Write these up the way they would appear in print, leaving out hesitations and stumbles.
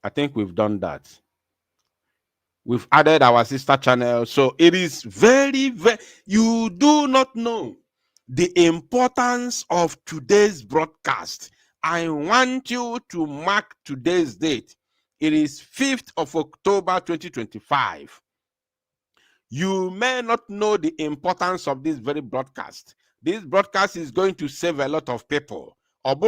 I think we've done that. We've added our sister channel. So it is very, very, you do not know the importance of today's broadcast. I want you to mark today's date. It is 5th of October 2025. You may not know the importance of this very broadcast. This broadcast is going to save a lot of people. If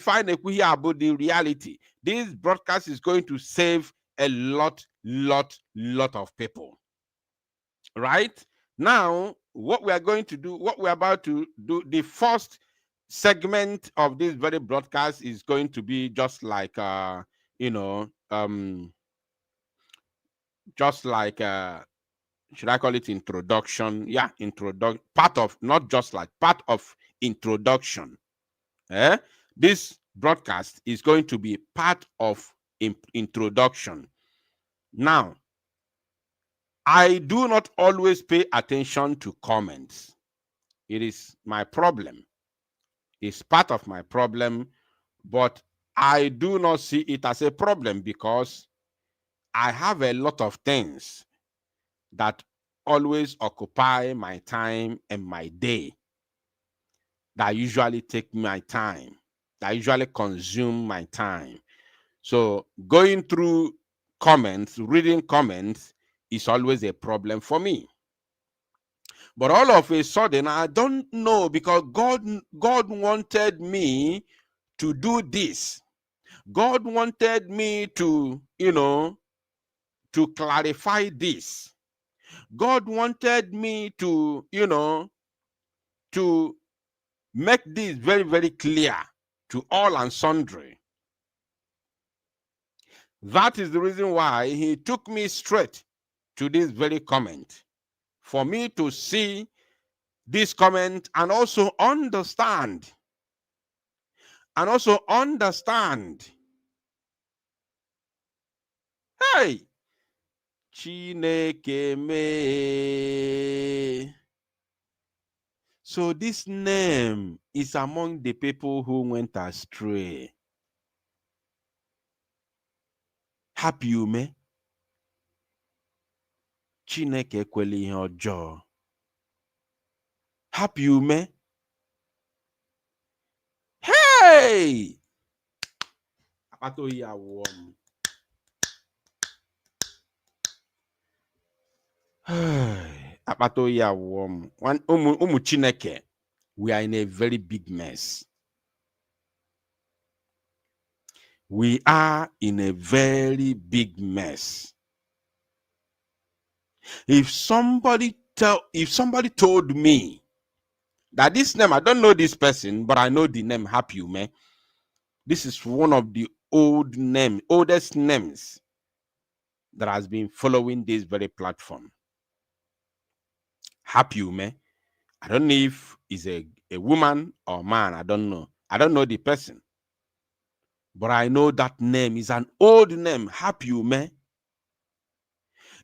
I hear about the reality, this broadcast is going to save a lot of people. Right? Now, what we are going to do, what we're about to do, the first segment of this very broadcast is going to be just like just like should I call it introduction? Yeah, part of, not just like, part of introduction. This broadcast is going to be part of introduction. Now, I do not always pay attention to comments. It is my problem. It's part of my problem, but I do not see it as a problem because I have a lot of things that always occupy my time and my day, that usually take my time, that usually consume my time. So going through comments, reading comments is always a problem for me. But all of a sudden, I don't know, because God wanted me to do this. God wanted me to, to clarify this. God wanted me to, to make this very, very clear to all and sundry. That is the reason why he took me straight to this very comment, for me to see this comment and also understand. Hey, Chineke me. So this name is among the people who went astray. Happy me. Chineke ekwela ihe ọjọọ. Happy me. Hey! Akpata oyi awụọ m. Akpata oyi awụọ m. Ụmụ Chineke, we are in a very big mess. We are in a very big mess. If somebody told me that this name, I don't know this person, but I know the name Happy Ume. This is one of the oldest names that has been following this very platform. Happy Ume. I don't know if it's a woman or man. I don't know. I don't know the person. But I know that name is an old name, Happy Ume.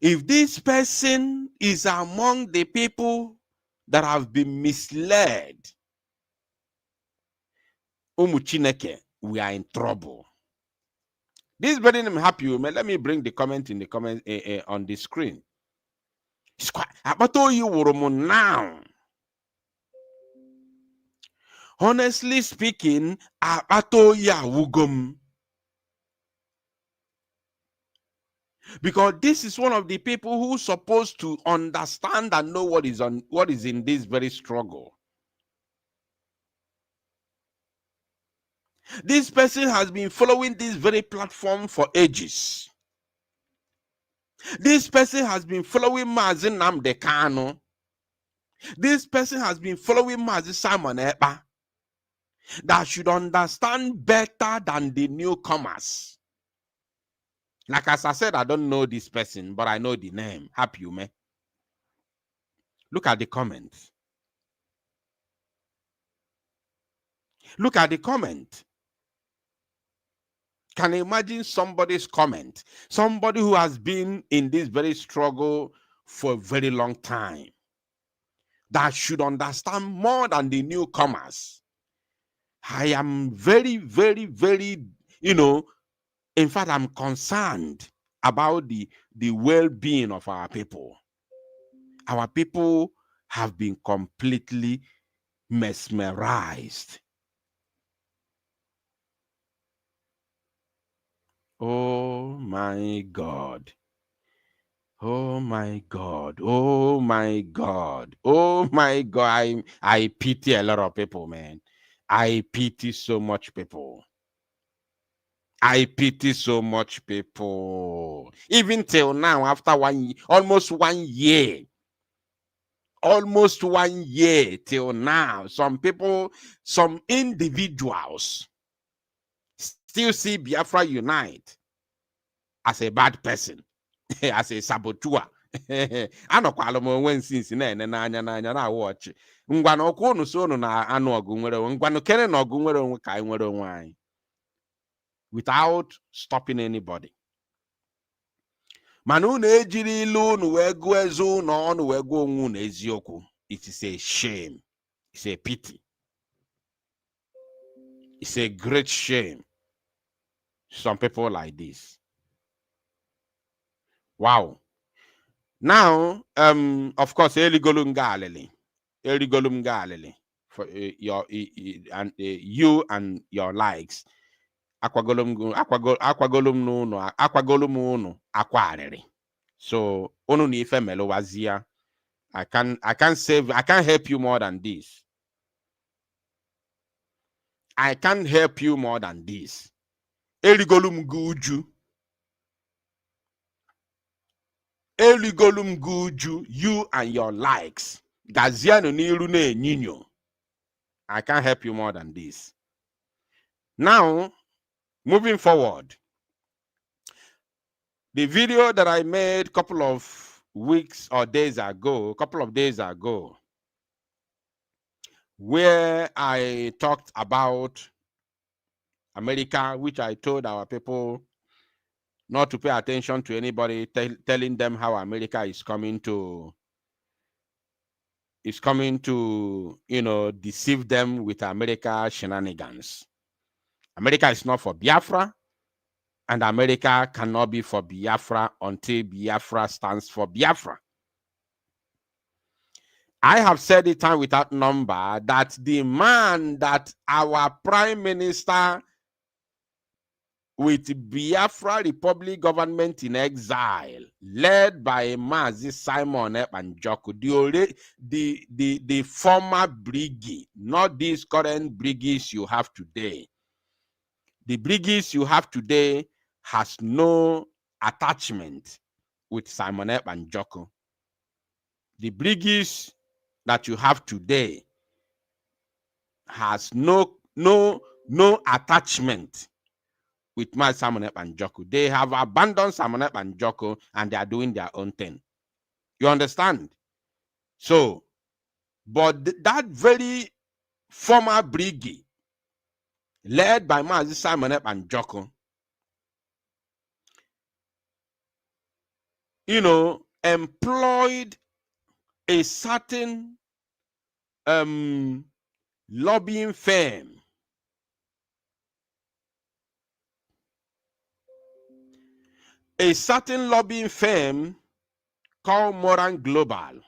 If this person is among the people that have been misled, Umu Chineke, we are in trouble. This very name, Happy Ume, let me bring the comment in the comment on the screen. It's quite now. Honestly speaking, because this is one of the people who's supposed to understand and know what is in this very struggle. This person has been following this very platform for ages. This person has been following Mazi Nnamdi Kanu. This person has been following Mazi Simon Ekpa, that should understand better than the newcomers. Like as I said, I don't know this person, but I know the name, Happy Ume. Look at the comments. Look at the comment. Can you imagine somebody's comment? Somebody who has been in this very struggle for a very long time, that should understand more than the newcomers. I am very, very, very, In fact, I'm concerned about the well-being of our people. Our people have been completely mesmerized. Oh my God. Oh my God. Oh my God. Oh my God. I pity a lot of people, man. I pity so much people. I pity so much people. Even till now, after almost 1 year. Almost 1 year till now. Some people, some individuals still see Biafra Unite as a bad person, as a saboteur. Anọkwala m onwe nsinsi na-ene n'anya na watch. Ngwanụ ọkụ unu so unu na anụ ọgụ nwere onwe. Ngwanụ kere na ọgụ nwere onwe ka anyị nwere onwe anyị. Without stopping anybody. Mana unu ejiri ilu unu wee gụọ eze unu ọnụ wee gụọ onwe unu eziokwu. It is a shame. It's a pity. It's a great shame. Some people like this. Wow. Now, of course, Eligolum Galilei. For your and you and your likes. Aquagolum no aquarere. So onu ni ife melowazia. I can't help you more than this. I can't help you more than this. Eligolum guju. Eligolum guju, you and your likes. Gaziano niru ne ninyo. I can't help you more than this. Now, moving forward. The video that I made a couple of weeks or days ago, where I talked about America, which I told our people not to pay attention to anybody telling them how America is coming to, deceive them with America shenanigans. America is not for Biafra, and America cannot be for Biafra until Biafra stands for Biafra. I have said it time without number that the man that our prime minister with Biafra Republic government in exile, led by Mazi Simon Ekpanjoku, the former brigade, not these current brigades you have today. The brigades you have today has no attachment with Simon Ekpanjoku. The brigades that you have today has no attachment with my Simon Ekpanjoku. They have abandoned Simon Ekpanjoku and they are doing their own thing. You understand? So, but that very former brigade, led by Mazi Simon Ekpanjoku, employed a certain lobbying firm called Moran Global.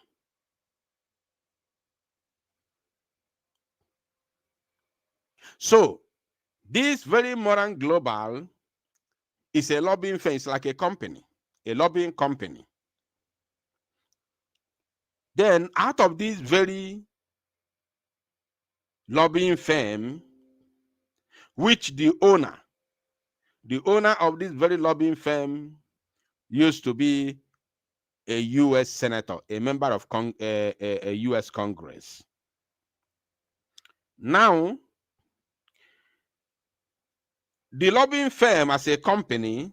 So, this very Moran Global is a lobbying firm. It's like a company, a lobbying company. Then, out of this very lobbying firm, which the owner of this very lobbying firm used to be a U.S. senator, a member of a U.S. Congress. Now, the lobbying firm as a company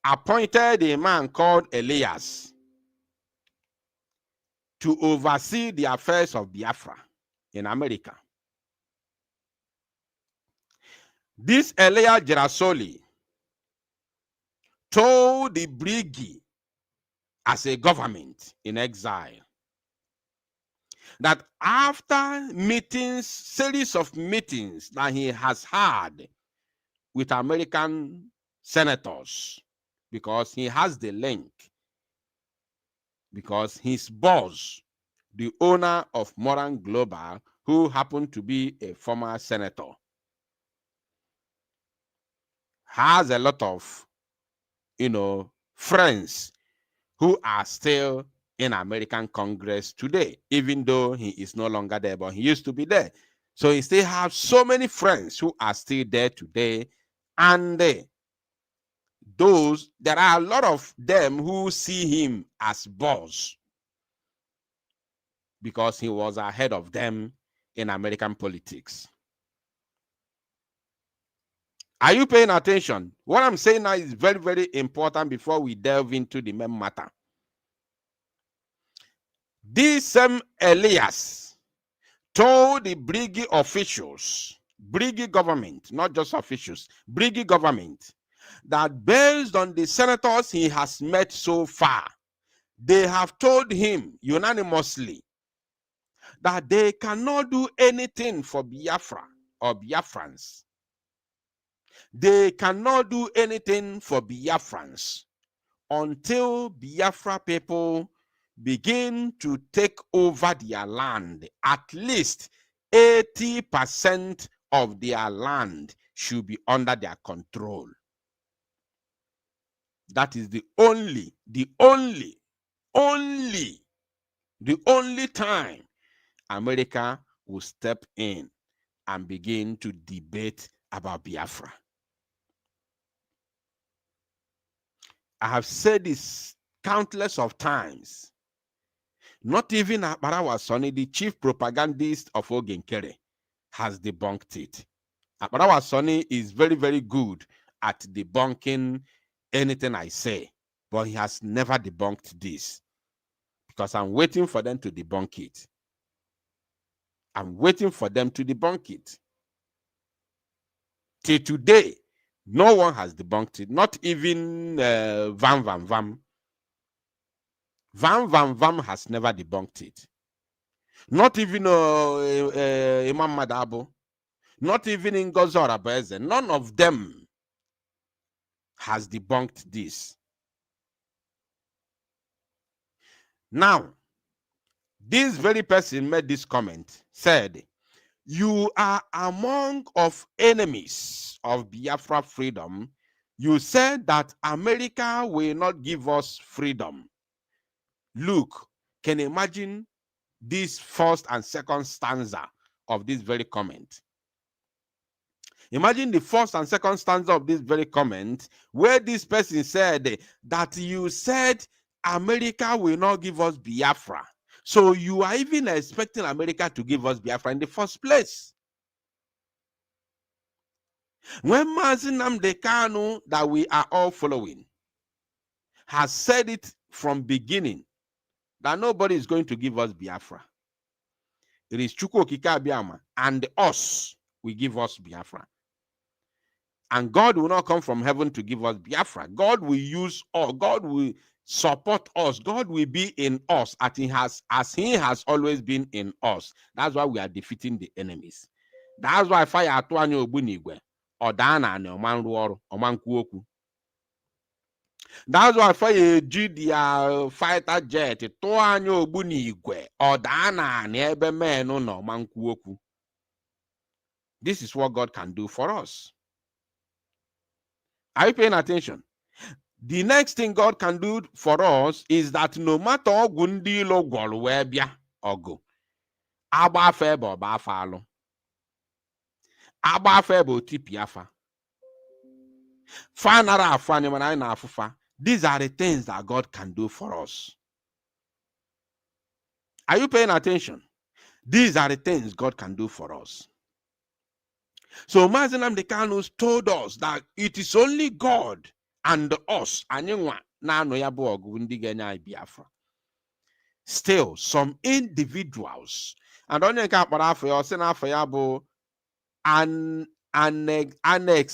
appointed a man called Elias to oversee the affairs of Biafra in America. This Elias Gerasoli told the brigade as a government in exile that after meetings, series of meetings that he has had with American senators because he has the link. Because his boss, the owner of Moran Global, who happened to be a former senator, has a lot of, friends who are still in American Congress today, even though he is no longer there, but he used to be there. So he still has so many friends who are still there today. And there are a lot of them who see him as boss because he was ahead of them in American politics. Are you paying attention? What I'm saying now is very, very important before we delve into the main matter. This same Elias told the Briggy officials, Briggy government, not just officials, Briggy government, that based on the senators he has met so far, they have told him unanimously that they cannot do anything for Biafra or Biafrans. They cannot do anything for Biafrans until Biafra people begin to take over their land. At least 80% of their land should be under their control. That is the only time America will step in and begin to debate about Biafra. I have said this countless of times. Not even Akbarawa Sonny, the chief propagandist of Ogenkere, has debunked it. Akbarawa Sonny is very, very good at debunking anything I say, but he has never debunked this because I'm waiting for them to debunk it. I'm waiting for them to debunk it. Till today, no one has debunked it, not even Van Van Vam. Van Van Vam has never debunked it. Not even Imam Madabo. Not even Ngozi Orabueze. None of them has debunked this. Now, this very person made this comment, said, "You are among of enemies of Biafra freedom. You said that America will not give us freedom." Look, can you imagine this first and second stanza of this very comment? Imagine the first and second stanza of this very comment, where this person said that you said America will not give us Biafra. So you are even expecting America to give us Biafra in the first place. When Mazi Nnamdi Kanu, that we are all following, has said it from beginning, that nobody is going to give us Biafra. It is Chukwu Okike Abiama and us will give us Biafra. And God will not come from heaven to give us Biafra. God will use us. God will support us. God will be in us as he has always been in us. That's why we are defeating the enemies. That's why fire atụanya ogbunigwe ọdana na ọmanrụ ọrụ ọmankwu okwu. That's why fire eji their fighter jet tụanya ogbunigwe ọdana na ebe menụ na ọmankwu okwu. This is what God can do for us. Are you paying attention? The next thing God can do for us is that no matter ọgwụ ndị ilo gwọrọ wee bịa ọgụ, agba afa ebe ọba afa alụ, agba afa ebe otipi afa, fa nara afụ anyị mana anyị na-afụfa. These are the things that God can do for us. Are you paying attention? These are the things God can do for us. So Mazi Nnamdi Kanu told us that it is only God and us, still some individuals, and only annex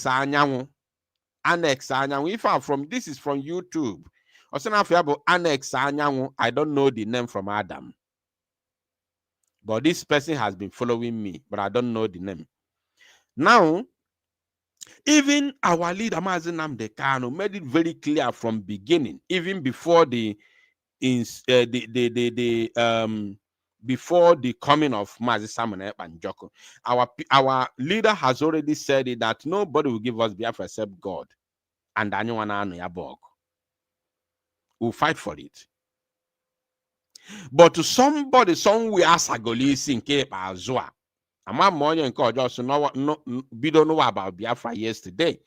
anyanwụ. If I'm from, this is from YouTube. Annex anyanwụ. I don't know the name from Adam, but this person has been following me, but I don't know the name. Now, Even our leader, Mazi Nnamdi Kanu, made it very clear from beginning, even before before the coming of Mazi Simon Ekpa Njoku. Our leader has already said it, that nobody will give us Biafra except God. And anyone Yabog will fight for it. But to somebody somewhere Sagolisi in Cape Azua, I'm not more than just no we don't know about Biafra yesterday.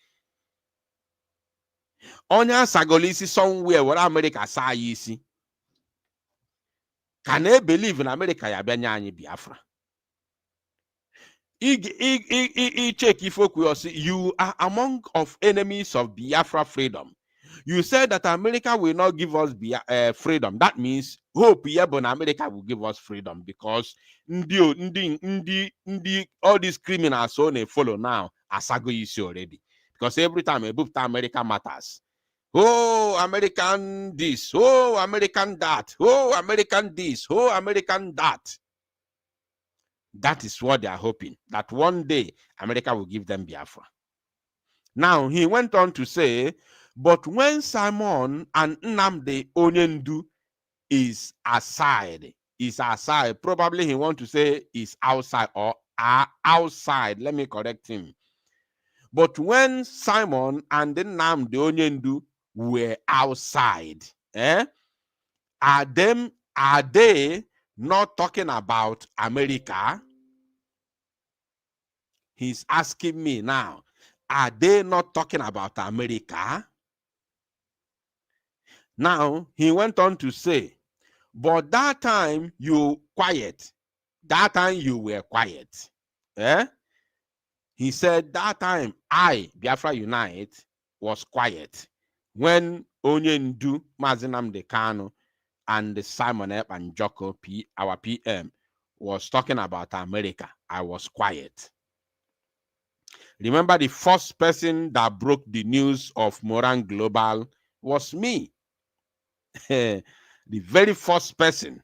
Onya Sagolisi somewhere where America say yisi. Can they believe in America ya benyanyi Biafra? Check if you are among of enemies of Biafra freedom. You said that America will not give us freedom. That means hope but America will give us freedom, because all these criminals so they follow now Asago issue already. Because every time America matters. Oh, American this, oh, American that, oh, American this, oh, American that. That is what they are hoping, that one day America will give them Biafra. Now, he went on to say, but when Simon and Nnamdi Onyendu is aside, probably he want to say is outside or are outside. Let me correct him. But when Simon and Nnamdi Onyendu were outside, are they not talking about America? He's asking me now, are they not talking about America? Now, he went on to say, but that time you quiet. That time you were quiet. He said that time I, Biafra Unite, was quiet. When Onyendu, Mazi Nnamdi Kanu, and Simon Ekpa Njoku, our PM, was talking about America, I was quiet. Remember, the first person that broke the news of Moran Global was me. The very first person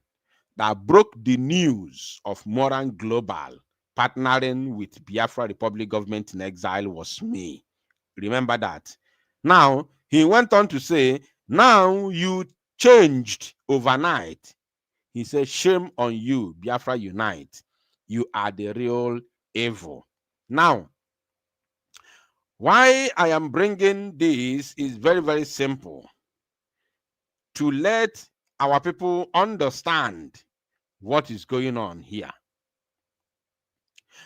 that broke the news of Moran Global partnering with Biafra Republic Government in Exile was me. Remember that. Now, he went on to say, now you changed overnight. He said, shame on you, Biafra Unite. You are the real evil. Now, why I am bringing this is very, very simple. To let our people understand what is going on here.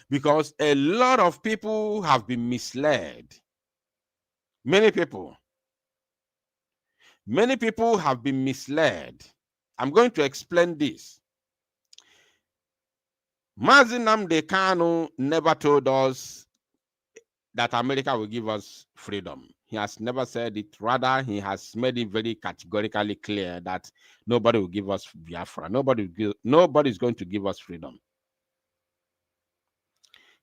Because a lot of people have been misled. Many people have been misled. I'm going to explain this. Mazi Nnamdi Kanu never told us that America will give us freedom. He has never said it. Rather, he has made it very categorically clear that nobody will give us Biafra. Nobody is going to give us freedom.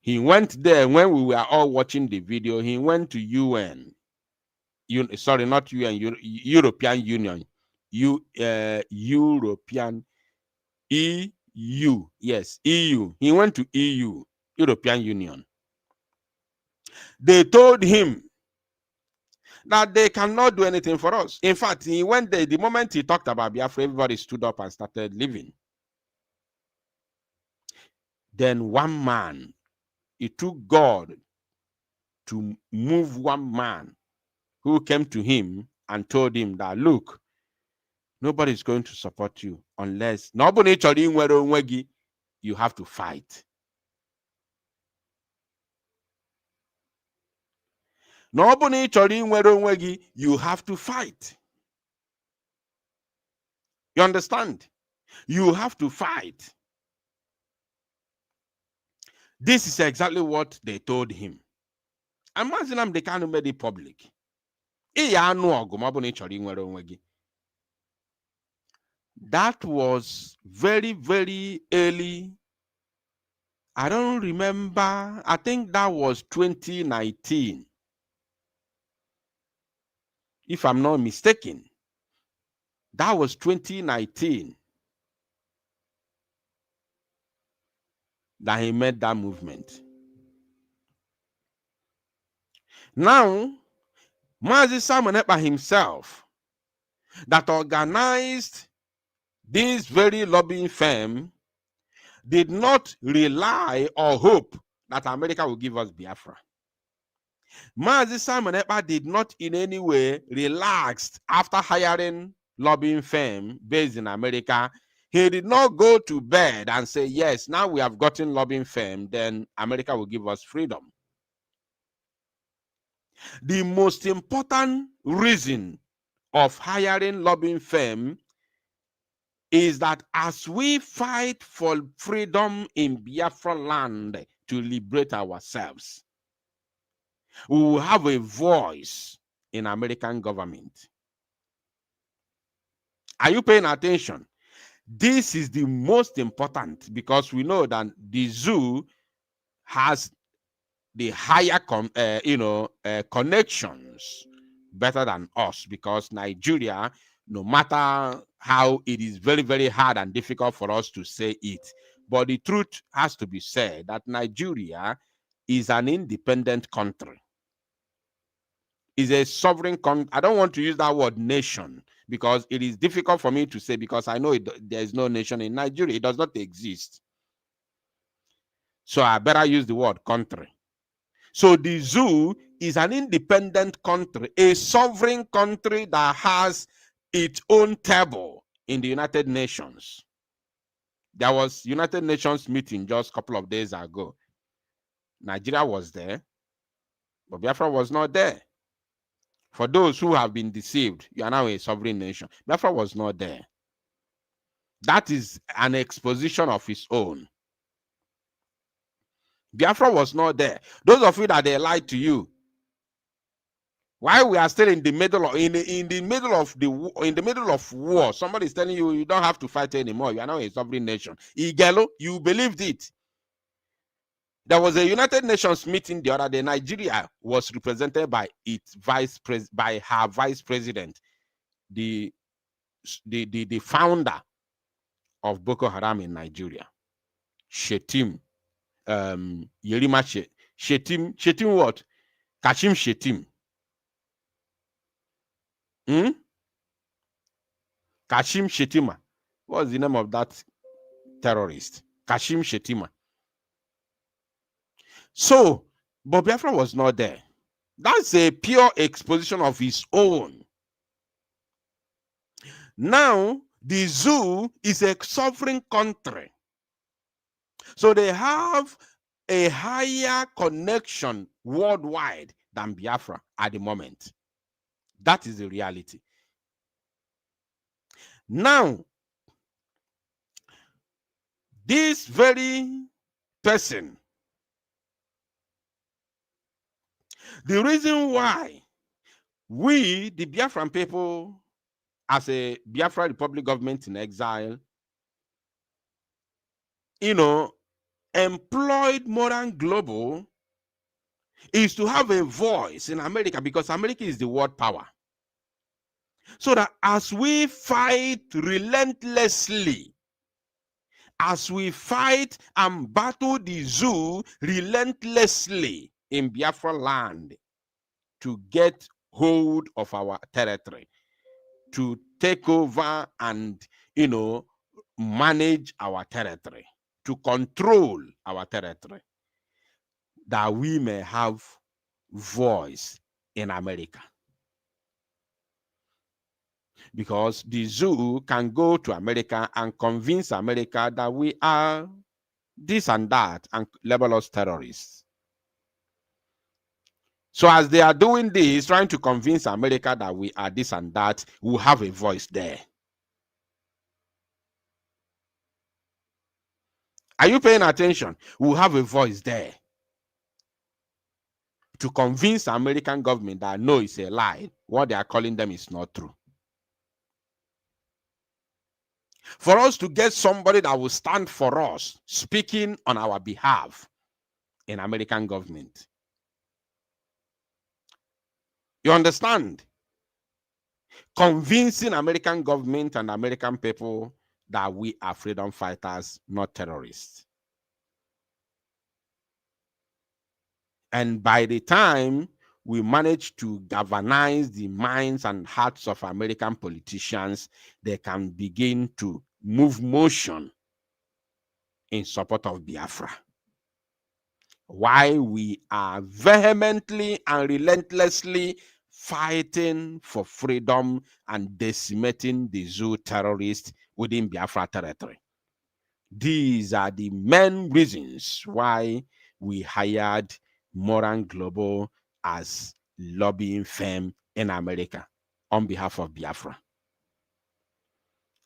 He went there when we were all watching the video. He went to UN. Sorry, not UN, European Union. European EU. Yes, EU. He went to EU, European Union. They told him that they cannot do anything for us. In fact, he went there, the moment he talked about Biafra, everybody stood up and started leaving. Then one man, it took God to move one man who came to him and told him that, look, nobody is going to support you unless you have to fight. You have to fight. You understand? You have to fight. This is exactly what they told him. And Mazi Nnamdi Kanu made it public. That was very, very early. I don't remember. I think that was 2019. If I'm not mistaken. That was 2019 that he made that movement. Now, Mazi Simon Ekpa himself, that organized this very lobbying firm, did not rely or hope that America will give us Biafra. Mazi Simon Ekpa did not in any way relax after hiring lobbying firm based in America. He did not go to bed and say, yes, now we have gotten lobbying firm, then America will give us freedom. The most important reason of hiring lobbying firm is that as we fight for freedom in Biafra land to liberate ourselves, we will have a voice in American government. Are you paying attention? This is the most important, because we know that the zoo has the higher connections better than us, because Nigeria, no matter how it is very, very hard and difficult for us to say it, but the truth has to be said that Nigeria is an independent country. Is a sovereign country. I don't want to use that word nation, because it is difficult for me to say, because I know there is no nation in Nigeria. It does not exist. So I better use the word country. So the zoo is an independent country, a sovereign country that has its own table in the United Nations. There was United Nations meeting just a couple of days ago. Nigeria was there, but Biafra was not there. For those who have been deceived, you are now a sovereign nation. Biafra was not there. That is an exposition of its own. Biafra was not there. Those of you that they lied to you, while we are still in the middle of in the middle of war, somebody is telling you you don't have to fight anymore. You are now a sovereign nation. Igelo, you believed it. There was a United Nations meeting the other day. Nigeria was represented by her vice president, the founder of Boko Haram in Nigeria, Shetim, Yerima Shetim what? Kashim Shetim. Kashim Shetima. What's the name of that terrorist? Kashim Shetima. So, but Biafra was not there. That's a pure exposition of his own. Now, the zoo is a sovereign country. So they have a higher connection worldwide than Biafra at the moment. That is the reality. Now, this very person, the reason why we, the Biafran people, as a Biafra Republic government in exile, employed Modern Global is to have a voice in America, because America is the world power. So that as we fight relentlessly, as we fight and battle the zoo relentlessly in Biafra land to get hold of our territory, to take over and, manage our territory, to control our territory, that we may have voice in America. Because the zoo can go to America and convince America that we are this and that and label us terrorists. So as they are doing this, trying to convince America that we are this and that, we have a voice there. Are you paying attention? We have a voice there to convince the American government that no, it's a lie. What they are calling them is not true. For us to get somebody that will stand for us, speaking on our behalf in American government. You understand? Convincing American government and American people that we are freedom fighters, not terrorists. And by the time we manage to galvanize the minds and hearts of American politicians, they can begin to move motion in support of Biafra. Why we are vehemently and relentlessly fighting for freedom and decimating the zoo terrorists within Biafra territory. These are the main reasons why we hired Moran Global as lobbying firm in America on behalf of Biafra.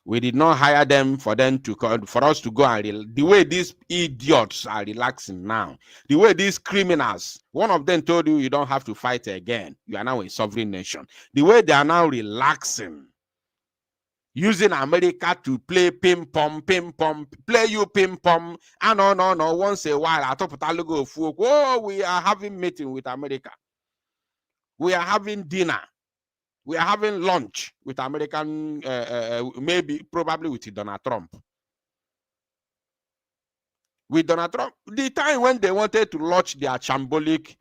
We did not hire them for us to go and the way these idiots are relaxing now, the way these criminals, one of them told you don't have to fight again. You are now a sovereign nation. The way they are now relaxing, using America to play ping pong, play you ping pong, and no. Once a while, I talk about we are having meeting with America. We are having dinner. We are having lunch with American, probably with Donald Trump. With Donald Trump, the time when they wanted to launch their shambolic,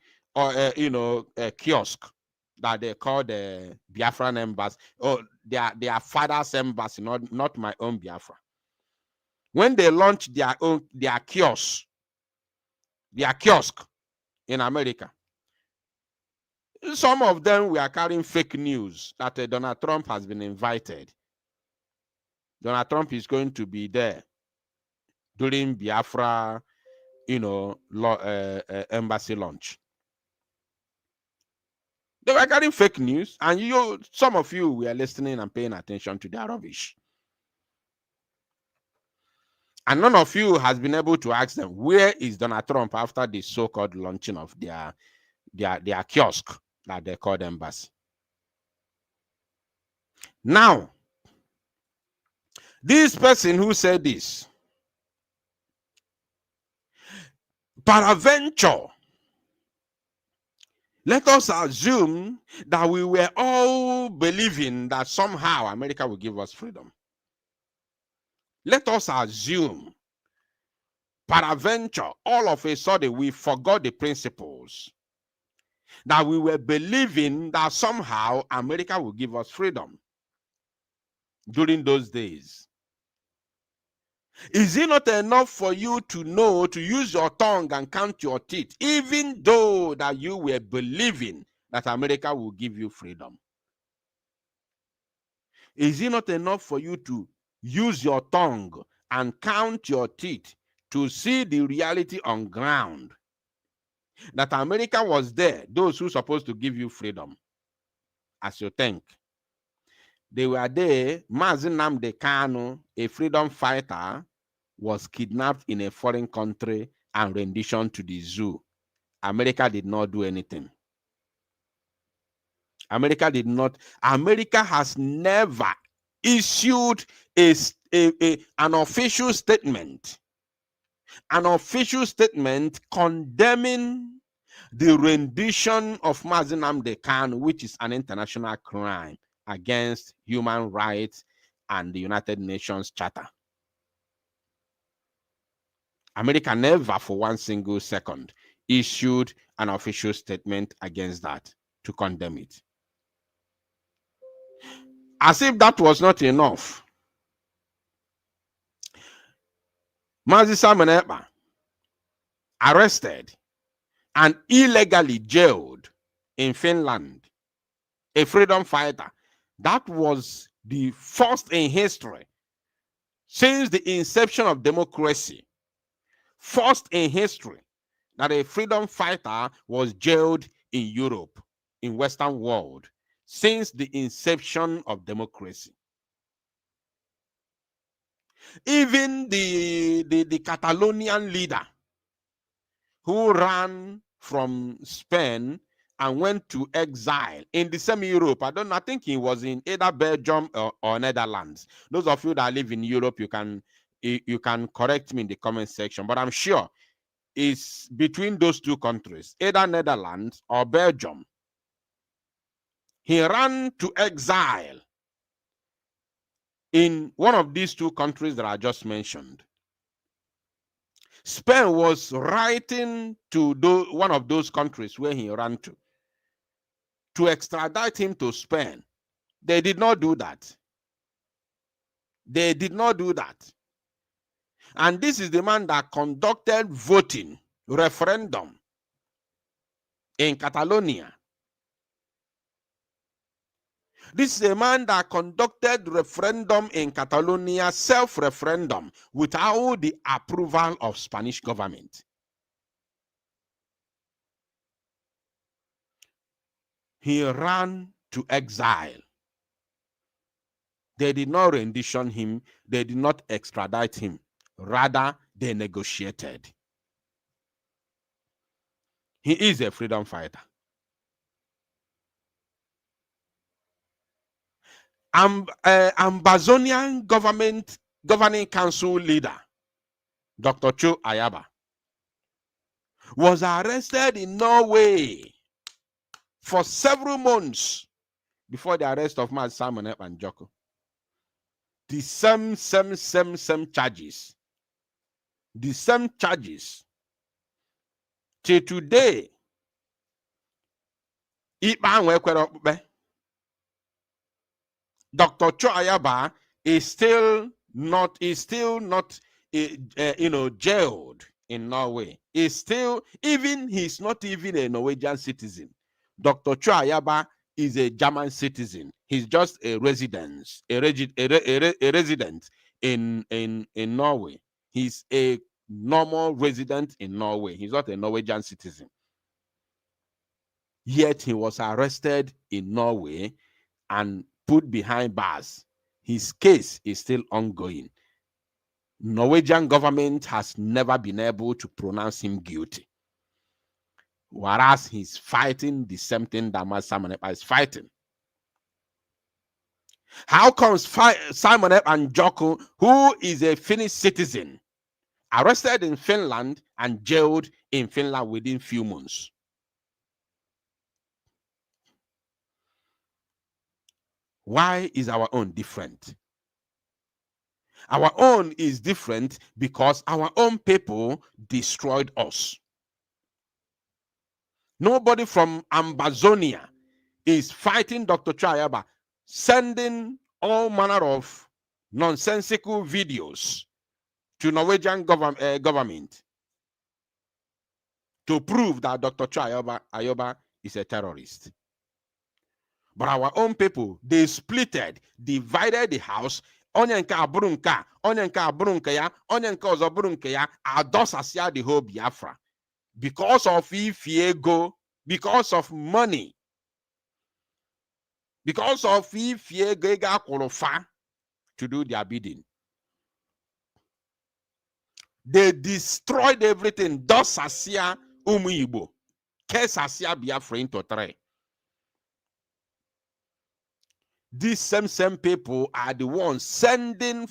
kiosk that they call the Biafran embassy, or their father's embassy, not my own Biafra. When they launched their kiosk in America, some of them were carrying fake news that Donald Trump has been invited. Donald Trump is going to be there during Biafra, embassy launch. They were carrying fake news, and some of you were listening and paying attention to their rubbish. And none of you has been able to ask them, where is Donald Trump after the so-called launching of their kiosk that they call the embassy? Now, this person who said this, peradventure, let us assume that we were all believing that somehow America will give us freedom. Let us assume, peradventure, all of a sudden we forgot the principles, that we were believing that somehow America will give us freedom during those days. Is it not enough for you to know, to use your tongue and count your teeth, even though that you were believing that America will give you freedom? Is it not enough for you to use your tongue and count your teeth to see the reality on ground, that America was there, those who supposed to give you freedom, as you think? They were there. Mazi Nnamdi Kanu, a freedom fighter, was kidnapped in a foreign country and renditioned to the zoo. America did not do anything. America did not. America has never issued an official statement condemning the rendition of Mazi Nnamdi Kanu, which is an international crime against human rights and the United Nations Charter. America never for one single second issued an official statement against that to condemn it. As if that was not enough, Mazi Simon Ekpa, arrested and illegally jailed in Finland, a freedom fighter. That was the first in history since the inception of democracy, first in history that a freedom fighter was jailed in Europe, in Western world, since the inception of democracy. Even the Catalonian leader who ran from Spain and went to exile in the same Europe. I think he was in either Belgium or Netherlands. Those of you that live in Europe, you can correct me in the comment section, but I'm sure it's between those two countries, either Netherlands or Belgium. He ran to exile in one of these two countries that I just mentioned. Spain was writing to one of those countries where he ran to, to extradite him to Spain. They did not do that. They did not do that. And this is the man that conducted voting, referendum in Catalonia. This is a man that conducted referendum in Catalonia, self-referendum, without the approval of Spanish government. He ran to exile. They did not rendition him. They did not extradite him. Rather, they negotiated. He is a freedom fighter. Ambazonian governing council leader, Dr. Cho Ayaba, was arrested in Norway for several months before the arrest of Mad Simon and Joko. The same charges. The same charges. Till today, Dr. Cho Ayaba is still not jailed in Norway. He's not even a Norwegian citizen. Dr. Cho Ayaba is a German citizen. He's just a resident in Norway. He's a normal resident in Norway. He's not a Norwegian citizen. Yet he was arrested in Norway and put behind bars. His case is still ongoing. Norwegian government has never been able to pronounce him guilty. Whereas he's fighting the same thing that Simon Ekpa is fighting. How comes Simon Ekpa and Joko, who is a Finnish citizen, arrested in Finland and jailed in Finland within few months? Why is our own different? Our own is different because our own people destroyed us. Nobody from Ambazonia is fighting Dr. Cho Ayaba, sending all manner of nonsensical videos to Norwegian government to prove that Dr. Cho Ayaba is a terrorist. But our own people, they splitted, divided the house. Onyenka aburunka, onyenka aburunka ya, onyenka ozoburunka ya, adosasia the whole Biafra. Because of Ifiego, because of money. Because of Ifiego qualify to do their bidding. They destroyed everything. Dosasia Umuibo. Kesasia Biafra into three. These same people are the ones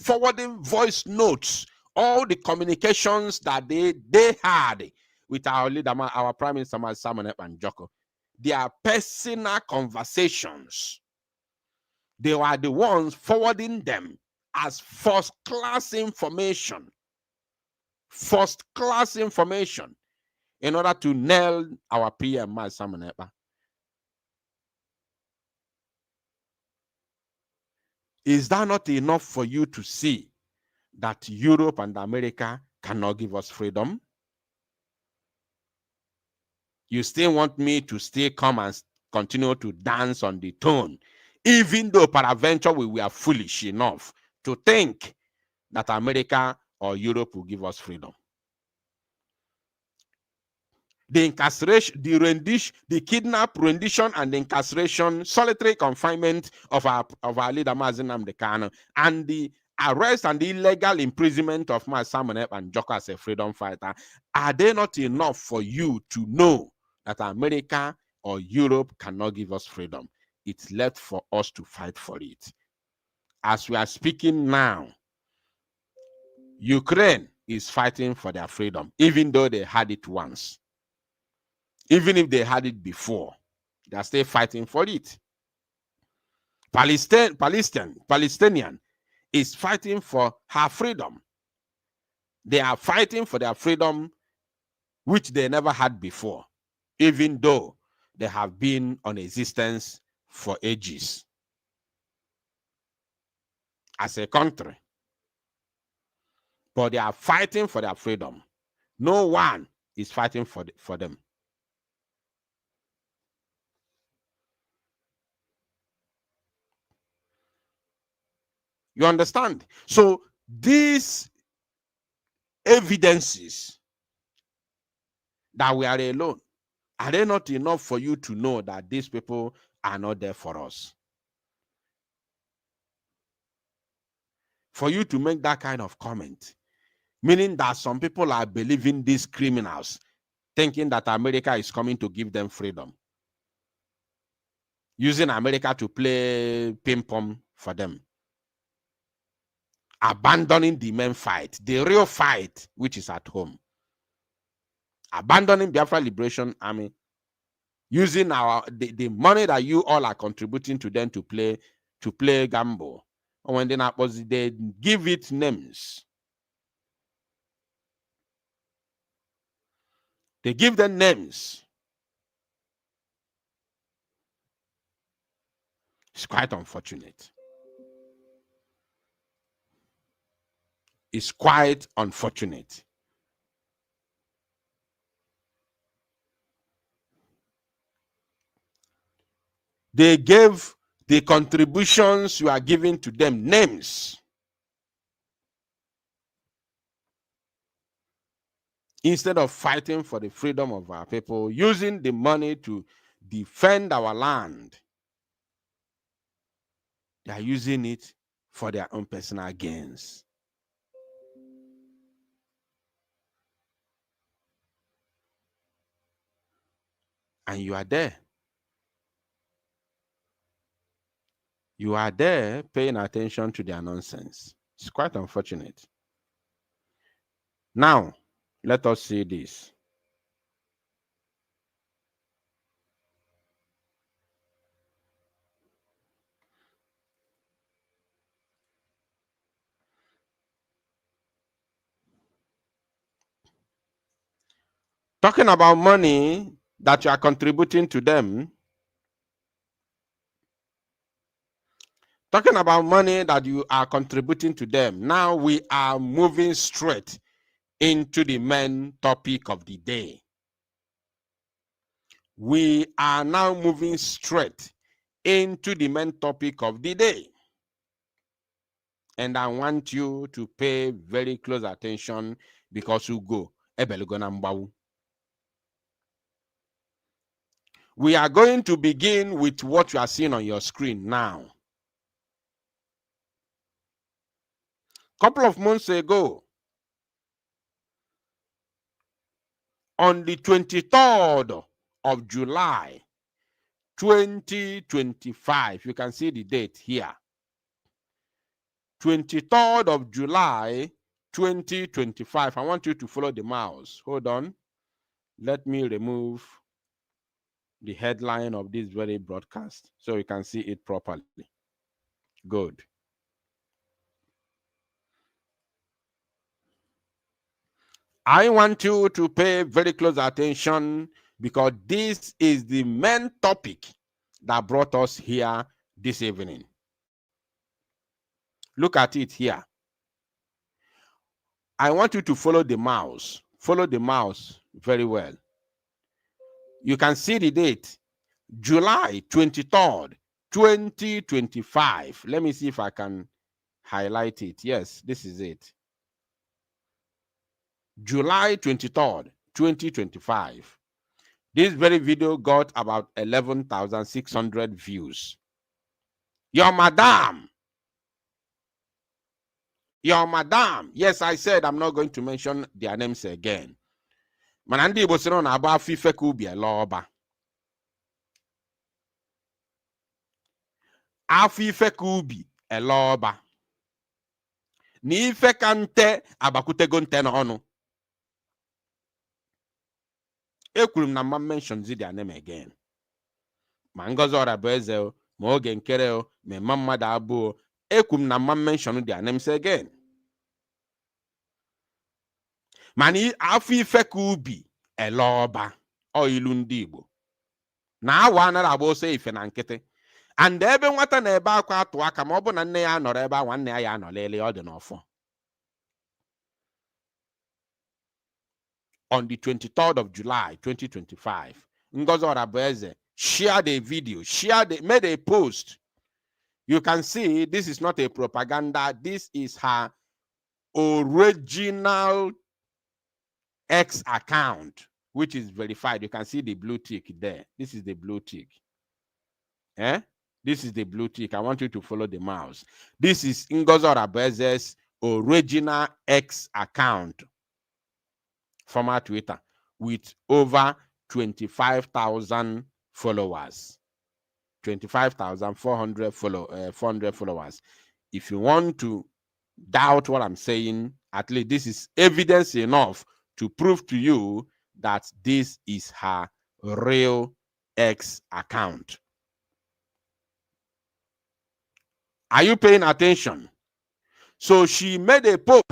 forwarding voice notes, all the communications that they had with our leader, our Prime Minister, Simon Ekpa and Joko. Their personal conversations. They were the ones forwarding them as first-class information. First-class information in order to nail our PM, Simon Ekpa. Is that not enough for you to see that Europe and America cannot give us freedom? You still want me to still come and continue to dance on the tone, even though peradventure we were foolish enough to think that America or Europe will give us freedom. The incarceration, the kidnap, rendition, and the incarceration, solitary confinement of our leader Mazi Nnamdi Kanu, and the arrest and the illegal imprisonment of Simon Ekpa and Joko as a freedom fighter, are they not enough for you to know that America or Europe cannot give us freedom? It's left for us to fight for it. As we are speaking now, Ukraine is fighting for their freedom, even though they had it once. Even if they had it before, they are still fighting for it. Palestinian is fighting for her freedom. They are fighting for their freedom, which they never had before, even though they have been on existence for ages as a country. But they are fighting for their freedom. No one is fighting for them. You understand? So these evidences that we are alone, are they not enough for you to know that these people are not there for us? For you to make that kind of comment, meaning that some people are believing these criminals, thinking that America is coming to give them freedom, using America to play ping pong for them, abandoning the main fight, the real fight, which is at home, abandoning Biafra Liberation Army, using the money that you all are contributing to them to play gamble. And when they give it names, they give them names. It's quite unfortunate. It's quite unfortunate. They gave the contributions you are giving to them names. Instead of fighting for the freedom of our people, using the money to defend our land, they are using it for their own personal gains. And you are there. You are there paying attention to their nonsense. It's quite unfortunate. Now, let us see this. Talking about money that you are contributing to them, talking about money that you are contributing to them, now we are moving straight into the main topic of the day. We are now moving straight into the main topic of the day. And I want you to pay very close attention because you go. We are going to begin with what you are seeing on your screen now. A couple of months ago, on the 23rd of July, 2025, you can see the date here. 23rd of July, 2025. I want you to follow the mouse. Hold on. Let me remove the headline of this very broadcast so you can see it properly. Good. I want you to pay very close attention because this is the main topic that brought us here this evening. Look at it here. I want you to follow the mouse. Follow the mouse very well. You can see the date, July 23rd, 2025. Let me see if I can highlight it. Yes, this is it. July 23rd, 2025. This very video got about 11,600 views. Your madam. Yes, I said I'm not going to mention their names again. Manandi Bosino na aba fife kubi eloba. Afife kubi eloba. Ni ife kante abakutego nte na onu. Ekwurum na ma mention their name again. Ma Ngozi Orabueze o, ma Oge Nkere o, ma Mmadụ Abụ o. Ekwurum na ma mention their names again. Mani afọ ife ka ubi eloba o ilu ndị Igbo. na awa anara agba ose ife na nkịtị. And ebe nwata na ebe akwa atụ aka ma ọ bụ na nne ya nọrọ ebe a nwanne ya anọlele ọ dị n'ọfọ. On the 23rd of July 2025, Ngozi Orabueze shared a video, made a post. You can see this is not a propaganda. This is her original X account, which is verified. You can see the blue tick there. This is the blue tick. This is the blue tick. I want you to follow the mouse. This is Ngozi Orabueze's original X account, former Twitter, with over 25,000 followers. 25,400 400 followers. If you want to doubt what I'm saying, at least this is evidence enough to prove to you that this is her real X account. Are you paying attention? So she made a post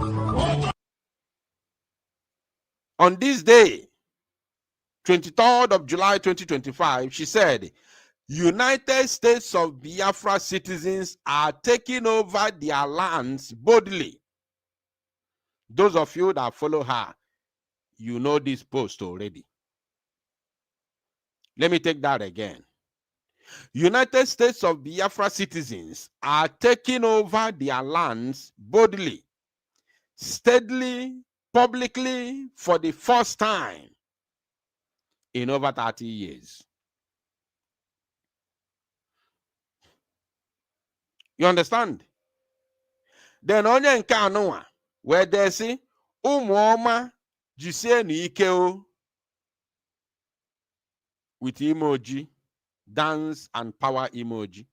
on this day, 23rd of July 2025. She said, United States of Biafra citizens are taking over their lands boldly. Those of you that follow her, you know this post already. Let me take that again. United States of Biafra citizens are taking over their lands boldly, steadily, publicly, for the first time in over 30 years. You understand? Then onye nke anụnwa wee desi ụmụọma jisie n'ike o with emoji, dance and power emoji.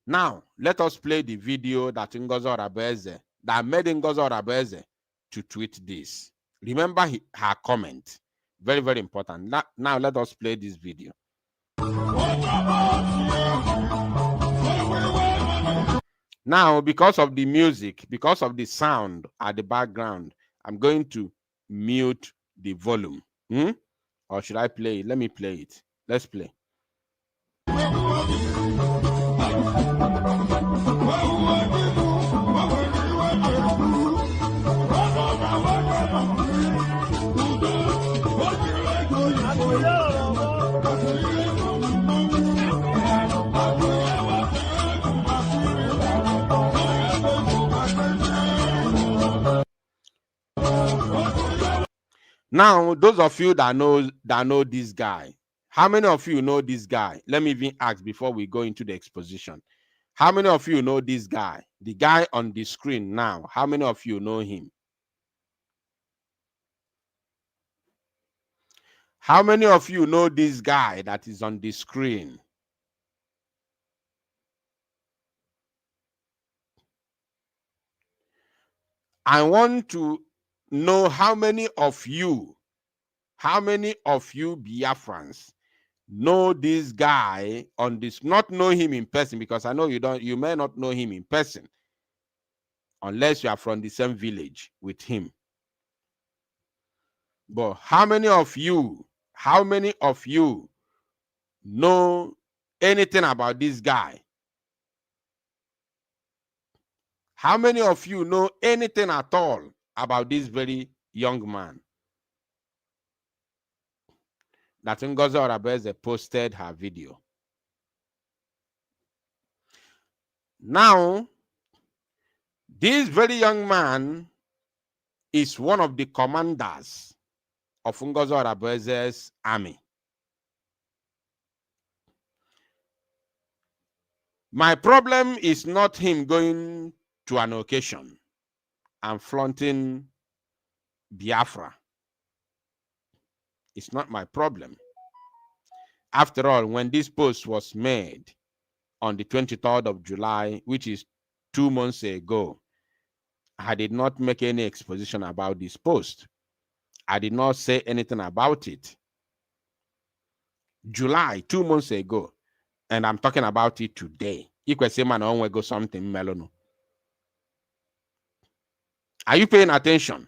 Now, let us play the video that Ngozi Orabueze, that made Ngozi Orabueze to tweet this. Remember her comment. Very, very important. Now, let us play this video. Now, because of the music, because of the sound at the background, I'm going to mute the volume. Or should I play it? Let me play it. Let's play. Now, those of you that know this guy, how many of you know this guy? Let me even ask before we go into the exposition. How many of you know this guy? The guy on the screen now. How many of you know him? How many of you know this guy that is on the screen? I want to know how many of you Biafrans know this guy on this, not know him in person, because I know you may not know him in person unless you are from the same village with him. But how many of you know anything about this guy? How many of you know anything at all about this very young man that Ngozi Orabueze posted her video? Now, this very young man is one of the commanders of Ngozi Orabueze's army. My problem is not him going to an occasion and flaunting Biafra. It's not my problem. After all, when this post was made on the 23rd of July, which is 2 months ago, I did not make any exposition about this post. I did not say anything about it. July, 2 months ago, and I'm talking about it today. You can say, man, I want to go something melono. Are you paying attention?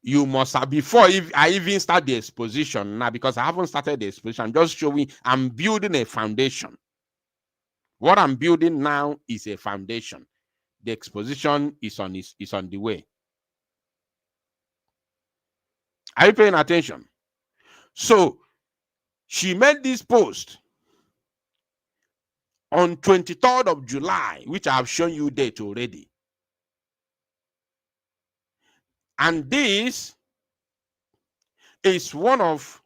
you must have, before if I even start the exposition now, because I haven't started the exposition, I'm just showing, I'm building a foundation. What I'm building now is a foundation. The exposition is on the way. Are you paying attention? So she made this post on 23rd of July, which I've shown you date already. And this is one of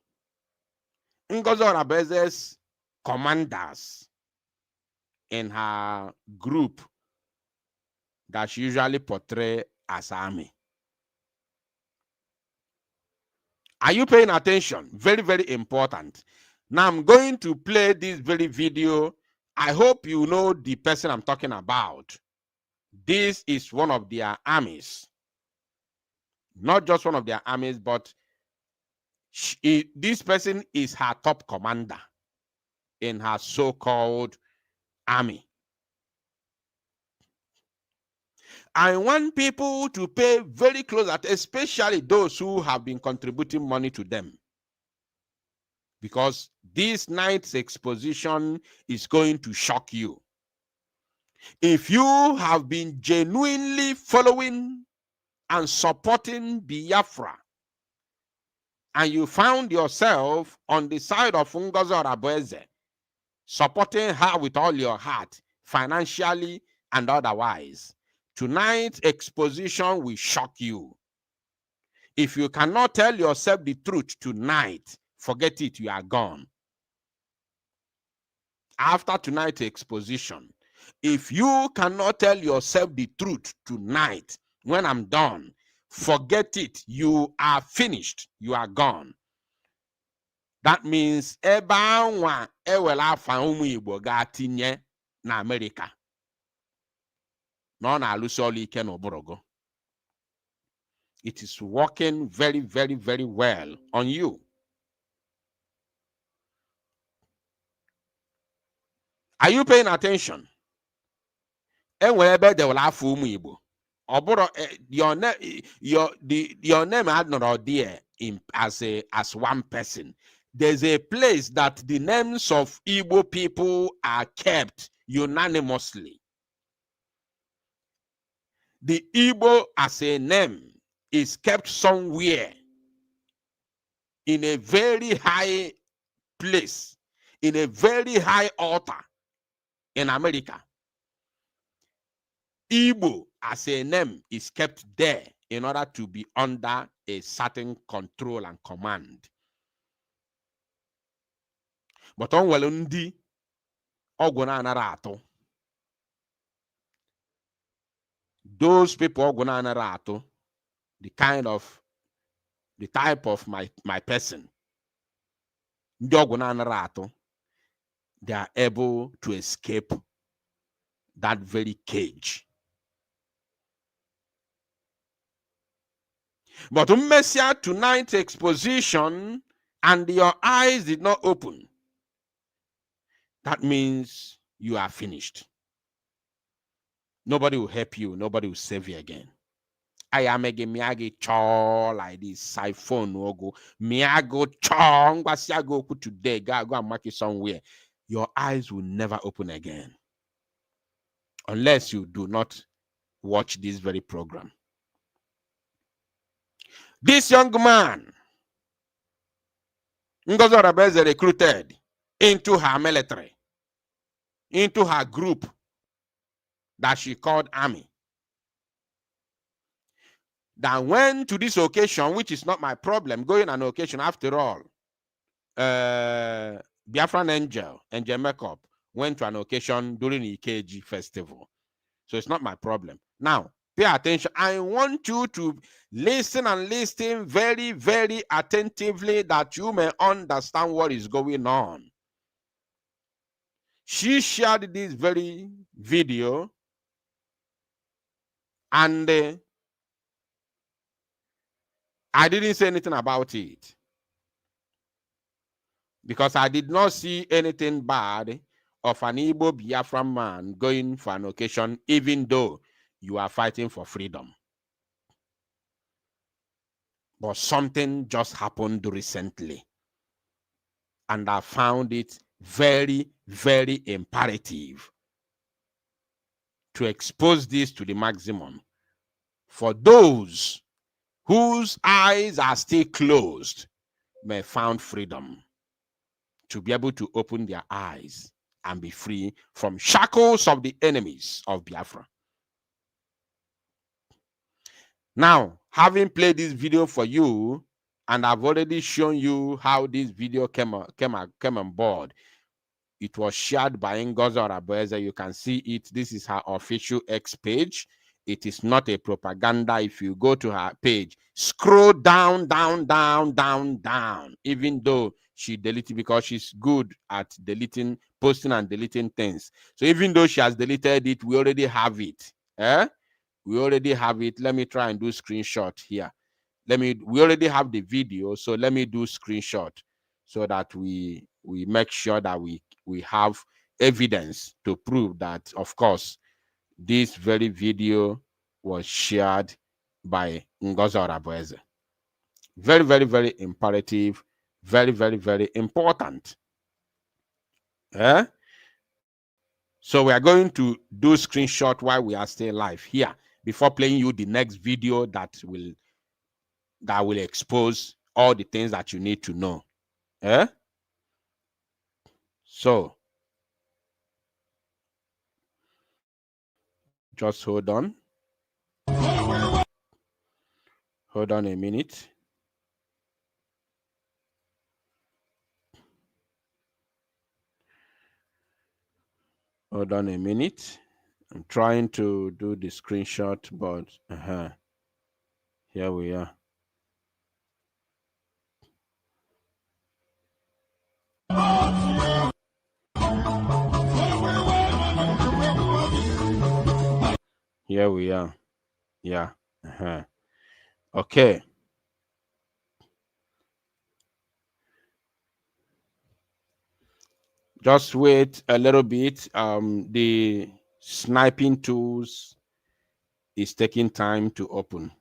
Ngozi Orabeze's commanders in her group that she usually portray as army. Are you paying attention? Very, very important. Now I'm going to play this very video. I hope you know the person I'm talking about. This is one of their armies. Not just one of their armies, but this person is her top commander in her so-called army. I want people to pay very close attention, especially those who have been contributing money to them. Because this night's exposition is going to shock you. If you have been genuinely following and supporting Biafra, and you found yourself on the side of Ngozi Orabeeze, supporting her with all your heart, financially and otherwise, tonight's exposition will shock you. If you cannot tell yourself the truth tonight, forget it, you are gone. After tonight's exposition, if you cannot tell yourself the truth tonight, when I'm done, forget it, you are finished, you are gone. That means ebe anwa ewela afa ụmụ Igbo ga-atinye na America. No na alụsi ọlụ ike n'ụbụrụgụ. It is working very, very, very well on you. Are you paying attention? Enwere ebe dewela afa ụmụ Igbo. Ọbụrụ your name had not there as one person. There's a place that the names of Igbo people are kept unanimously. The Igbo as a name is kept somewhere in a very high place, in a very high altar in America. Igbo as a name is kept there in order to be under a certain control and command. But on well ndi oguna anarato. Those people oguna anarato, the type of my person, ndi oguna anarato, they are able to escape that very cage. But Ummesia tonight's exposition and your eyes did not open. That means you are finished. Nobody will help you. Nobody will save you again. I am a miagi chaw like this siphon go miago chong go today. Go and mark it somewhere. Your eyes will never open again. Unless you do not watch this very program. This young man, Ngozi Orabeeze, recruited into her military, into her group that she called army. That went to this occasion, which is not my problem, going on an occasion after all. Biafran Angel Makeup went to an occasion during the EKG festival. So it's not my problem. Now, pay attention. I want you to listen and listen very, very attentively that you may understand what is going on. She shared this very video and I didn't say anything about it because I did not see anything bad of an Igbo Biafra man going for an occasion, even though you are fighting for freedom. But something just happened recently, and I found it very, very imperative to expose this to the maximum for those whose eyes are still closed may find freedom to be able to open their eyes and be free from shackles of the enemies of Biafra. Now, having played this video for you, and I've already shown you how this video came on board. It was shared by Ngozi Orabueze. You can see it. This is her official X page. It is not a propaganda. If you go to her page, scroll down, down, down, down, down, even though she deleted, because she's good at deleting, posting and deleting things. So even though she has deleted it, we already have it. We already have it. Let me try and do screenshot here. We already have the video, so let me do screenshot so that we make sure that we have evidence to prove that, of course, this very video was shared by Ngozi Orabueze. Very, very, very imperative. Very, very, very important. So we are going to do screenshot while we are still live here before playing you the next video that will expose all the things that you need to know. So just hold on. Hold on a minute. Hold on a minute. I'm trying to do the screenshot, but here we are. Here we are. Yeah. Okay. Just wait a little bit. The sniping tools is taking time to open.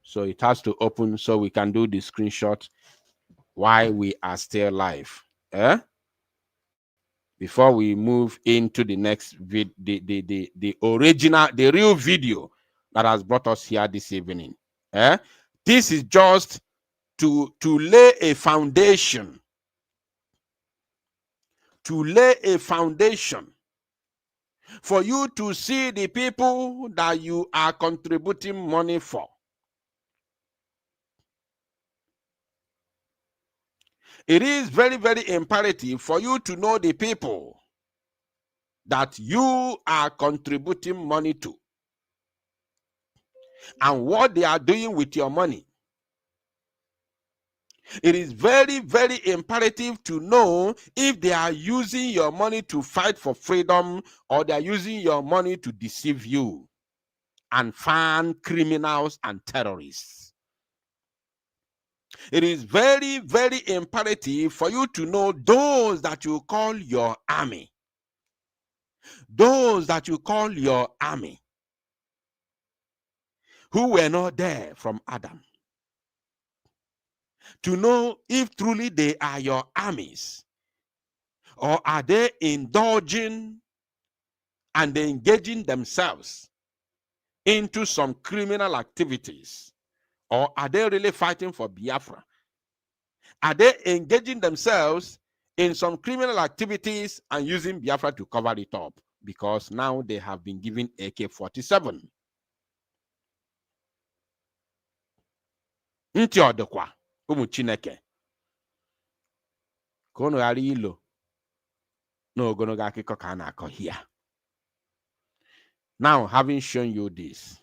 So it has to open so we can do the screenshot while we are still live. Before we move into the next the original, the real video that has brought us here this evening. This is just to lay a foundation. To lay a foundation for you to see the people that you are contributing money for. It is very, very imperative for you to know the people that you are contributing money to and what they are doing with your money. It is very, very imperative to know if they are using your money to fight for freedom or they are using your money to deceive you and fund criminals and terrorists. It is very, very imperative for you to know those that you call your army. Those that you call your army, who were not there from Adam. To know if truly they are your armies, or are they indulging and engaging themselves into some criminal activities, or are they really fighting for Biafra? Are they engaging themselves in some criminal activities and using Biafra to cover it up? Because now they have been given AK-47. Nti odokwa ụmụ Chineke ka unu ghara ilo n'ogologo akụkọ ka a na-akọ here. Now, having shown you this,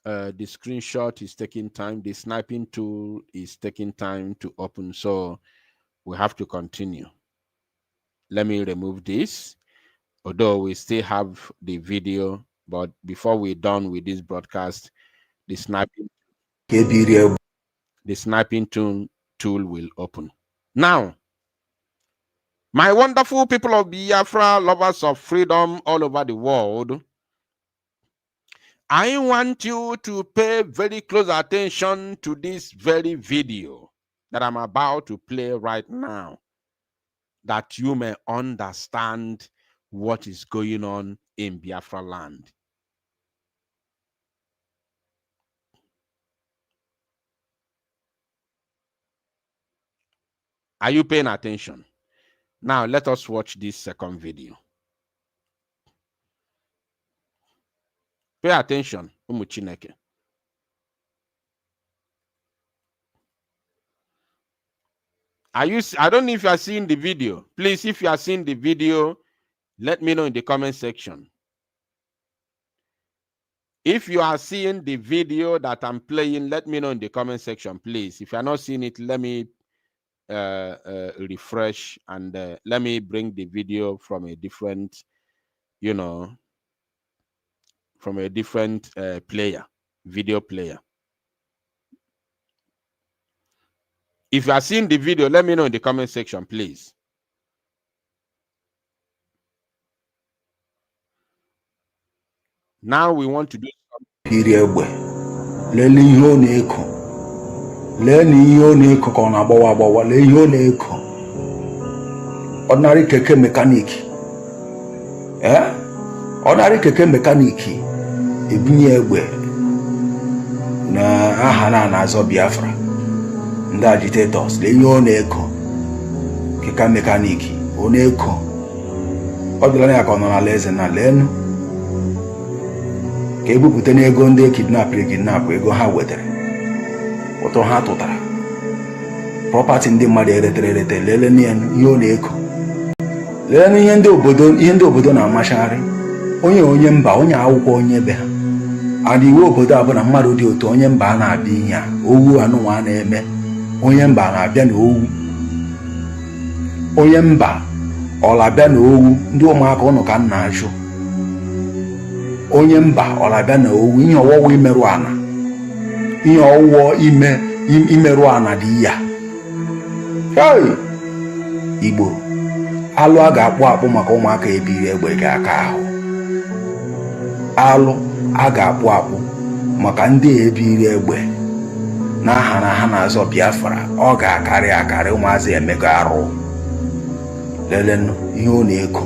the screenshot is taking time. The sniping tool is taking time to open, so we have to continue. Let me remove this, although we still have the video, but before we're done with this broadcast, the sniping tool will open. Now, my wonderful people of Biafra, lovers of freedom all over the world, I want you to pay very close attention to this very video that I'm about to play right now, that you may understand what is going on in Biafra land. Are you paying attention? Now let us watch this second video. Pay attention, Umu Chineke. I don't know if you are seeing the video. Please, if you are seeing the video, let me know in the comment section. If you are seeing the video that I'm playing, let me know in the comment section, please. If you are not seeing it, let me refresh and let me bring the video from a different, from a different video player. If you are seeing the video, let me know in the comment section, please. Now we want to do something. Ordinary keke mechanic. Ordinary keke mechanic. Ebunye egbe na aha na-azọ Biafra. Ndị agitators lee ihe ọ na-eko. Keke mechanic ọ na-eko. Ọ dịla ya ka ọ nọ n'ala eze na lenu. Ka ebupụta n'ego ndị kidnap ego ha wetara. Ụtọ ha tụtara. Property ndị mmadụ erete lele ihe ọ na-eko. Lele ihe ndị obodo na-amachagharị. Onye mba, onye akwụkwọ, onye be ha. Adị iwu obodo a bụ na mmadụ dị otu onye mba na-abịa ihe a, owu anụnwa na-eme. Onye mba na-abịa na owu. Onye mba ọlabịa na owu, ndị ụmụaka ụnụ ka nna ajụ. Onye mba ọlabịa na owu, ihe ọwụwa imerụ ana. Ihe ọwụwa imerụ ana dị ya. Igbo, alụ a ga-akpụ akpụ maka ụmụaka ebiri egbe ga-aka ahụ. Alụ a ga-akpụ akpụ maka ndị ebiri egbe na ha na-azọ Biafra, ọ ga-akarị ụmụazị emego arụ. Lelenụ ihe ọ na-eko.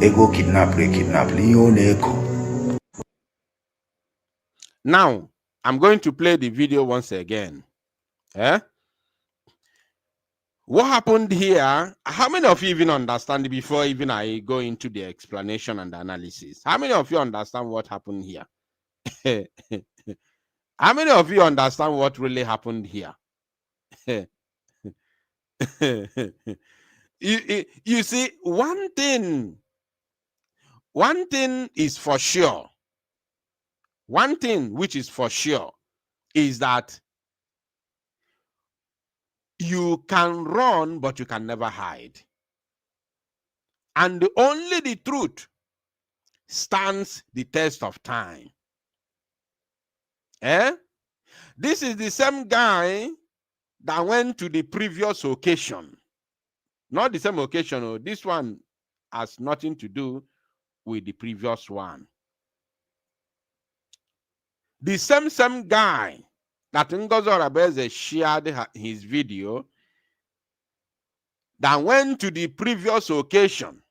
Ego kidnap ihe ọ na-eko. Now, I'm going to play the video once again. What happened here? How many of you even understand before even I go into the explanation and the analysis? How many of you understand what happened here? How many of you understand what really happened here? You see, one thing is for sure. One thing which is for sure is that you can run, but you can never hide. And only the truth stands the test of time. This is the same guy that went to the previous occasion. Not the same occasion. This one has nothing to do with the previous one. The same guy that Ngozi Orabeze shared his video that went to the previous occasion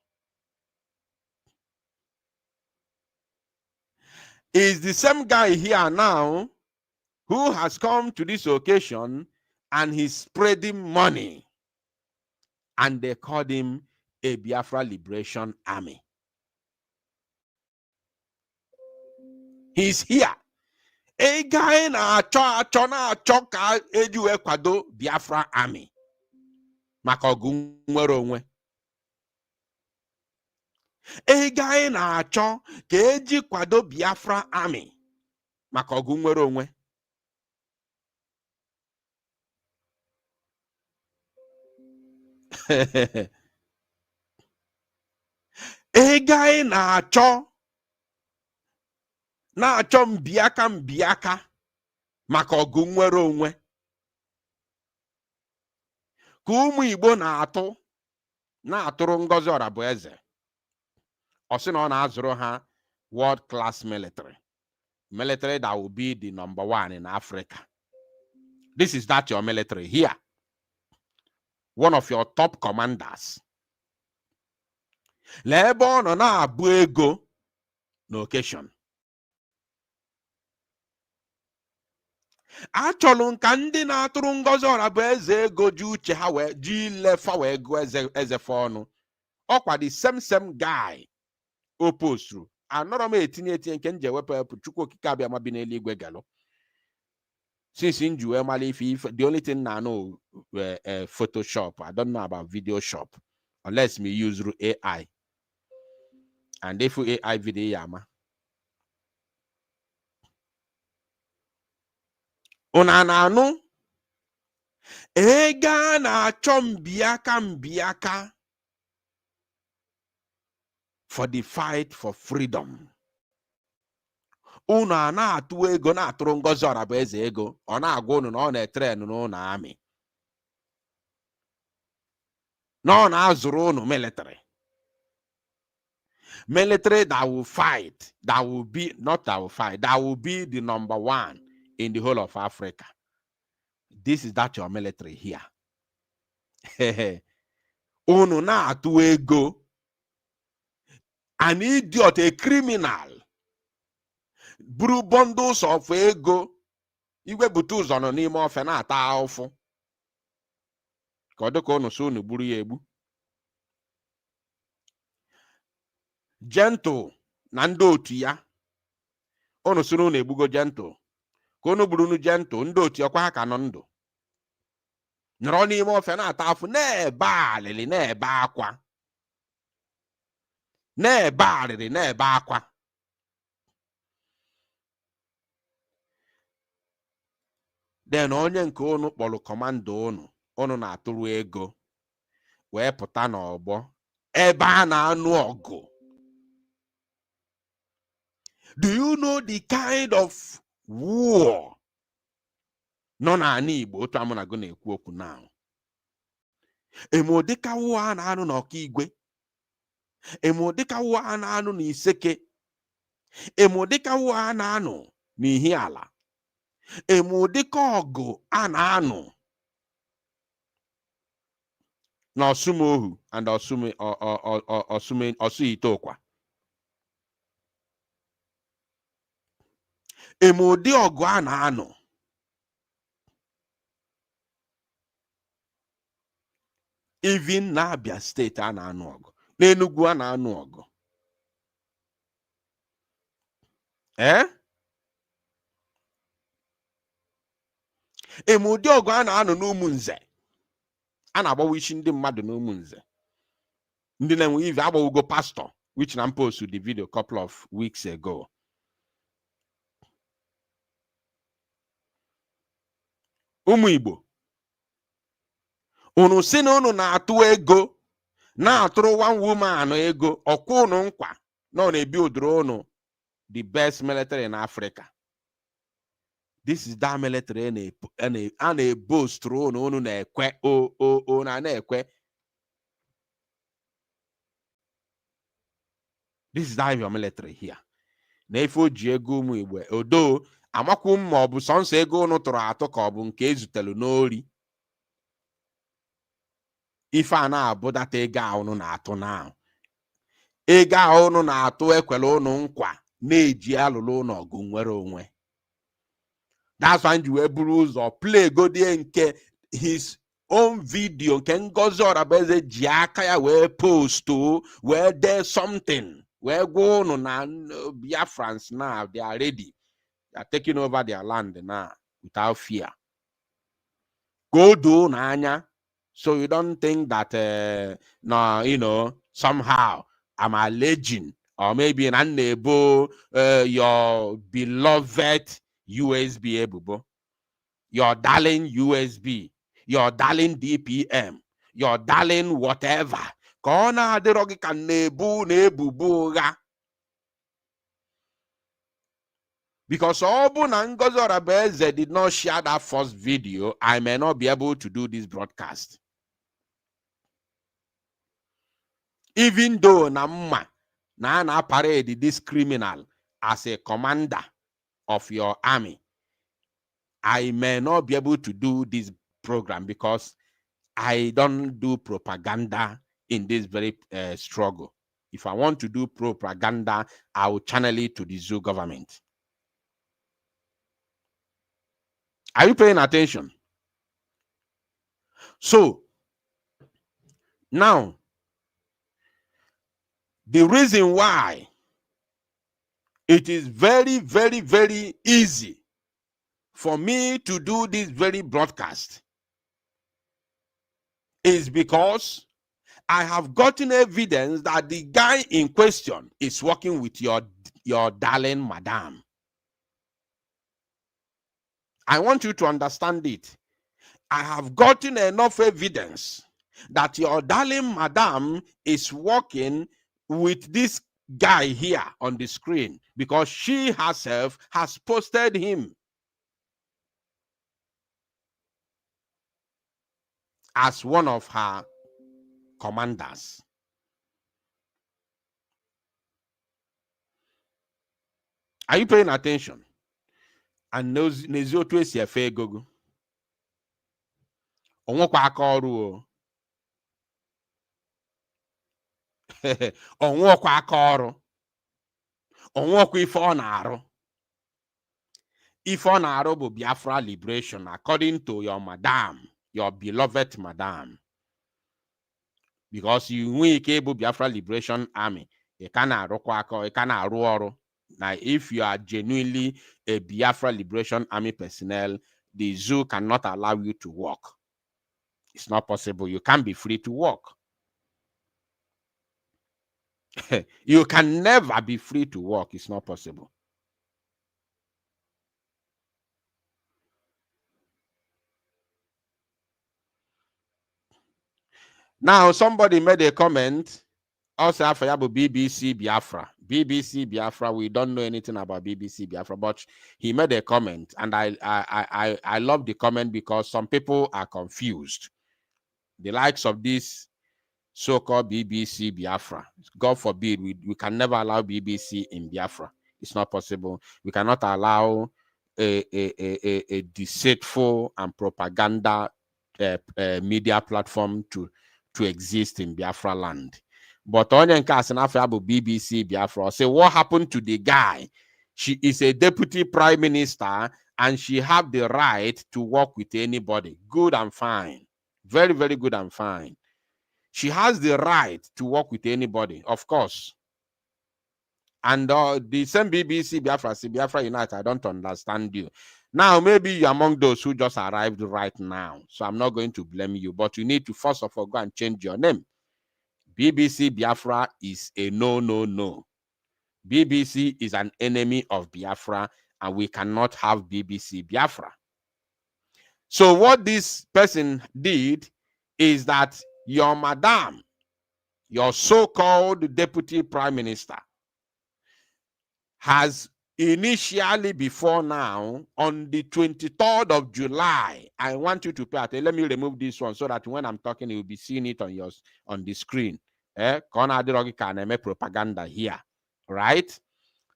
is the same guy here now who has come to this occasion and he's spreading money. And they called him a Biafra Liberation Army. He's here. A guy na-achọ ka eji wee kwado Biafra Army maka ọgụ nwere onwe. A guy na-achọ ka eji kwado Biafra Army maka ọgụ nwere onwe. A guy na-achọ mbiaka maka ọgụ nwere onwe. Ka ụmụ Igbo na-atụrụ Ngozi Orabeze. Ọ sị na ọ na-azụrụ ha world class military. military that will be the number one in Africa. This is that your military here. One of your top commanders. Ebe ọ nọ na-abụ ego n'occasion. Achọlụ nka ndị na-atụrụ Ngozi Orabueze ego ji uche ha wee ji lefa wee gụọ ezefe ọnụ. Ọkwa the same guy o posturu. Anọrọ m etinye nke m ji ewepụ Chukwu okike abịa ma bi n'eluigwe galụ. Since in Jewel if the only thing I know Photoshop, I don't know about video shop unless me use AI. And if AI video yama. Unananu ega na chombiaka for the fight for freedom. Unu na-atụ ego na-atụrụ Ngozi Orabueze ego ọ na-agwa unu na ọ na-etren n'ụlọ amị na ọ na-azụrụ unu military that will fight, that will be not that will fight, that will be the number one in the whole of Africa. This is that your military here. Unu na-atụ ego, an idiot, a criminal, buru bundles of ego, igwe butu ụzọ nọ n'ime ofe na-ata ahụfụ ka ọ dịka unu so unu buru ya egbu. Gentle na ndị otu ya unu so unu egbugo Gentle ka unu buru unu Gentle, ndị otu ọkwa ha ka nọ ndụ nọrọ n'ime ofe na-ata ahụfụ na-ebe alịlị na-ebe akwa na-ebe alịlị na-ebe akwa. Then onye nke unu kpọrọ kọmando unu na-atụrụ ego wee pụta n'ọgbọ ebe a na-anụ ọgụ. Do you know the kind of war nọ n'ala Igbo otu amụ na gụ na-ekwu okwu now? Emodika war a na-anụ n'Ọkigwe, emodika war a na-anụ n'Iseke, emodika war a na-anụ n'Ihiala, emodika ọgụ a na-anụ n'Osumohu and Osuitokwa. Emodi ọgụ a na-anụ even na Abia State a na-anụ ọgụ, n'Enugu a na-anụ ọgụ. Emodi ọgụ a na-anụ n'Umunze, a na-agbawa isi ndị mmadụ n'Umunze. Ndị na-enwe ive agbawugo pastor, which na post the video couple of weeks ago. Ụmụ Igbo, unu si na unu na-atụ ego na-atụrụ one woman ego, ọkwa unu nkwa na ọ na-ebi udoro unu the best military in Africa. This is that military a na-eboast unu na-ekwe na-ekwe. This is that your military here. Na ife o ji ego ụmụ Igbo odo amakwu ma ọ bụ sọnsọ ego unu tụrụ atụ ka ọ bụ nke ezutelu n'ori. Ife a na-abụ data ego a unu na-atụ na ego a unu na-atụ ekwele unu nkwa na-eji alụlụ unu ọgụ nwere onwe. That's why you buru ụzọ play godie nke his own video nke Ngozi Orabueze ji aka ya wee posto wee dee something wee gwa unu na Biafrans now they are ready. They are taking over their land now without fear. Go do n'anya, so you don't think that no, you know, somehow I'm alleging or maybe an nebo your beloved USB ebubo, your darling USB, your darling DPM, your darling whatever. Kona aderogi kan nebu nebubo ga. Because Obu na Ngozi Orabueze did not share that first video, I may not be able to do this broadcast. Even though na parade this criminal as a commander of your army, I may not be able to do this program because I don't do propaganda in this very struggle. If I want to do propaganda, I will channel it to the zoo government. Are you paying attention? So, now, the reason why it is very, very, very easy for me to do this very broadcast is because I have gotten evidence that the guy in question is working with your darling madam. I want you to understand it. I have gotten enough evidence that your darling madam is working with this guy here on the screen because she herself has posted him as one of her commanders. Are you paying attention? And n'ezi otu esi efe ego onwekwa aka ọrụ o. Onwekwa aka ọrụ, onwekwa ife ọ na-arụ. Ife ọ na-arụ bụ Biafra liberation according to your madam, your beloved madam. Because you nwee ike ịbụ Biafra liberation army, ị ka na-arụkwa aka, ị ka na-arụ ọrụ. Now, if you are genuinely a Biafra liberation army personnel, the zoo cannot allow you to work. It's not possible. You can't be free to work. You can never be free to work. It's not possible. Now, somebody made a comment. Also, after BBC Biafra. BBC Biafra, we don't know anything about BBC Biafra, but he made a comment, and I love the comment because some people are confused. The likes of this so-called BBC Biafra. God forbid, we can never allow BBC in Biafra. It's not possible. We cannot allow a deceitful and propaganda media platform to exist in Biafra land. But on BBC Biafra say, what happened to the guy? She is a deputy prime minister and she have the right to work with anybody. Good and fine. Very, very good and fine. She has the right to work with anybody, of course. And the same BBC Biafra, Biafra United, I don't understand you. Now, maybe you're among those who just arrived right now. So I'm not going to blame you. But you need to first of all go and change your name. BBC Biafra is a no. BBC is an enemy of Biafra, and we cannot have BBC Biafra. So what this person did is that your madam, your so-called deputy prime minister, has initially before now, on the 23rd of July, I want you to pay attention. Let me remove this one so that when I'm talking, you'll be seeing it on the screen. Propaganda here, right?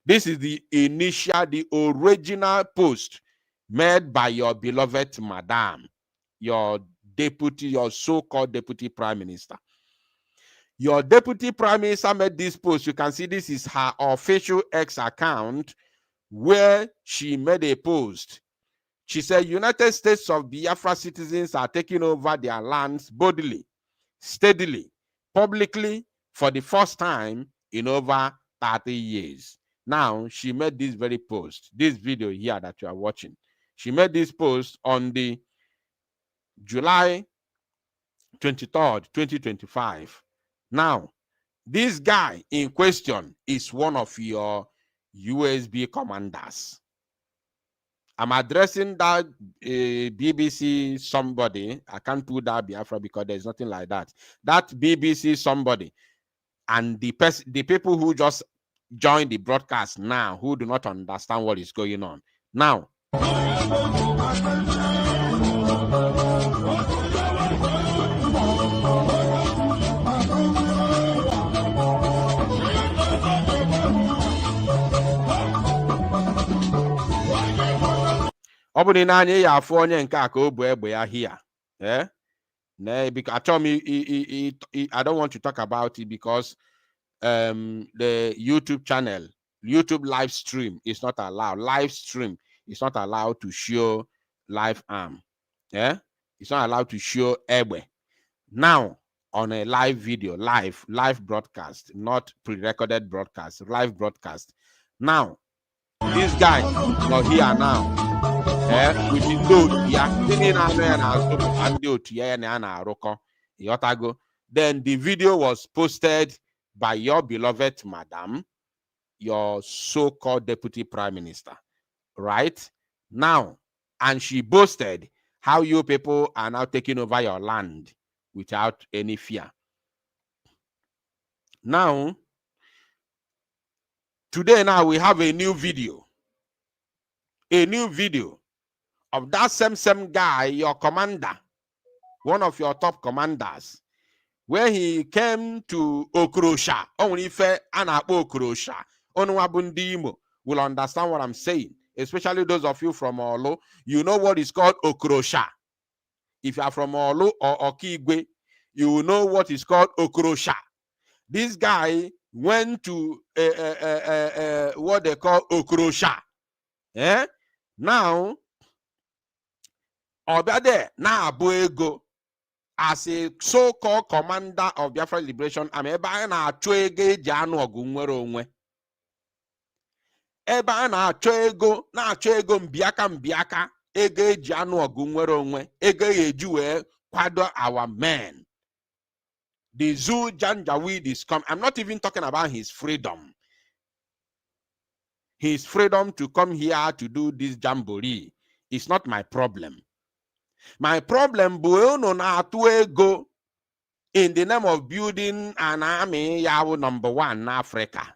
This is the original post made by your beloved madam, your deputy, your so-called deputy prime minister. Your deputy prime minister made this post. You can see this is her official X account where she made a post. She said, United States of Biafra citizens are taking over their lands boldly, steadily, publicly for the first time in over 30 years. Now, she made this very post, this video here that you are watching. She made this post on the July 23rd, 2025. Now, this guy in question is one of your USB commanders. I'm addressing that BBC somebody. I can't put that Biafra because there's nothing like that. That BBC somebody and the people who just joined the broadcast now, who do not understand what is going on. Now, Obuni na anya ya afọ onye nke a ka obu egbe ya here. Eh? Because I don't want to talk about it because the YouTube channel, YouTube live stream is not allowed. Live stream is not allowed to show live arm. Yeah, it's not allowed to show egbe. Now on a live video, live broadcast, not pre-recorded broadcast, live broadcast. Now this guy not here now. With his load, then the video was posted by your beloved madam, your so-called deputy prime minister, right? Now, and she boasted how you people are now taking over your land without any fear. Now, today now we have a new video of that same guy, your commander, one of your top commanders, where he came to Okrosha. Only fair and Okrosha. Onwabundimo will understand what I'm saying, especially those of you from Olo. You know what is called Okrosha. If you are from Olo or Okigwe, you will know what is called Okrosha. This guy went to what they call Okrosha. Now, Obade na Abuego, as a so-called commander of Biafra Liberation Army, ebe na-achọ ego eji anụ ọgụ nwere onwe. Ebe a na-achọ ego mbiaka ego eji anụ ọgụ nwere onwe, ego eji wee kwado our men. The Zoo Janjaweed is come. I'm not even talking about his freedom. His freedom to come here to do this jamboree is not my problem. My problem go in the name of building an army #1 in Africa.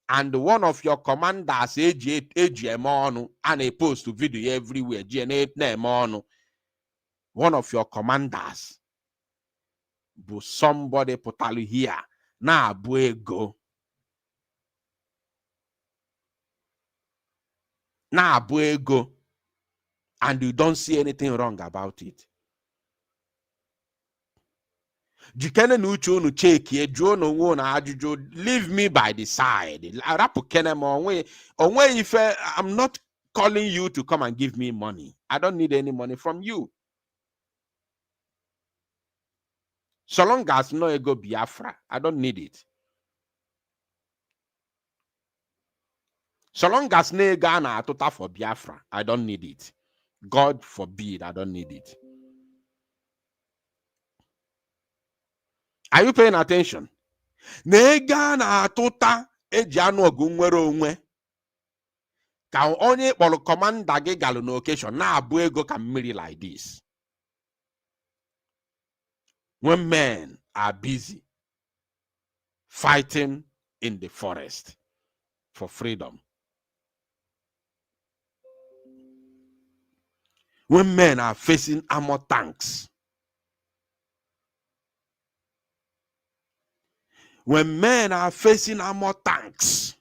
And one of your commanders, AGM, and a post video everywhere, one of your commanders, but somebody put here, na buego. Na buego. And you don't see anything wrong about it. Leave me by the side. I'm not calling you to come and give me money. I don't need any money from you. So long as no ego Biafra, I don't need it. So long as no ego na atota for Biafra, I don't need it. God forbid, I don't need it. Are you paying attention? Nega na atota eji anu ogu nwere onwe. Ka onye kpọrọ commander gị galu na occasion na-abụ ego ka mmiri like this. When men are busy fighting in the forest for freedom. When men are facing armor tanks. When men are facing armor tanks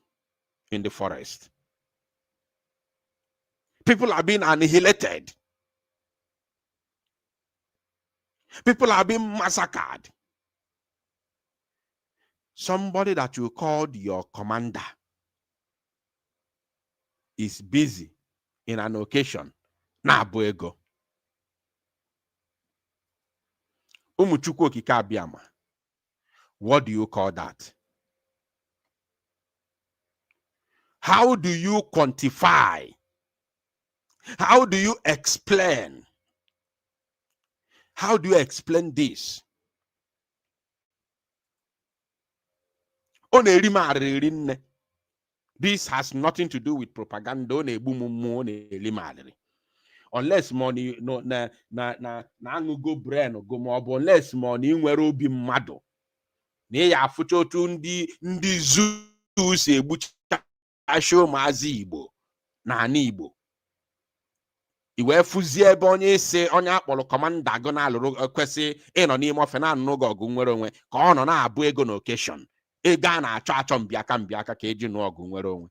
in the forest. People are being annihilated. People are being massacred. Somebody that you called your commander is busy in an occasion. Na buego. Umuchukwu okike abịama. What do you call that? How do you quantify? How do you explain? How do you explain this? This has nothing to do with propaganda. Unless money no na go brain go more, unless money nwere obi mmadu. Na ya afucha otu ndị zoo si egbucha asho maazi Igbo na ani Igbo. Iwe fuzie ebe onye ise onye akpọrọ commander go na alụrụ kwesị ịnọ n'ime ofe na anụ go ọgụ nwere onwe ka ọ nọ na-abụ ego na occasion. Ego a na-achọ mbiaka ka eji nụ ọgụ nwere onwe.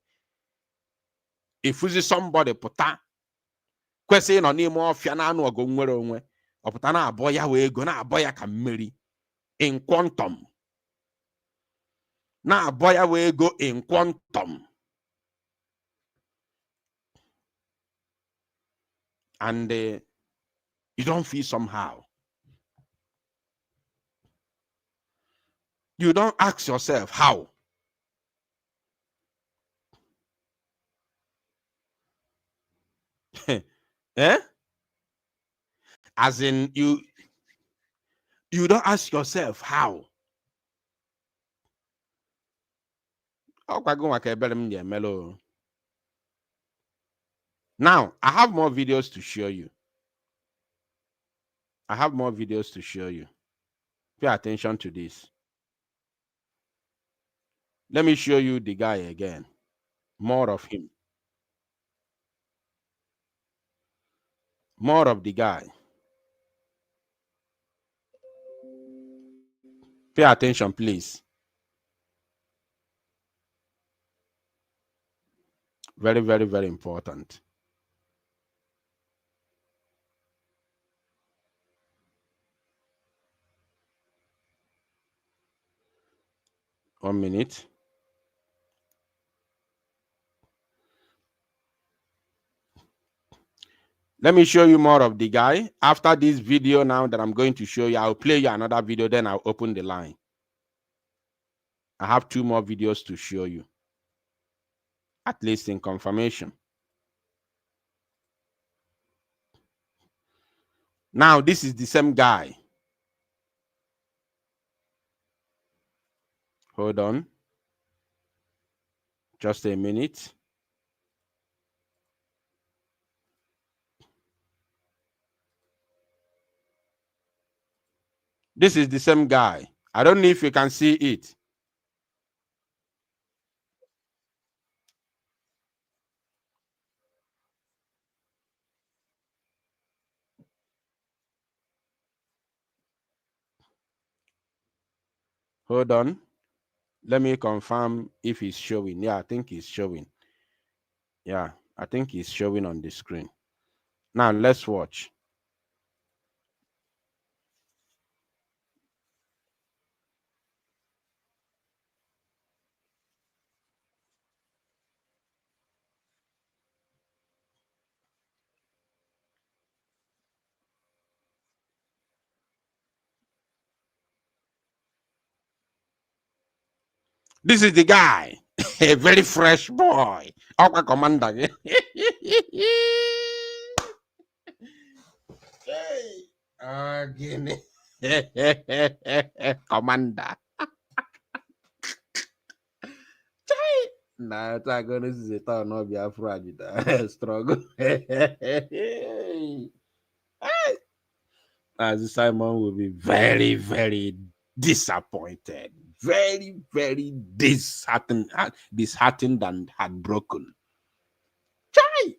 Ifuzi somebody pụta kwesị nọ n'ime ọfịa na anụ ọgụ nwere onwe ọpụta na abọ ya wee ego na abọ ya ka mmeri in quantum na abọ ya wee ego in quantum. And you don't feel somehow. You don't ask yourself how. Eh? As in you don't ask yourself how. Now, I have more videos to show you. I have more videos to show you. Pay attention to this. Let me show you the guy again. More of him. More of the guy. Pay attention, please. Very, very, very important. One minute. Let me show you more of the guy. After this video now that I'm going to show you, I'll play you another video, then I'll open the line. I have 2 more videos to show you, at least in confirmation. Now, this is the same guy. Hold on. Just a minute. This is the same guy. I don't know if you can see it. Hold on. Let me confirm if he's showing. Yeah, I think he's showing. Yeah, I think he's showing on the screen. Now, let's watch. This is the guy. A very fresh boy. Aqua commander. Again. Commander. Nah, it's not gonna see the town of Biafra struggle. As Simon will be very, very disappointed. Very, very disheartened and heartbroken. Chai!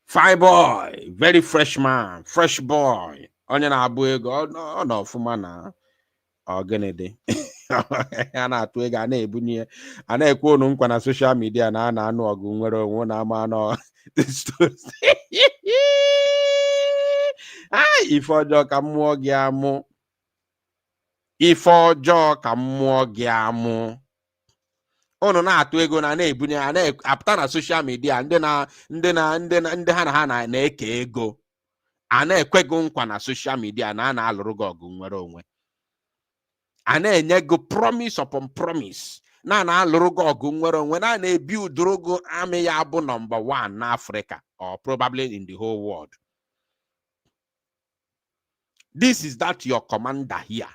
Fine boy, very fresh man, fresh boy. Onye na-abụ ego, ọ nọ ọfụma na ọgịnịdị. A na-atụ ego, a na-ebunye, a na-ekwe unu nkwa na social media na a na-anụ ọgụ nwere onwe na ama anọ. Ife ọjọọ ka mmụọ gị amụ. Ife ọjọọ ka mmụọ gị amụ. Unu na-atụ ego na na-ebunye, a na-apụta na social media ndị ha na ha na-eke ego. A na-ekwe gị nkwa na social media na a na-alụrụ gị ọgụ nwere onwe. A na-enye gị promise upon promise na a na-alụrụ gị ọgụ nwere onwe, na a na-ebi udoro gị amị ya bụ number 1 n'Africa or probably in the whole world. This is that your commander here.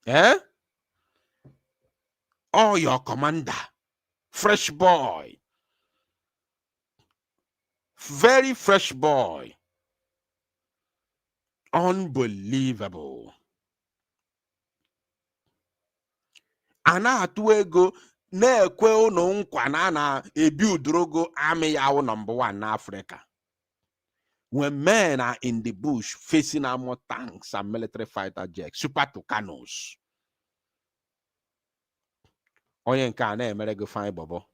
Eh? Oh, your commander. Fresh boy. Very fresh boy. Unbelievable. A na-atụ ego na-ekwe unu nkwa na a na-ebi udorogo amị ya wụ number 1 n'Africa. When men are in the bush facing armored tanks and military fighter jets, super Tucanos. Onye nke a na-emere gị fine bobo.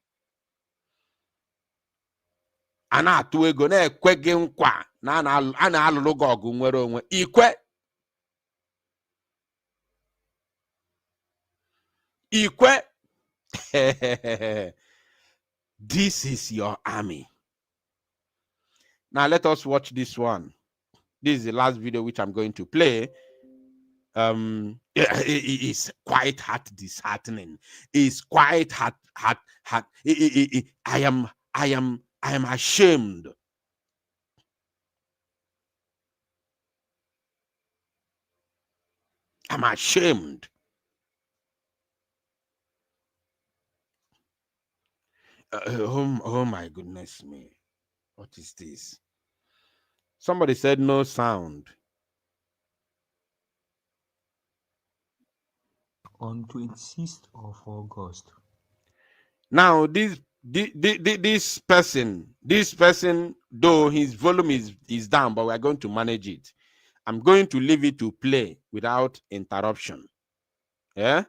a na-atụ ego na-ekwe gị nkwa na a na-alụrụ gị ọgụ nwere onwe ikwe this is your army. Now let us watch this one. This is the last video which I'm going to play. It is quite heart disheartening. It's quite heart. I am ashamed. I'm ashamed. Oh my goodness me. What is this? Somebody said no sound. On 26th of August. Now this person, though his volume is down, but we're going to manage it. I'm going to leave it to play without interruption. Yeah.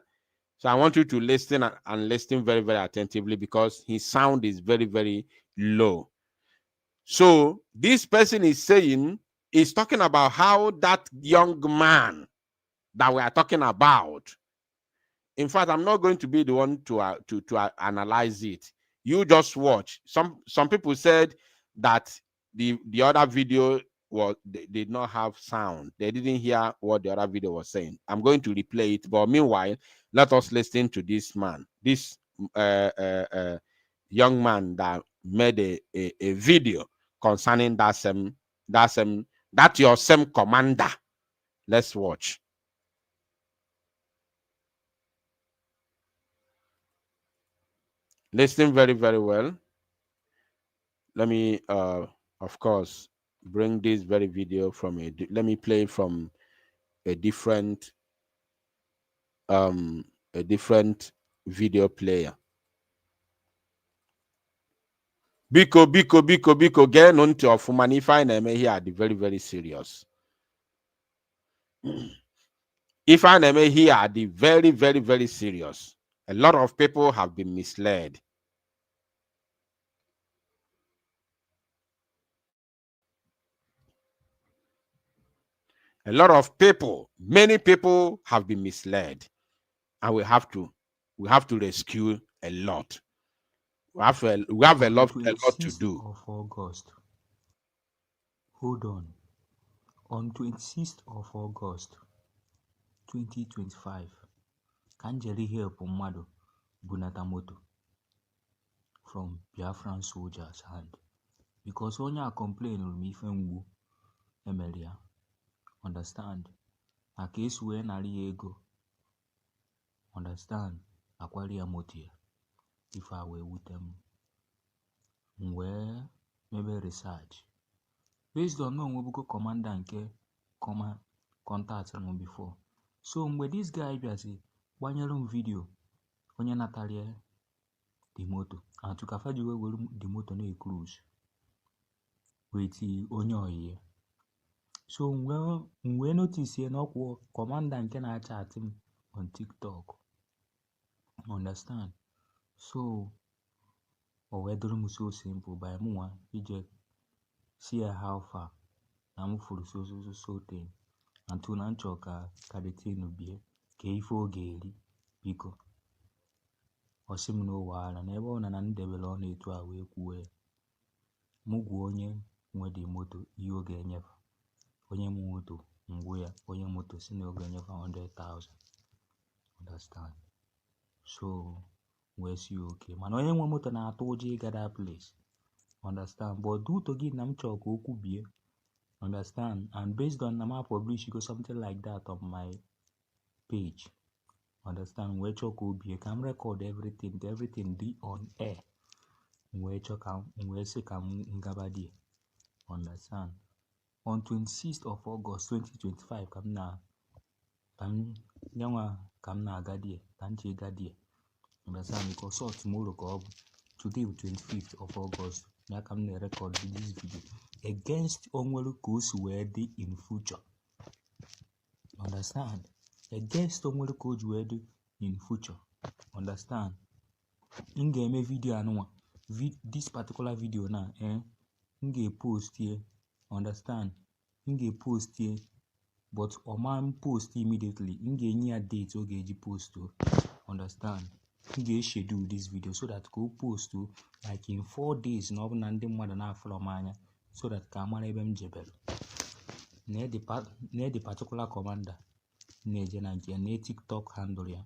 So I want you to listen and listen very, very attentively because his sound is very, very low. So this person is talking about how that young man that we are talking about. In fact, I'm not going to be the one to analyze it. You just watch. Some people said that the other video they did not have sound. They didn't hear what the other video was saying. I'm going to replay it. But meanwhile, let us listen to this man, this young man that made a video concerning that your same commander. Let's watch. Listen very, very well. Let me, of course, bring this very video from let me play from a different video player. Biko get on to of money fine here the very, very serious. If I name here the very, very, very serious. A lot of people have been misled. A lot of people, many people have been misled, and we have to rescue a lot. We have a lot to do. Of August. Hold on. On 26th of August 2025, Kanjeli help Mado Bunatamoto from Biafran soldiers' hand. Because when you complain with me, Fengu, Emelia, understand? A case where Nari ego, understand? Aquaria motia, if I were with them. Where maybe research. Based on no Mobuko commander and command contact him before. So when this guy be say, one year video, when you Natalia the moto, and to cafe the moto no cruise. Wait on your ear. So when notice here no commander and can I chat him on TikTok. Understand? So or whether so simple by more he just see how far I'm for so thing and to nan choka kadetino be keifo geri biko osim no wala na ebe ona na ndebele ona etu a wee kwue mugwu onye nwe di moto ihe oge enyefa onye moto ngwe ya onye moto si na oge enyefa 100,000. Understand? So wee si okay mana onye nwe moto na atụ ụjọ ịga that place. Understand? But due to give them chalk okubie. Understand? And based on my publish, you go something like that on my page. Understand? Where chalk okubie can record everything be on air. Where chalk where say come ngabadi. Understand? On 26th of August 2025, come na gadie, tanche gadie. Understand? Because so tomorrow go today 25th of August. I can record this video against onwere course where they in future. Understand? Against onwere coach where they in future. Understand? In game video this particular video now, m ga-epost ye, understand, m ga-epost ye, but ọ ma m post immediately, m ga-enye ya date ọ ga-eji post o, understand, m ga-schedule this video so that ka o post o like in 4 days na ọ bụ na ndị mmadụ na-afọrọ m anya, so that ka amara ebe m jebelu. Nee the particular commander na-eje na nke na TikTok handle ya,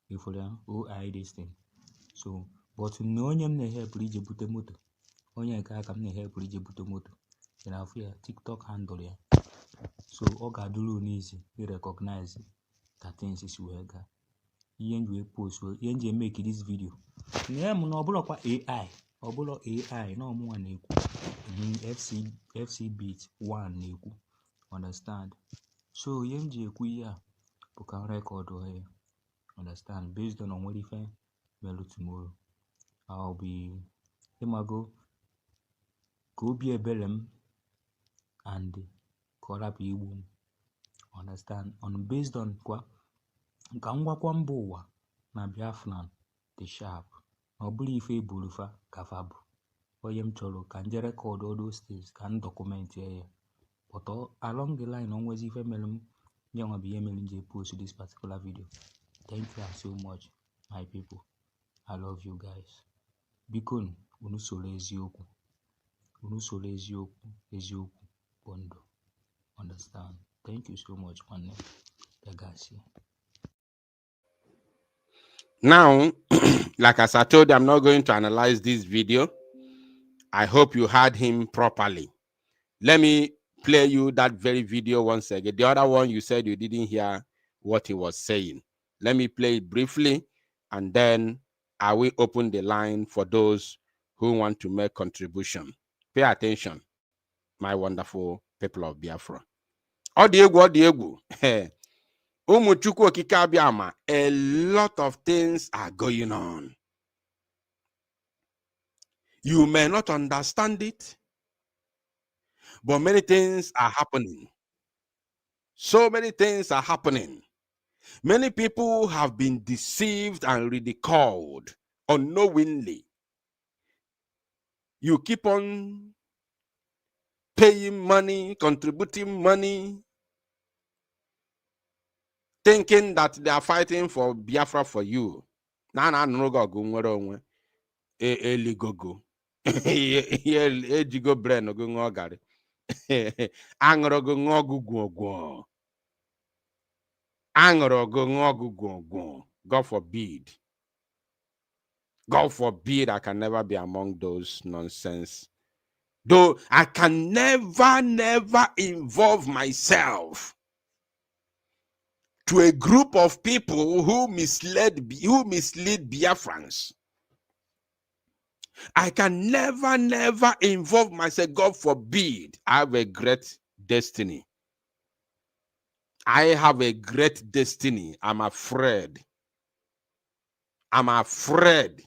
ifuru ya OI this thing. So but na onye m na-ehepụrụ ije bute moto, onye nke aka m na-ehepụrụ ije bute moto, ị na-afụ ya TikTok handle ya. So ọ ga-adụrụ n'easy recognize ka things si wee gaa. Ihe nji post, ihe nji make this video na m na ọbụlọkwa AI, ọbụlọ AI na ọmụnwa na-ekwu, FC Beat 1 na-ekwu, understand. So ihe nji ekwu ihe a bụ ka record ya, understand, based on nwere ife melu tomorrow. I'll be ịmago ka obi ebere m and ka ọ rapụ igbu m, understand, on based on kwa nka ngwakwa mba ụwa na Biafra dị sharp, ọ bụrụ ife eburufa kafa bụ onye m chọrọ ka nje record all those things ka m document ya, but along the line onwezi ife mere m nyenwa bụ ihe mere nje post this particular video. Thank you so much my people, I love you guys. Biko unu soro eziokwu, unu soro eziokwu, eziokwu bụ ndụ, understand. Thank you so much nwanne, legacy. Now, like as I told you, I'm not going to analyze this video. I hope you heard him properly. Let me play you that very video once again. The other one, you said you didn't hear what he was saying. Let me play it briefly, and then I will open the line for those who want to make contribution. Pay attention, my wonderful people of Biafra. Odiegwu. Umuchukwu okike Abiama, a lot of things are going on. You may not understand it, but many things are happening. So many things are happening. Many people have been deceived and ridiculed unknowingly. You keep on paying money, contributing money, thinking that they are fighting for Biafra for you. Na nurogo nwere onwe eligogo. Ejigo brain ogo ngogari. Angorogo ngogugwo. Angorogo ngogugwo. God forbid. God forbid I can never be among those nonsense. Though I can never involve myself to a group of people who mislead Biafrans. I can never involve myself. God forbid. I have a great destiny. I have a great destiny. I'm afraid. I'm afraid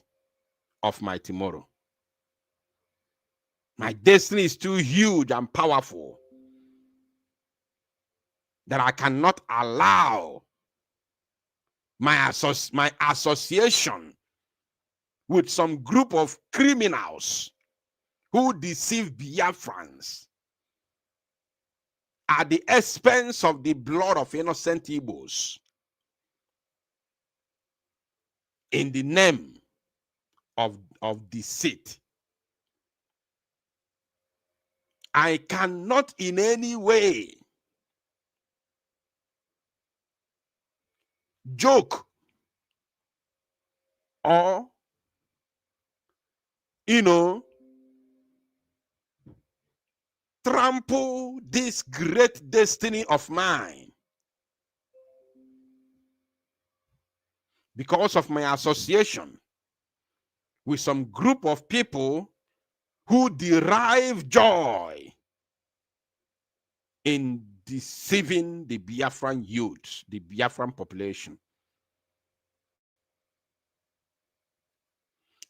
of my tomorrow. My destiny is too huge and powerful that I cannot allow my association with some group of criminals who deceive Biafrans at the expense of the blood of innocent Igbos in the name of deceit. I cannot in any way joke or, trample this great destiny of mine because of my association with some group of people who derive joy in deceiving the Biafran youth, the Biafran population.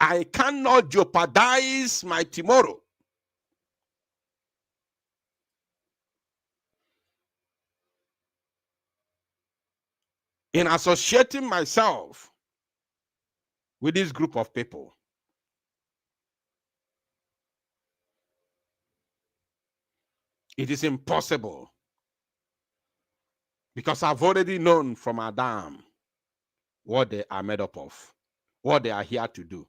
I cannot jeopardize my tomorrow in associating myself with this group of people. It is impossible. Because I've already known from Adam what they are made up of, what they are here to do.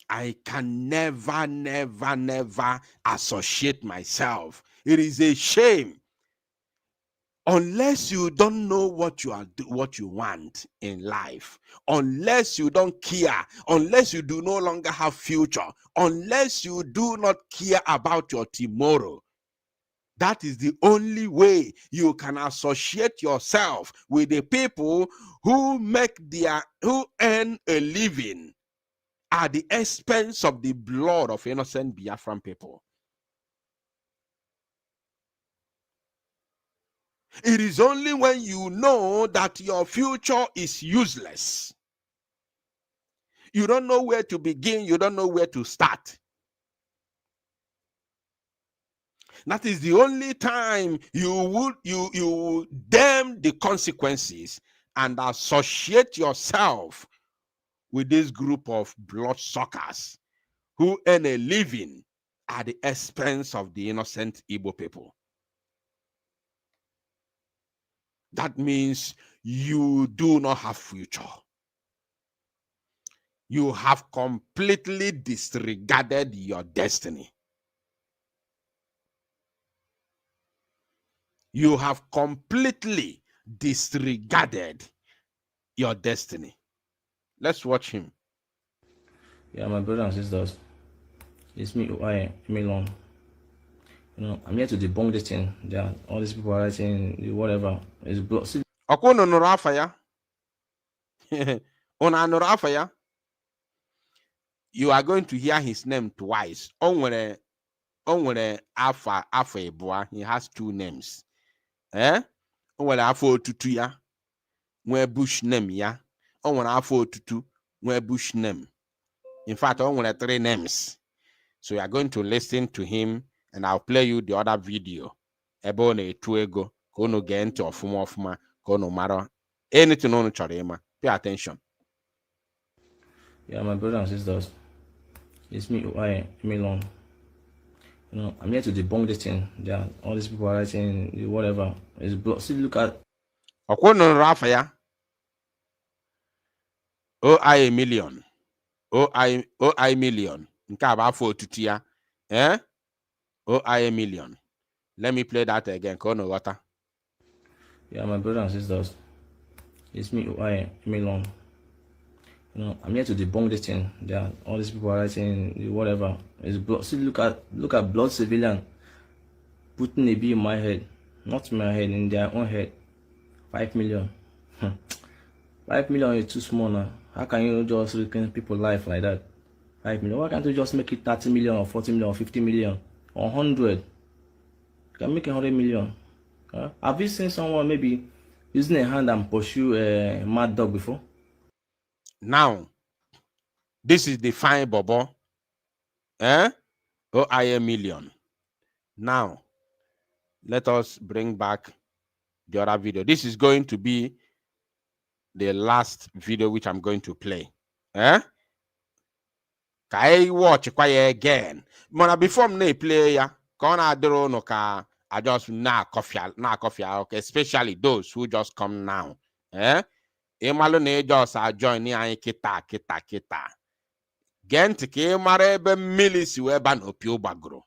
I can never, never, never associate myself. It is a shame. Unless you don't know what you want in life, unless you don't care, unless you do no longer have future, unless you do not care about your tomorrow, that is the only way you can associate yourself with the people who earn a living at the expense of the blood of innocent Biafran people. It is only when you know that your future is useless, you don't know where to begin, you don't know where to start. That is the only time you would damn the consequences and associate yourself with this group of bloodsuckers who earn a living at the expense of the innocent Igbo people. That means you do not have future. You have completely disregarded your destiny. You have completely disregarded your destiny. Let's watch him. Yeah, my brothers and sisters, it's me, Milon. You know, I'm here to debunk this thing. Yeah, all these people are writing whatever is blood. Okono nụrụ afa ya. Unu anụrụ afa ya? You are going to hear his name twice. O nwere afa ịbụa. He has two names. O nwere afa otutu ya, nwee bush name ya. O nwere afa otutu, nwee bush name. In fact, o nwere 3 names. So you are going to listen to him, and I'll play you the other video. Ebe ọ na-etu ego ka unu gee ntị ọfụma ka unu mara anything unu chọrọ ịma. Pay attention. Yeah, my brothers and sisters, it's me, Milon. You know, I'm here to debunk this thing. Yeah, all these people are writing whatever is blood. See, look at. Okono nụrụ afa ya. OI million. OI million. Nke a bụ afọ otutu ya. OI million. Let me play that again. Kono ghọta. Yeah, my brothers and sisters, it's me, Milon. You know, I'm here to debunk this thing. Yeah, all these people are writing whatever is blood. See, look at blood civilian putting a bee in my head, not in my head, in their own head. 5 million. 5 million is too small now. How can you just reclaim people's life like that? 5 million. Why can't you just make it 30 million or 40 million or 50 million or 100? You can make 100 million. Have you seen someone maybe using a hand and pursue a mad dog before? Now, this is the fine bobo. OIA million. Now, let us bring back the other video. This is going to be the last video which I'm going to play. Can I watch it again? But before me play ya, I just coffee, okay, especially those who just come now. Ịmalụ na just join anyị kita. Gee ntị ka ị mara ebe mmiri si wee ba n'opi ụgbagoro.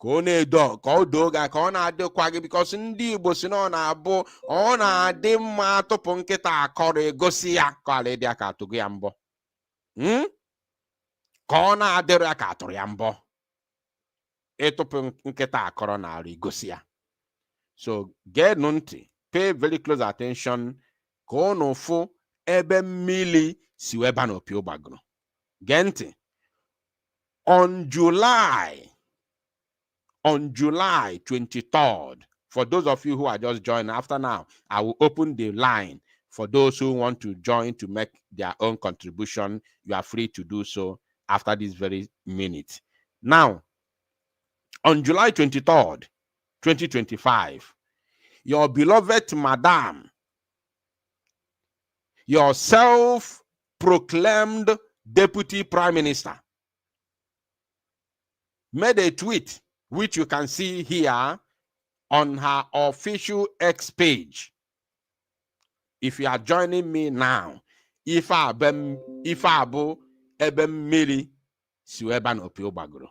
Ka ọ na-edo ka ọ doo ga ka ọ na-adịkwa gị because ndị Igbo si na ọ na-abụ ọ na-adị mma tụpụ nkịta akọrọ egosi ya ka ala dị aka atụgo ya mbọ. Ka ọ na-adịrị ya ka atụrụ ya mbọ. Ịtụpụ nkịta akọrọ na ala egosi ya. So gee ntị. Pay very close attention ka unu fụ ebe mmiri si wee ba n'opi ụgbagoro. Gee ntị. On July 23rd, for those of you who are just joining after now, I will open the line for those who want to join to make their own contribution. You are free to do so after this very minute. Now, on July 23rd, 2025, your beloved madam, your self proclaimed deputy prime minister, made a tweet, which you can see here on her official X page. If you are joining me now, if I abo ebem mili siweba no pio bagro.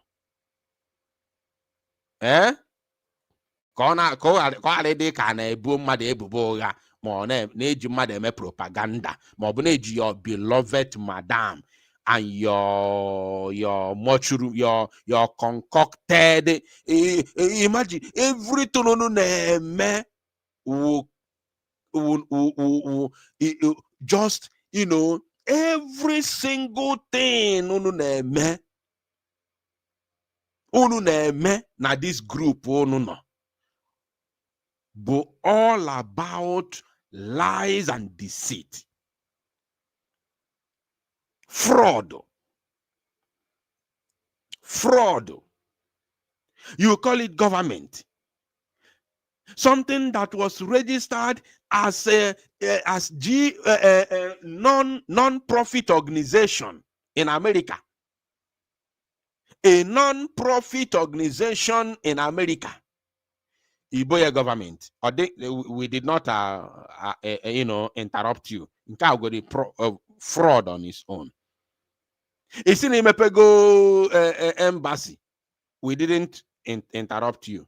Ka ọ dị ka na-ebu mmadụ ebubo ụgha ma ọ na-eji mmadụ eme propaganda ma ọ bụ na-eji your beloved madam and your mushroom, your concocted, imagine everything unu na-eme just, every single thing unu na-eme na this group unu no, but all about lies and deceit, fraud. You call it government, something that was registered as a non-profit organization in America. A non-profit organization in America. Iboya government. We did not interrupt you. Fraud on his own. It's in Imepego embassy. We didn't interrupt you.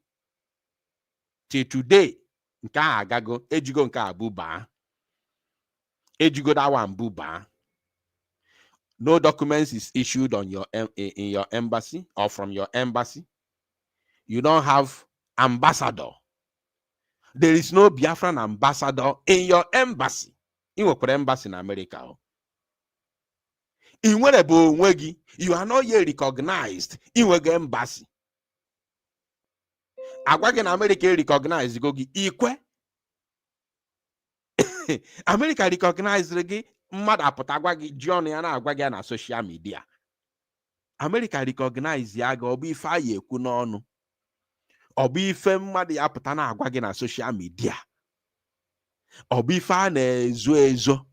Till today, nka agago ejigo nka abuba. Ejigo that one buba. No documents is issued on your in your embassy or from your embassy. You don't have ambassador. There is no Biafran ambassador in your embassy. You work for embassy in America. You are not yet recognized in your embassy. Agwagi in America recognized go ikwe. America recognized regi mmadụ apụta agwagi John ya na agwagi na social media. America recognize ya ga obi ife aye ekwu n'ọnụ. Obi ife mmadụ ya apụta na agwagi na social media. Obi ife a na-ezo ezo.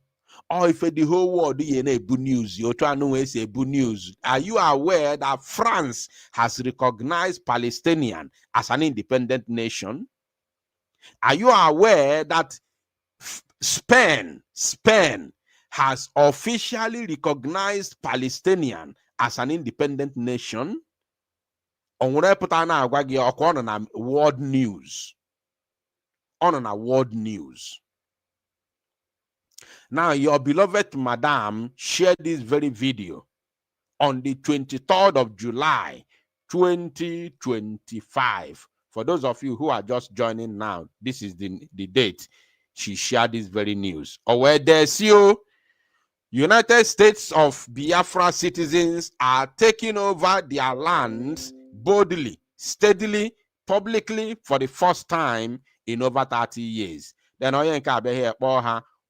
Or if the whole world ye na ebu news, you try to say ebu news. Are you aware that France has recognized Palestinian as an independent nation? Are you aware that Spain has officially recognized Palestinian as an independent nation? On world news. On world news. Now, your beloved madam shared this very video on the 23rd of July, 2025. For those of you who are just joining now, this is the date she shared this very news. Where there's United States of Biafra citizens are taking over their lands boldly, steadily, publicly for the first time in over 30 years. Then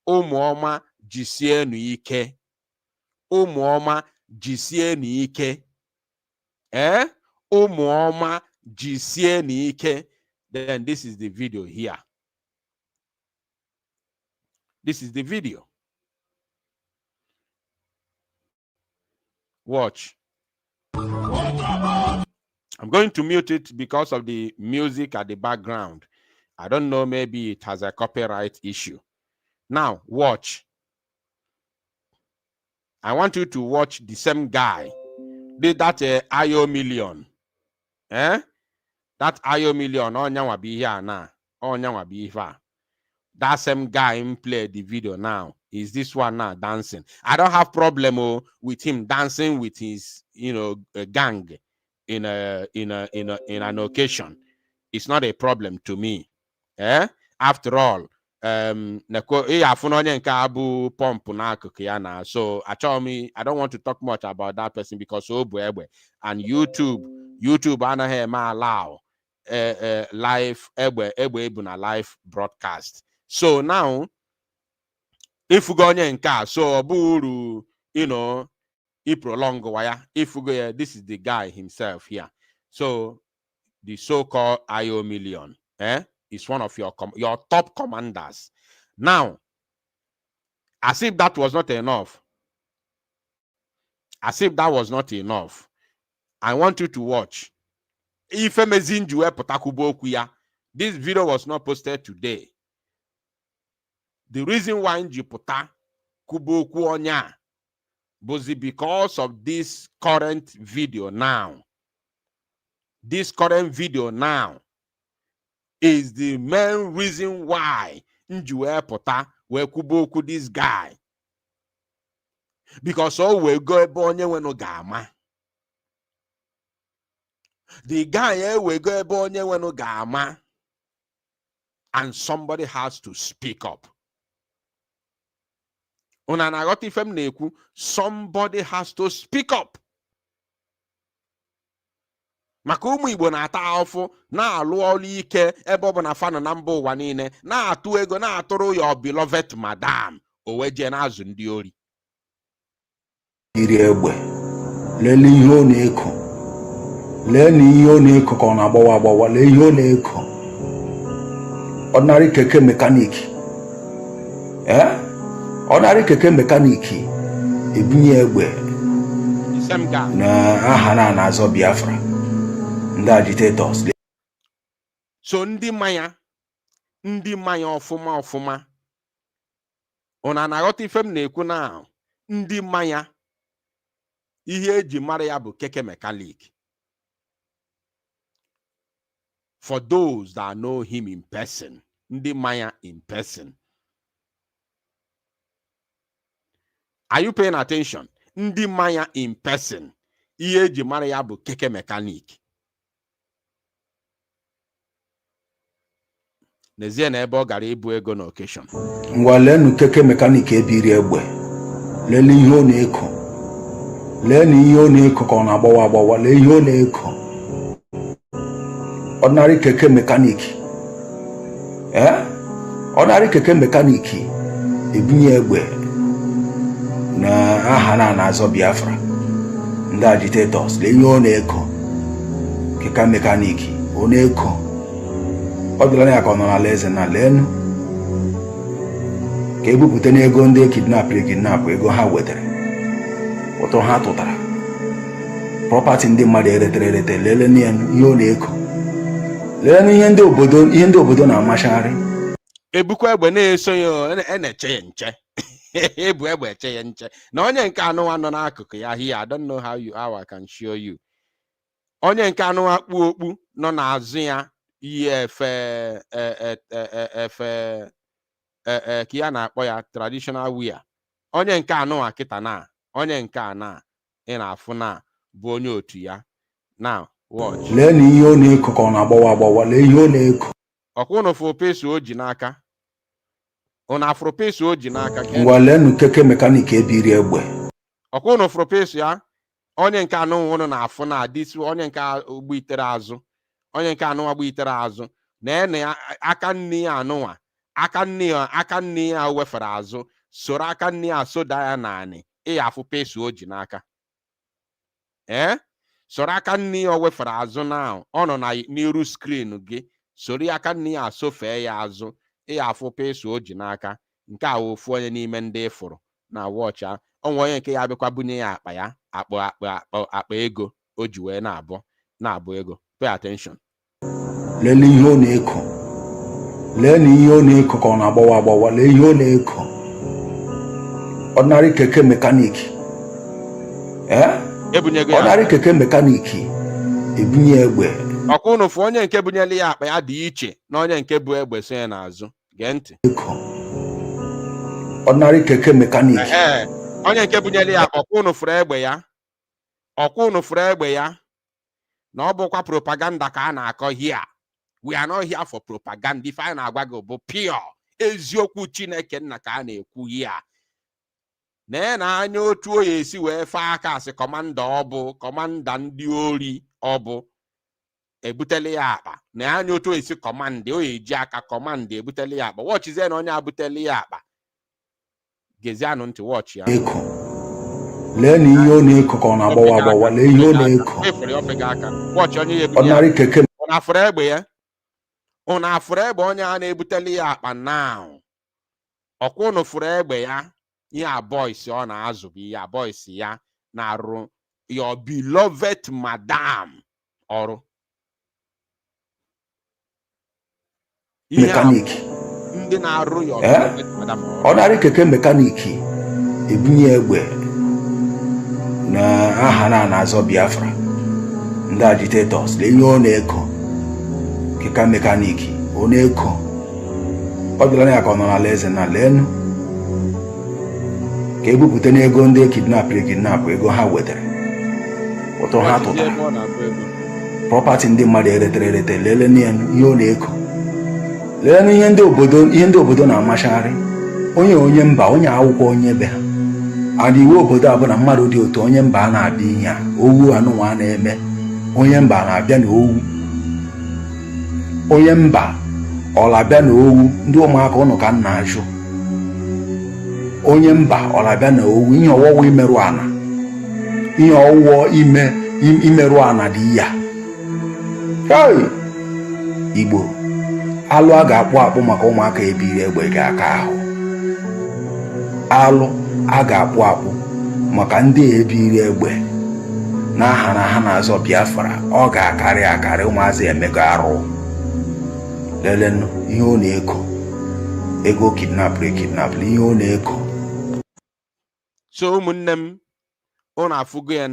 Ụmụọma jisienu ike. Ụmụọma jisienu ike. Ụmụọma jisienu ike. Then this is the video here. This is the video. Watch. I'm going to mute it because of the music at the background. I don't know, maybe it has a copyright issue. Now, watch. I want you to watch the same guy. Did that IO million. That IO million. That same guy played the video now. Is this one now dancing? I don't have problem with him dancing with his, gang in an occasion. It's not a problem to me. After all, so I don't want to talk much about that person because and YouTube allow live live broadcast. So now if we go so buru prolong if we go, this is the guy himself here. So the so-called IO million is one of your top commanders. Now, as if that was not enough, As if that was not enough, I want you to watch. If this video was not posted today. The reason why Njiputa Kuboku Onya was because of this current video now. This current video now is the main reason why Njue Pota were Kuboku this guy. Because all we go ebonye when no gama. The guy we go ebonye when no gama. And somebody has to speak up. Somebody has to speak up. Maka ụmụ Igbo na-ata afọ na-alụ ọrụ ike ebe ọ bụ na fana na mba ụwa niile na-atụ ego na-atụrụ your beloved madam oweje na-azụ ndị ori. Iri egbe lele ihe ọ na-eko, lee na ihe ọ na-eko ka ọ na-agbawa agbawa, lee ihe ọ na-eko. Ordinary keke mekaniki, ordinary keke mekaniki ebunye egbe na aha na-azọ Biafra. The agitators. So ndị mmanya ọfụma ona na-aghọta ife m na-ekwu na ndị mmanya ihe eji mara ya bụ keke mechanic. For those that know him in person, ndị mmanya in person. Are you paying attention? Ndị mmanya in person ihe eji mara ya bụ keke mechanic. N'ezie na ebe ọ gara ibu ego na occasion. Ngwa lenu keke mekanik ebiri egbe. Lele ihe ọ na-eko. Lee na ihe ọ na-eko ka ọ na-agbawa agbawa, lee ihe ọ na-eko. Ordinary keke mekanik. Ordinary keke mekanik ebunye egbe na aha na-azọ Biafra. Ndị agitators, lee ihe ọ na-eko. Keke mekanik ọ na-eko. Ọ dịla ya ka ọ nọ n'ala eze na lenu ka ebupụta n'ego ndị kidnap ego ha wetara, ụtụ ha tụtara, property ndị mmadụ erete lele ihe ọ na-eko, lele ihe ndị obodo na-amachagharị. Ebukwa egbe na-eso ya na-eche ya nche. Ebu egbe eche ya nche na onye nke anụwa nọ n'akụkụ ya here. I don't know how I can show you. Onye nke anụwa kpu okpu nọ n'azụ ya efe ka ya na-akpọ ya traditional wear. Onye nke anụwa kịta na onye nke a na ị na-afụ na bụ onye otu ya. Now watch. Lee na ihe ọ na-eko ka ọ na-agbawa agbawa, lee ihe ọ na-eko. Ọkwụnụ fụ peso o ji n'aka. Ọ na-afụrụ peso o ji n'aka. Ngwa lenu keke mekanik ebiri egbe. Ọkwụnụ fụrụ peso ya. Onye nke anụwa ụnụ na-afụ na disi onye nke ugbo itere azụ. Onye nke anụwa gba itere azụ na aka nne ya anụwa aka nne ya wefere azụ soro aka nne ya soda ya naanị ịyafụ peso o ji n'aka. Soro aka nne ya wefere azụ na ọ nọ n'iru skrin gị, soro aka nne ya asofee ya azụ ịyafụ peso o ji n'aka. Nke a ofu onye n'ime ndị ịfụrụ na wọcha. Onwe onye nke ya bịakwa bunye ya akpa ya akpa ego o ji wee na-abụ ego. Pay attention. Lele ihe ọ na-eko, lee na ihe ọ na-eko ka ọ na-agbawa agbawa, lee ihe ọ na-eko. Ordinary keke mekanik ordinary keke mekanik ebunye egbe. Ọkụ n'ofu onye nke bunyela ya akpa ya dị iche na onye nke bụ egbe so ya n'azụ. Gee ntị. Ordinary keke mekanik. Onye nke bunyela ya akpa ọkụ n'ofuru egbe ya. Na ọ bụkwa propaganda ka a na-akọ here. We are not here for propaganda. Ife anyị na-agwa gị bụ pure eziokwu Chineke nna ka a na-ekwu here. Na anya otu onye esi wee fee aka asị kọmanda ndị ori ọ bụ ebutele ya akpa. Na anya otu onye esi kọmanda onye eji aka kọmanda ebutele ya akpa. Wọchizie na onye abutele ya akpa. Gezianụ ntị wọchi ya. Lee na ihe ọ na-eko ka ọ na-agbawa agbawa, lee ihe ọ na-eko. Ordinary keke na-afụrụ egbe ya. Ọ na-afụrụ egbe onye a na-ebutele ya akpa now. Ọkwụnụ fụrụ egbe ya. Ihe boys ọ na-azụ bụ ihe boys ya na-arụ your beloved madam ọrụ. Mechanic. Ndị na-arụ your beloved madam ọrụ. Ọ narị keke mekaniki ebunye egbe na aha na-azọ Biafra, ndị agitators, lee ihe ọ na-eko. Keka mekaniki ọ na-eko. Ọ bịara ya ka ọ nọ n'ala eze na lenu ka ebupụta n'ego ndị kidnap ego ha wetara, ụtụ ha tụtara, property ndị mmadụ erete lele ihe ọ na-eko. Lee ihe ndị obodo na-amachagharị, onye mba, onye akwụkwọ, onye be ha. Adị iwu obodo a bụ na mmadụ dị otu onye mba a na-abịa ihe a owu anụnwa na-eme, onye mba na-abịa na owu, onye mba ọlabịa na owu. Ndị ụmụaka ụnụ ka nna ajụ, onye mba ọlabịa na owu, ihe ọwụwa imerụ ana, ihe ọwụwa imerụ ana dị ya. Igbo, alụ a ga-akpụ akpụ maka ụmụaka ebiri egbe ga-aka ahụ. Alụ a ga-akpụ akpụ maka ndị ebiri egbe n'aha na ha na-azọ Biafra, ọ ga-akarị ụmụazị emego arụ. Lelenụ ihe ọ na-eko, ego kidnap ihe ọ na-eko. So ụmụnne m, unu afụgo ya,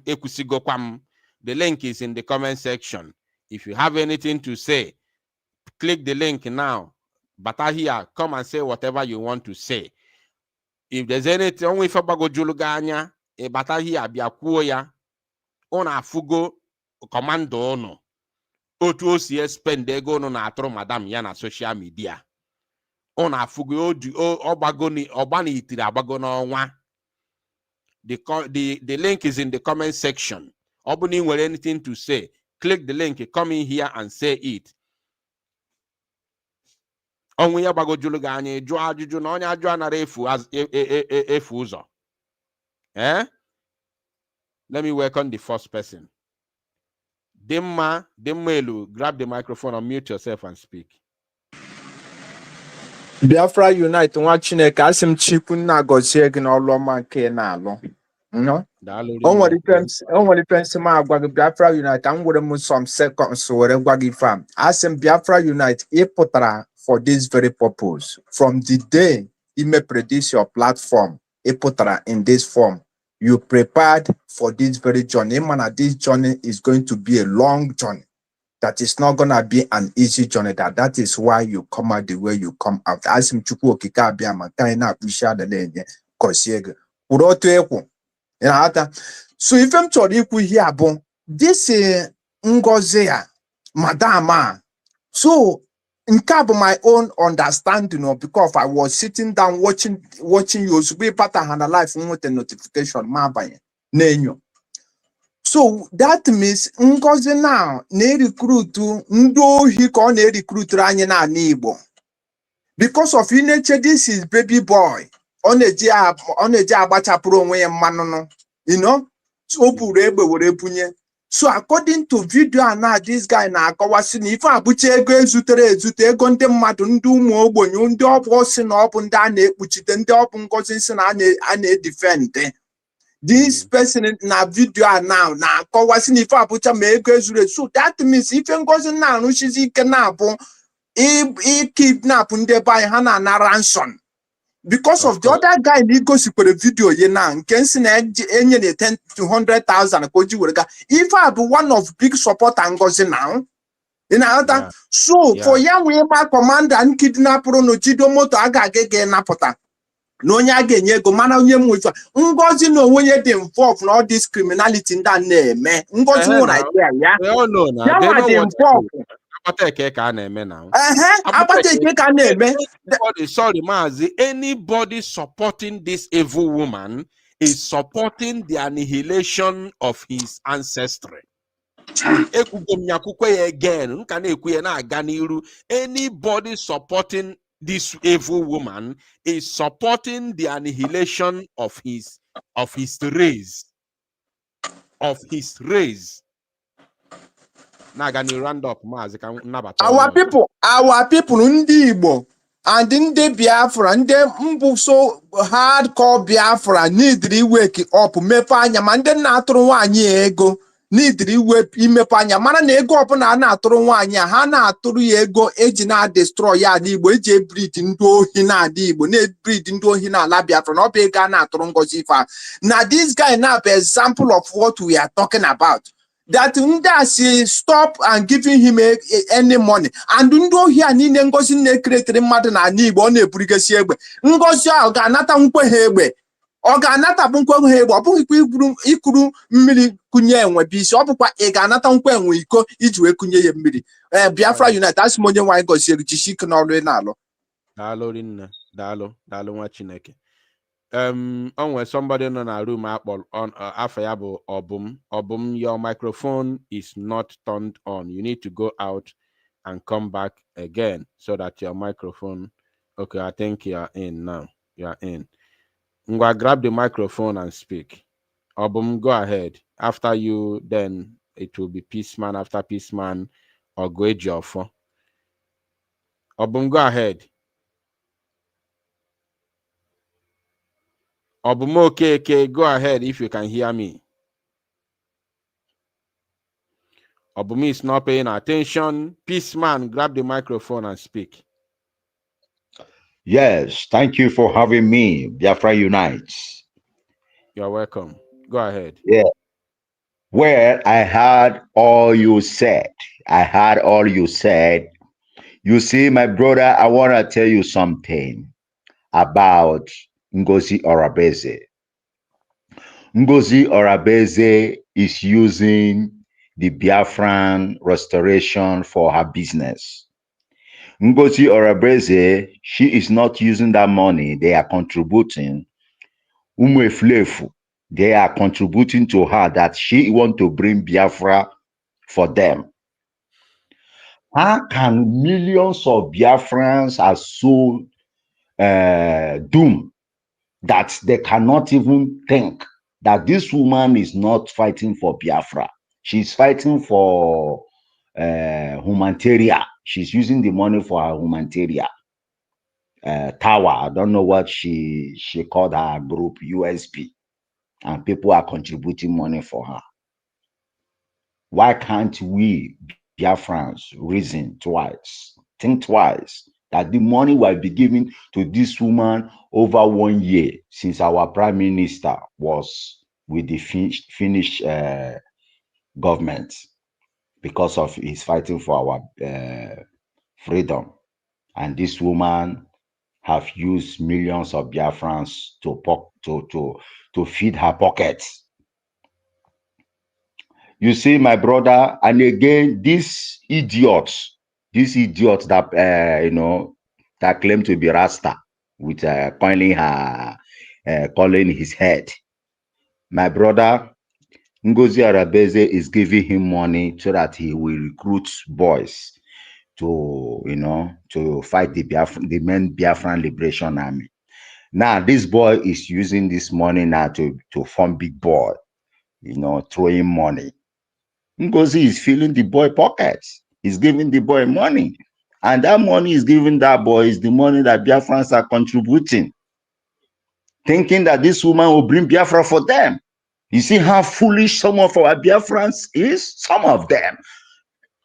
ekwusigokwa m. The link is in the comment section. If you have anything to say, click the link now. Bata here, come and say whatever you want to say. If there's anything, onwe ife gbagojulu gị anya, bata here bịa kwuo ya. Unu afụgo kọmando unu, otu o si spend ego unu na-atụrụ madam ya na social media. Unu afụgo ọgbana itiri agbago n'ọnwa. The link is in the comment section. Ọ bụ na ị nwere anything to say, click the link, come in here and say it. Onwe ya gbagojulu gị anya, jụọ ajụjụ na onye ajụ anara efu ụzọ. Let me welcome the first person. Dimma Elu, grab the microphone, unmute yourself and speak. Biafra Unite, nwa Chineke, asị m Chukwu nna gọzie gị n'ọlụ ọma nke na-alụ. O nwere ife nsị m agwa gị, Biafra Unite, m were m some seconds were gwa gị ife a. Asị m Biafra Unite, ị pụtara for this very purpose. From the day you may produce your platform, ị pụtara in this form. You prepared for this very journey. Man, this journey is going to be a long journey. That is not gonna be an easy journey. That is why you come out the way you come out. As him chukwu okike abịa ma kai na appreciate the lenye kosiege. Kwuru otu ekwu. So if I'm chọrọ ikwu here bụ this ngozi ya madam a. So nke a bụ my own understanding, because I was sitting down watching you ozugbo ịpata ha na life nweta notification ma abanye na-enyo. So that means ngozi now na-recruit ndị ohi ka ọ na-recruit anyị na ala Igbo. Because of nature, this is baby boy. Ọ na-eji agbachapụrụ onwe ya mmanụ, o buru egbe were bunye. So according to video now, this guy na-akọwasị na ife abụcha ego ezute ego ndị mmadụ, ndị ụmụ ogbenye, ndị ọbụ si na ọ bụ ndị a na-ekpuchite, ndị ọ bụ ngozi si na a na-edefend. This person na video now na-akọwasị na ife abụcha ma ego ezuru. So that means ife ngozi na-arụchizi ike na-abụ kidnap ndị be anyị ha na ransom. Because of the other guy na igosikwere video ye na nke nsi na enye na 10 to 100,000 ka o ji were ga. Ife a bụ one of big supporter ngozi now. Yeah. So for ya nwee ma commander and kidnapper no jido moto aga ga napụta na onye a ga-enye ego mana onye mwe ife ngozi na onwe ya dị involved in all this criminality ndị a na-eme. Ngozi nwere idea ya. Ya dị involved. Sorry, Mazi. Anybody supporting this evil woman is supporting the annihilation of his ancestry. Anybody supporting this evil woman is supporting the annihilation of his race. Of his race. Our people, ndị Igbo, and ndị Biafra ndị mbụ so hardcore Biafra need wake up mepe anya ma ndị na-atụrụ nwaanyị ego need imepe anya mara na ego ọbụla a na-atụrụ nwaanyị a ha na-atụrụ ya ego eji na-destroy ya ala Igbo eji ebrid ndị ohi n'ala Igbo na-ebrid ndị ohi n'ala Biafra na ọ bụ ego a na-atụrụ Ngozi Ife na this guy now be example of what we are talking about. That Ndasi stop and giving him any money. And ndo here niile Ngozi na-ekretere mmadụ na ala Igbo ọ na-eburigasi egbe. Ngozi a ọ ga-anata nkwe ha egbe. Ọ ga-anata bụ nkwe ha egbe. Ọ bụghịkwa ikuru mmiri kunye enwe bisi. Ọ bụkwa ị ga-anata nkwe enwe iko iji wee kunye ya mmiri. Biafra Unite asị m onye nwaanyị gọziere jisike n'ọrụ ị na-alụ. Daalụ rinne. Daalụ nwa Chineke. Onwe somebody nọ na room akpọ afọ ya bụ Obum, your microphone is not turned on. You need to go out and come back again so that your microphone. Okay, I think you are in now. You are in. Ngwa, grab the microphone and speak. Obum, go ahead. After you, then it will be Peaceman. After Peaceman, or Gwejiofo. Obum, go ahead. Obumo KK, go ahead if you can hear me. Obumi is not paying attention. Peaceman, grab the microphone and speak. Yes, thank you for having me, Biafra Unites. You're welcome. Go ahead. Yeah. Well, I heard all you said. You see, my brother, I want to tell you something about Ngozi Orabeze. Ngozi Orabeze is using the Biafran restoration for her business. Ngozi Orabeze, she is not using that money. They are contributing. Umeflefu, they are contributing to her that she want to bring Biafra for them. How can millions of Biafrans are so doomed that they cannot even think that this woman is not fighting for Biafra? She's fighting for humanitarian. She's using the money for her humanitarian tower. I don't know what she called her group, USP, and people are contributing money for her. Why can't we Biafrans reason twice, think twice, that the money will be given to this woman over 1 year since our prime minister was with the Finnish government because of his fighting for our freedom. And this woman have used millions of Biafrans to feed her pockets. You see, my brother, and again, these idiots that that claim to be Rasta with calling his head. My brother, Ngozi Orabeze is giving him money so that he will recruit boys to fight the main Biafran Liberation Army. Now this boy is using this money now to form big boy, throwing money. Ngozi is filling the boy pockets. He's giving the boy money. And that money is given that boy is the money that Biafrans are contributing, thinking that this woman will bring Biafra for them. You see how foolish some of our Biafrans is? Some of them.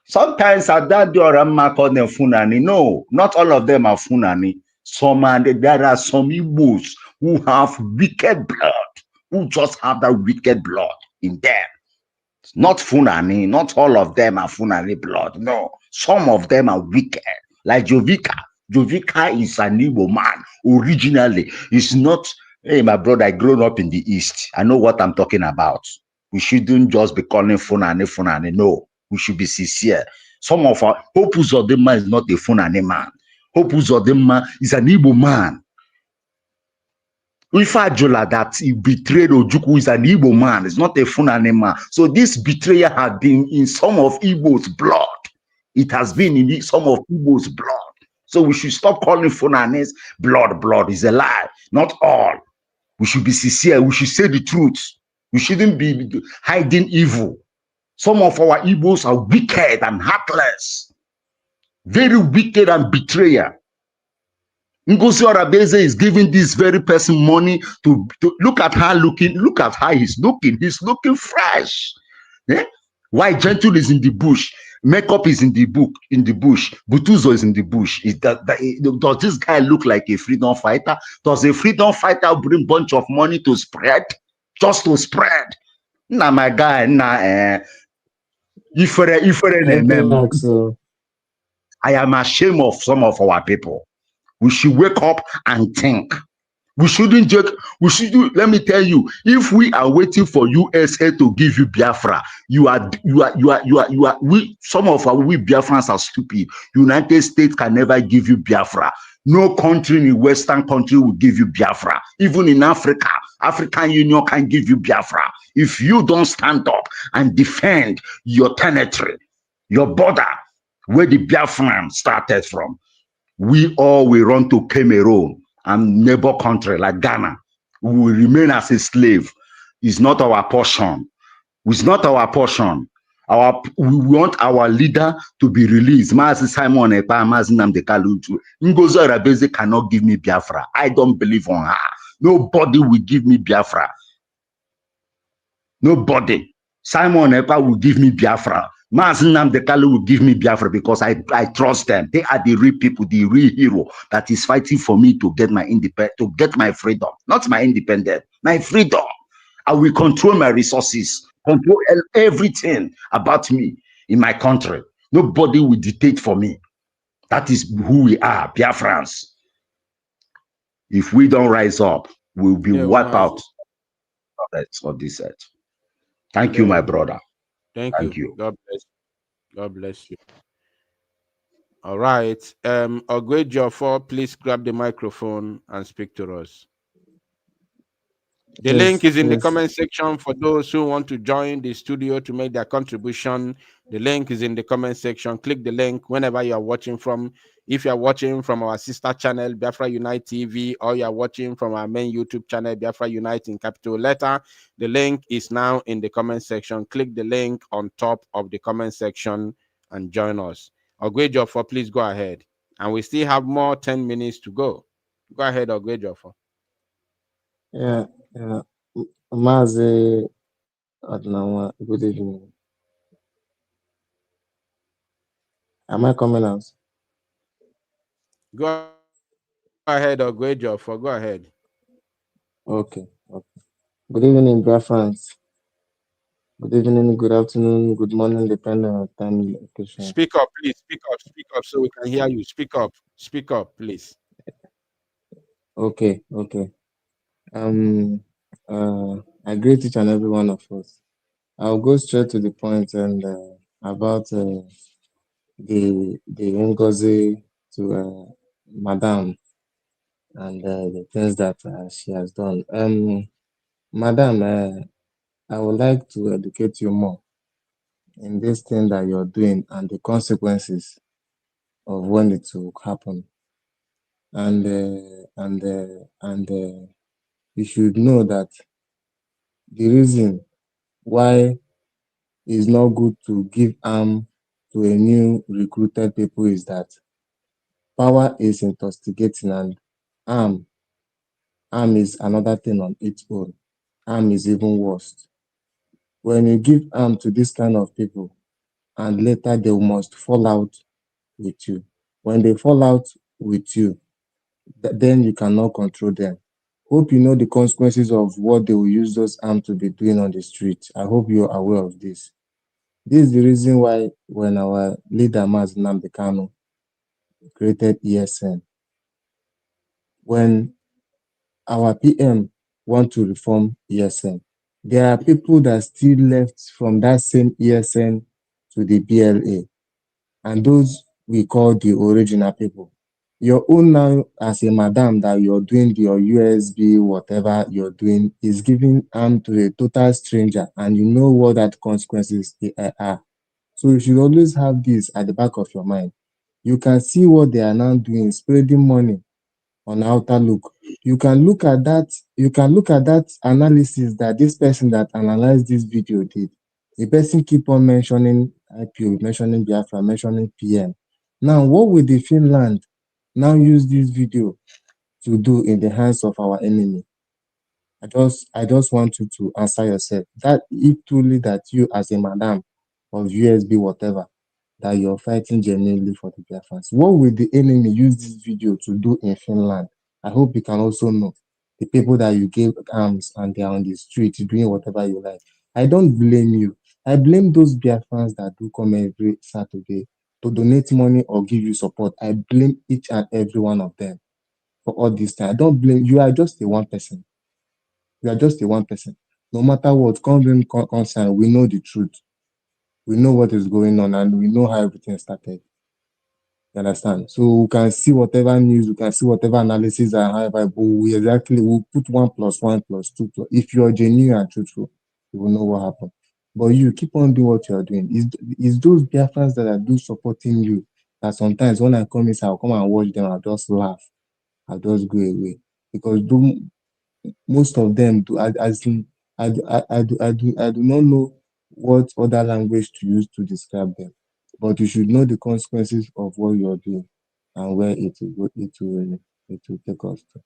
Sometimes at that diorama call them Funani. No, not all of them are Funani. There are some Igbos who have wicked blood, who just have that wicked blood in them. Not Funani, not all of them are Funani blood. No, some of them are wicked. Like Jovika. Jovika is an Igbo man. Originally, it's not, hey, my brother, I grew up in the East. I know what I'm talking about. We shouldn't just be calling Funani. No, we should be sincere. Some of our, Hope Uzodinma is not a Funani man. Hope Uzodinma is an Igbo man. Ifajola that he betrayed Ojukwu is an Igbo man. It's not a Funani man. So this betrayal has been in some of Igbo's blood. It has been in some of Igbo's blood. So we should stop calling Funanis blood. Blood is a lie. Not all. We should be sincere. We should say the truth. We shouldn't be hiding evil. Some of our Igbos are wicked and heartless. Very wicked and betrayer. Ngozi Orabeze is giving this very person money to look at her looking. Look at how he's looking. He's looking fresh. Eh? Why Gentle is in the bush, makeup is in the bush, Butuzo is in the bush. Does this guy look like a freedom fighter? Does a freedom fighter bring bunch of money to spread? Just to spread? Nah, my guy, nah. I am ashamed of some of our people. We should wake up and think. We shouldn't just, let me tell you, if we are waiting for USA to give you Biafra, some of we Biafrans are stupid. United States can never give you Biafra. No country in the Western country will give you Biafra. Even in Africa, African Union can give you Biafra. If you don't stand up and defend your territory, your border, where the Biafran started from, we all will run to Cameroon and neighbor country like Ghana. We will remain as a slave. It's not our portion. It's not our portion. We want our leader to be released. Mazi Simon Ekpa, Mazi Nnamdi Kanu. Ngozi Orabeze cannot give me Biafra. I don't believe on her. Nobody will give me Biafra. Nobody. Simon Ekpa will give me Biafra. Mazi Nnamdi Kanu will give me Biafra because I trust them. They are the real people, the real hero that is fighting for me to get my to get my freedom. Not my independence, my freedom. I will control my resources, control everything about me in my country. Nobody will dictate for me. That is who we are, Biafrans. If we don't rise up, we'll be wiped out of this earth. Thank you, my brother. Thank you. God bless you. God bless you. All right. Ogwejofor, please grab the microphone and speak to us. The link is in the comment section for those who want to join the studio to make their contribution. The link is in the comment section. Click the link whenever you are watching from. If you are watching from our sister channel, Biafra Unite TV, or you are watching from our main YouTube channel, Biafra Unite in capital letter, the link is now in the comment section. Click the link on top of the comment section and join us. Ogwejofor, please go ahead. And we still have more 10 minutes to go. Go ahead, Ogwejofor. Yeah. Mazi Adnawa, good evening. Am I coming out? Go ahead, Ogwejofor. Go ahead. Okay. Good evening, Biafrans. Good evening, good afternoon, good morning, depending on time location. Speak up, please. Speak up, so we can hear you. Speak up, please. Okay. I greet each and every one of us. I'll go straight to the point and about the Ngozi to Madam and the things that she has done. Madam, I would like to educate you more in this thing that you're doing and the consequences of when it will happen. And you should know that the reason why it's not good to give arm to a new recruited people is that power is intoxicating and arm is another thing on its own. Arm is even worse. When you give arm to this kind of people and later they must fall out with you. When they fall out with you, then you cannot control them. Hope you know the consequences of what they will use those arms to be doing on the street. I hope you're aware of this. This is the reason why when our leader, Mazi Nnamdi Kanu, created ESN, when our PM want to reform ESN, there are people that still left from that same ESN to the BLA, and those we call the original people. Your own now as a madam that you're doing your USB, whatever you're doing, is giving arm to a total stranger, and you know what that consequences are. So you should always have this at the back of your mind. You can see what they are now doing, spreading money on outer look. You can look at that. You can look at that analysis that this person that analyzed this video did. The person keep on mentioning IPO, mentioning Biafra, mentioning PM. Now, what will the Finland now use this video to do in the hands of our enemy? I just want you to answer yourself. That if truly that you as a madam of USB whatever, that you're fighting genuinely for the Biafrans, what will the enemy use this video to do in Finland? I hope you can also know the people that you gave arms and they are on the street doing whatever you like. I don't blame you. I blame those Biafrans that do come every Saturday to donate money or give you support. I blame each and every one of them for all this time. I don't blame you. Are just a one person. You are just a one person. No matter what, concern, we know the truth. We know what is going on and we know how everything started. You understand? So we can see whatever news, we can see whatever analysis and however, but we'll put 1 + 1 + 2. If you're genuine and truthful, you will know what happened. But you keep on doing what you're doing. It's those Biafrans that are supporting you that sometimes when I come inside, I'll come and watch them, I'll just laugh, I'll just go away. Because most of them do I do not know what other language to use to describe them. But you should know the consequences of what you're doing and where it will take us to.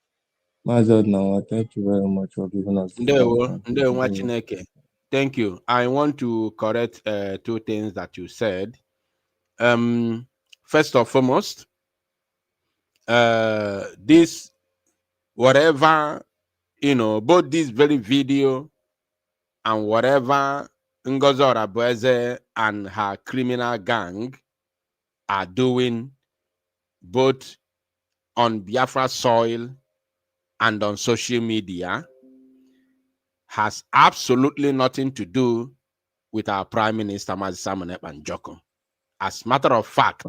Mazod now, thank you very much for giving us the Chineke. Thank you. I want to correct 2 things that you said. First and foremost, this whatever, both this very video and whatever Ngozi Orabueze and her criminal gang are doing, both on Biafra soil and on social media, has absolutely nothing to do with our Prime Minister, Mazi Simon Ekpa Njoko. As a matter of fact,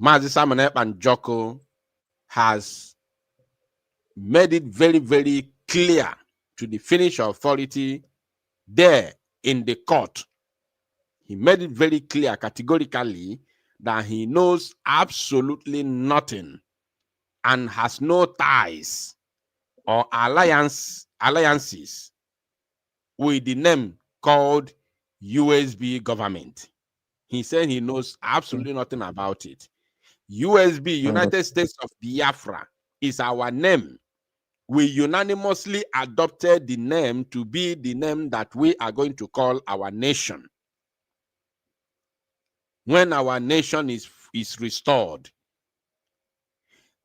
Mazi Simon Ekpa Njoko has made it very, very clear to the Finnish authority there in the court. He made it very clear categorically that he knows absolutely nothing and has no ties or alliances with the name called USB government. He said he knows absolutely nothing about it. USB, United States of Biafra, is our name. We unanimously adopted the name to be the name that we are going to call our nation. When our nation is restored,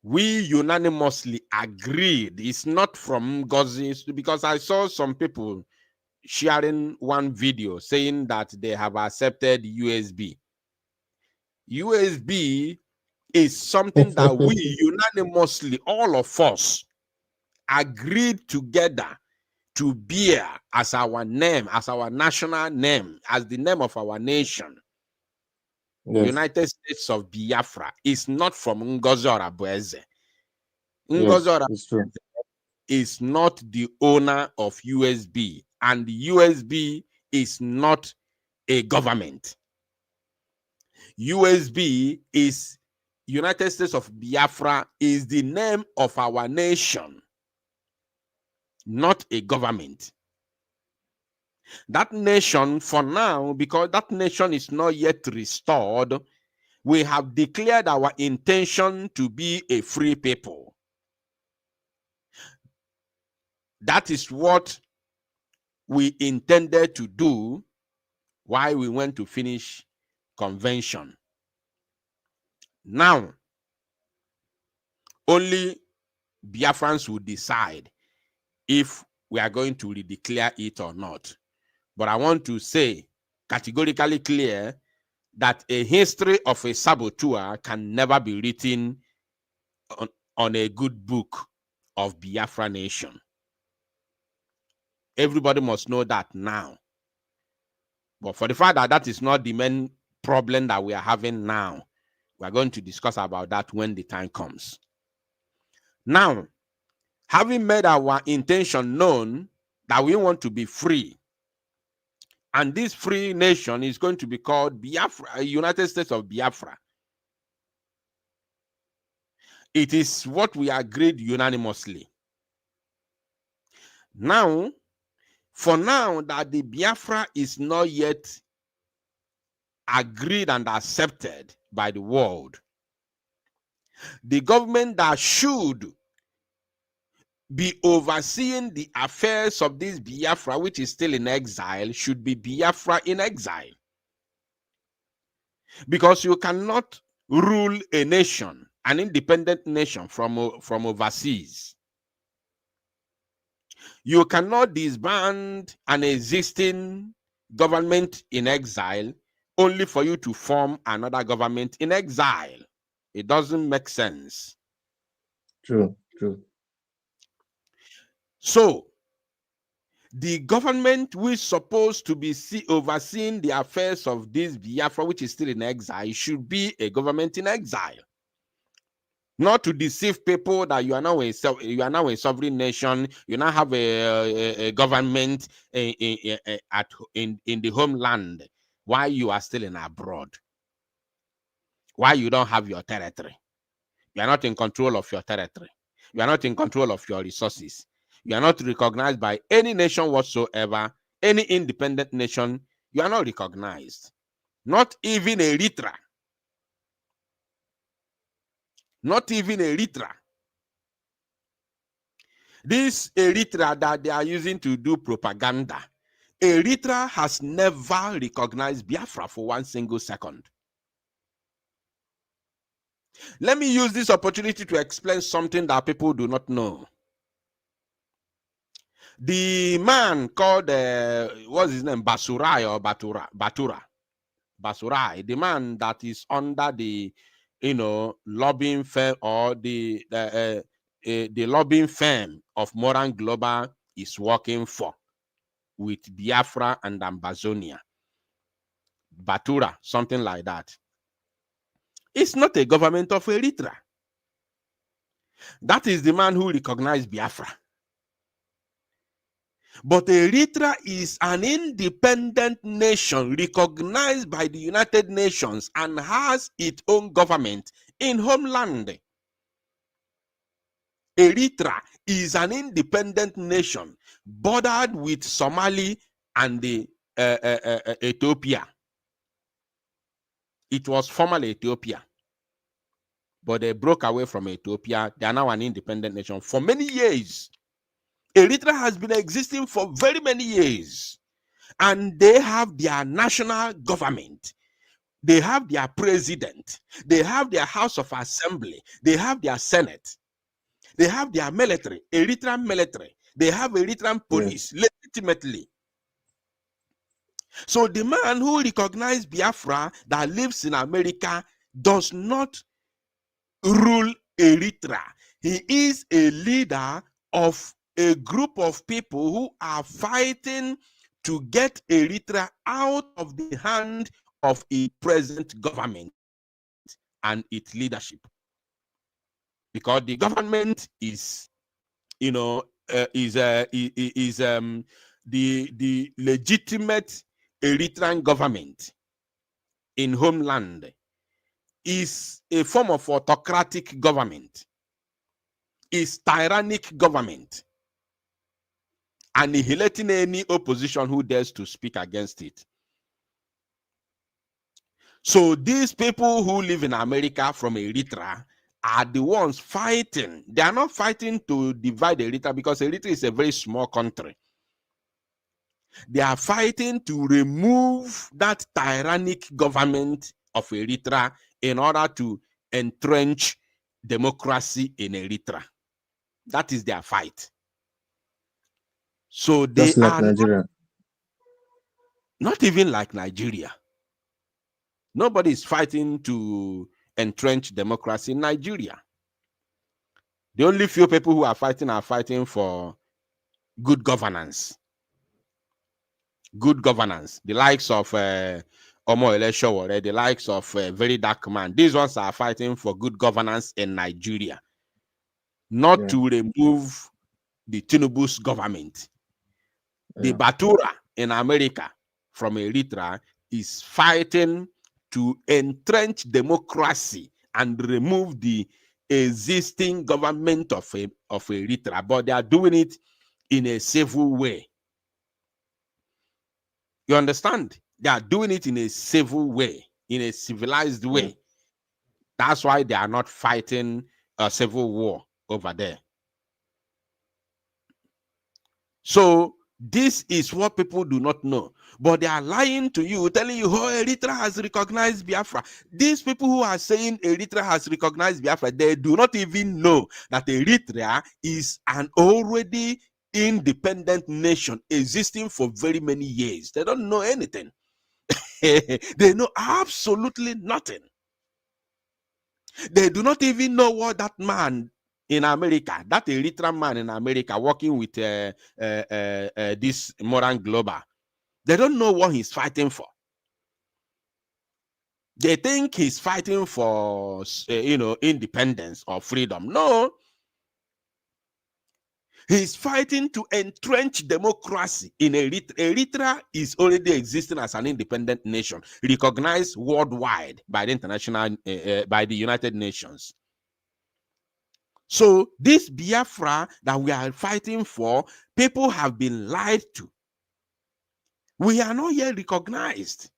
we unanimously agreed. It's not from Ngozi, because I saw some people sharing one video saying that they have accepted USB. USB is something that we unanimously, all of us, agreed together to bear as our name, as our national name, as the name of our nation. Yes. United States of Biafra is not from Ngozi Orabueze. Ngozi Orabueze is not the owner of USB, and USB is not a government. USB is United States of Biafra is the name of our nation, not a government. That nation, for now, because that nation is not yet restored, we have declared our intention to be a free people. That is what we intended to do while we went to finish convention. Now, only Biafrans will decide if we are going to redeclare it or not. But I want to say categorically clear that a history of a saboteur can never be written on a good book of Biafra nation. Everybody must know that now. But for the fact that that is not the main problem that we are having now, we are going to discuss about that when the time comes. Now, having made our intention known that we want to be free, and this free nation is going to be called Biafra, United States of Biafra. It is what we agreed unanimously. Now, for now that the Biafra is not yet agreed and accepted by the world, The government that should be overseeing the affairs of this Biafra, which is still in exile, should be Biafra in exile. Because you cannot rule a nation, an independent nation from overseas. You cannot disband an existing government in exile only for you to form another government in exile. It doesn't make sense. True, true. So, the government which is supposed to be overseeing the affairs of this Biafra, which is still in exile, should be a government in exile. Not to deceive people that you are now a sovereign nation, you now have a government in the homeland while you are still in abroad. Why you don't have your territory? You are not in control of your territory. You are not in control of your resources. You are not recognized by any nation whatsoever, any independent nation. You are not recognized. Not even Eritrea. Not even Eritrea. This Eritrea that they are using to do propaganda, Eritrea has never recognized Biafra for one single second. Let me use this opportunity to explain something that people do not know. The man called, what's his name, Basurai or Batura, Basurai, the man that is under the, lobbying firm or the lobbying firm of Moran Global is working for with Biafra and Ambazonia. Batura, something like that. It's not a government of Eritrea. That is the man who recognized Biafra. But Eritrea is an independent nation recognized by the United Nations and has its own government in homeland. Eritrea is an independent nation bordered with Somali and the Ethiopia. It was formerly Ethiopia, but they broke away from Ethiopia. They are now an independent nation for many years. Eritrea has been existing for very many years, and they have their national government. They have their president. They have their House of Assembly. They have their Senate. They have their military, Eritrean military. They have Eritrean police, legitimately. So the man who recognized Biafra that lives in America does not rule Eritrea. He is a leader of a group of people who are fighting to get Eritrea out of the hand of a present government and its leadership. Because the government is, the legitimate Eritrean government in homeland is a form of autocratic government, is tyrannic government, annihilating any opposition who dares to speak against it. So these people who live in America from Eritrea are the ones fighting. They are not fighting to divide Eritrea because Eritrea is a very small country. They are fighting to remove that tyrannic government of Eritrea in order to entrench democracy in Eritrea. That is their fight. So they Just like are Nigeria. not even like Nigeria. Nobody is fighting to entrench democracy in Nigeria. The only few people who are fighting for good governance. Good governance. The likes of Omo Eleshowore, the likes of Very Dark Man. These ones are fighting for good governance in Nigeria. Not to remove the Tinubu's government. The Batura in America from Eritrea is fighting to entrench democracy and remove the existing government of Eritrea, but they are doing it in a civil way. You understand? They are doing it in a civil way, in a civilized way. That's why they are not fighting a civil war over there. So this is what people do not know. But they are lying to you, telling you, oh, Eritrea has recognized Biafra. These people who are saying Eritrea has recognized Biafra, they do not even know that Eritrea is an already independent nation existing for very many years. They don't know anything. They know absolutely nothing. They do not even know what that man in America, that Eritrean man in America working with this Moran Global, they don't know what he's fighting for. They think he's fighting for, independence or freedom. No. He's fighting to entrench democracy in Eritrea. Eritrea is already existing as an independent nation, recognized worldwide by the international, by the United Nations. So this Biafra that we are fighting for, people have been lied to. We are not yet recognized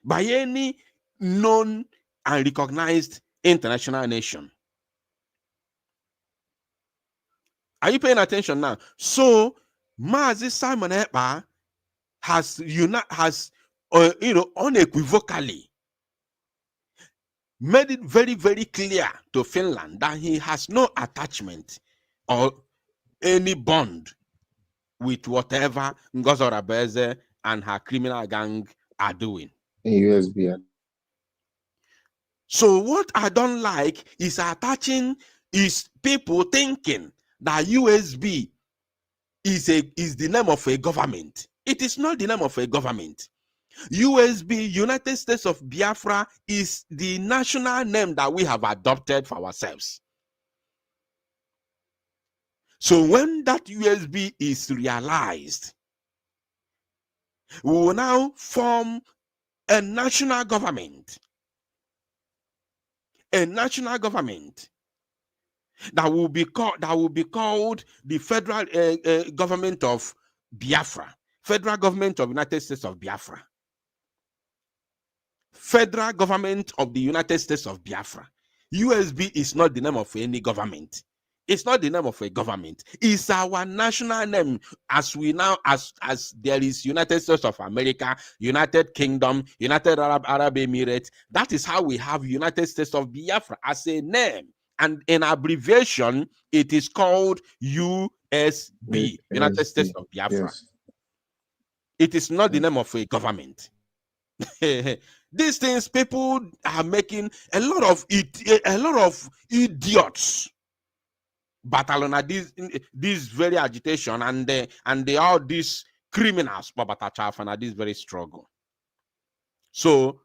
by any known and recognized international nation. Are you paying attention now? So Mazi Simon Ekpa has unequivocally made it very, very clear to Finland that he has no attachment or any bond with whatever Ngozora Beze and her criminal gang are doing. USB. So what I don't like is people thinking that USB is the name of a government. It is not the name of a government. USB, United States of Biafra, is the national name that we have adopted for ourselves. So when that USB is realized, we will now form a national government. A national government that will be called the federal government of Biafra, federal government of United States of Biafra, federal government of the United States of Biafra. USB is not the name of any government. It's not the name of a government. It's our national name. As there is United States of America, United Kingdom, United Arab Emirates. That is how we have United States of Biafra as a name. And in abbreviation, it is called USB, United States of Biafra. Yes. It is not the name of a government. These things, people are making a lot of idiots battle on this very agitation, and they all these criminals and this very struggle. So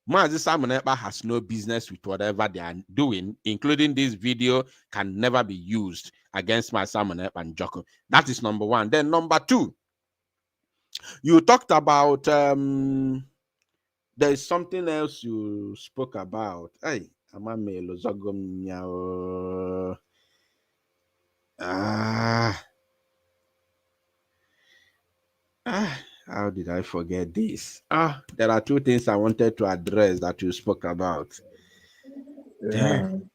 Mazi Simon Ekpa has no business with whatever they are doing, including this video can never be used against Mazi Simon Ekpa and Joko. That is number one. Then number two, you talked about there is something else you spoke about. Hey, how did I forget this? There are two things I wanted to address that you spoke about. Damn.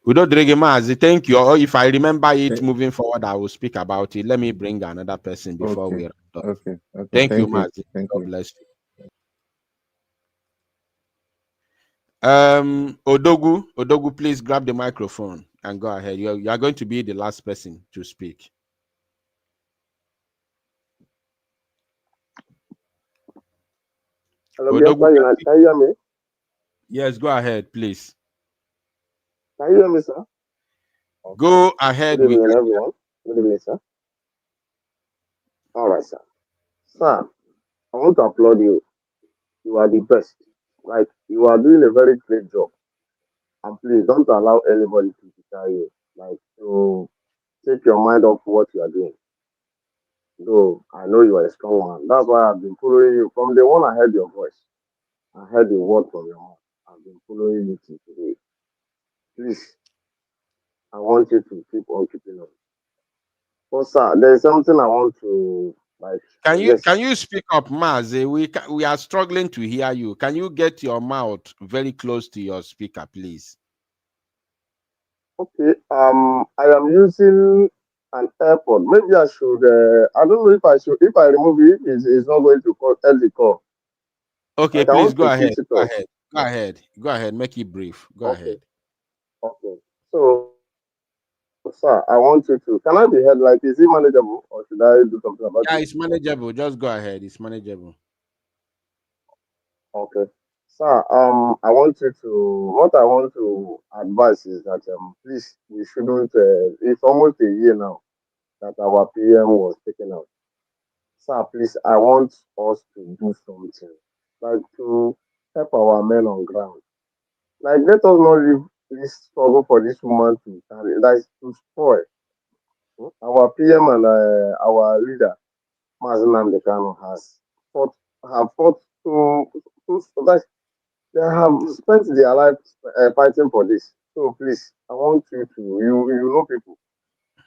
Udo Dregemazi, thank you. Or if I remember it moving forward, I will speak about it. Let me bring another person before we wrap up. Okay. Thank you, Mazi. God bless you. Odogu, please grab the microphone and go ahead. You are going to be the last person to speak. Hello, Odogu, can you hear me? Yes, go ahead, please. Can you hear me, sir? Okay. Go ahead. Good evening, everyone. Good evening, sir. All right, sir. Sir, I want to applaud you. You are the best. Like, you are doing a very great job. And please don't allow anybody to criticize you. Like, to take your mind off what you are doing. Though I know you are a strong one. That's why I've been following you. From the one I heard your voice, I heard the word from your mouth. I've been following you till today. Please, I want you to keep on keeping on. But sir, there is something I want to Like, Can you speak up, Mazi? We are struggling to hear you. Can you get your mouth very close to your speaker, please? okay. I am using an AirPod. Maybe I should. I don't know if I should. If I remove it, it's not going to end the call. Okay, Like, I please want go to ahead. switch it Go off. ahead. Go ahead. Go ahead. Make it brief. Go Okay. ahead. Okay. So, sir, I want you to. Can I be heard? Like, is it manageable, or should I do something about Yeah, it? it's manageable. Just go ahead. It's manageable. Okay. Sir, I want you to. What I want to advise is that please, we shouldn't. It's almost a year now that our PM was taken out. Sir, please, I want us to do something, like to help our men on ground. Like, let us not leave this struggle for this woman to carry, like, to spoil. Our PM and our leader, Mazinam Dekano, fought, have fought like, they have spent their life fighting for this. So please, I want you to, you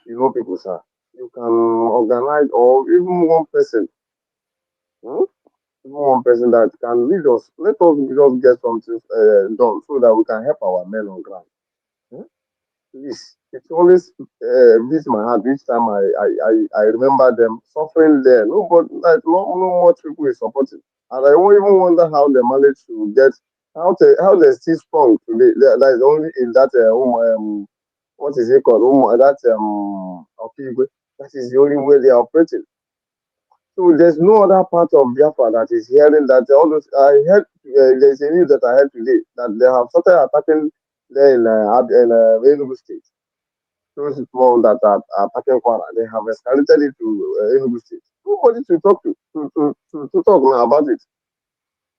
know people, sir. You can organize, or even one person. Hmm? One person that can lead us. Let us just get something done so that we can help our men on ground. Hmm? Please, it always beats my heart each time I remember them suffering there. Nobody, like, no much people is supporting, and I won't even wonder how they managed to get how they still strong today. That is only in that what is it called? That Okigwe. That is the only way they are operating. So there's no other part of Biafra that is hearing that all those. I heard there's a news that I heard today that they have started attacking there in Enugu State. Those people that are attacking Kwara, they have escalated it to Enugu State. Nobody to talk to talk now about it.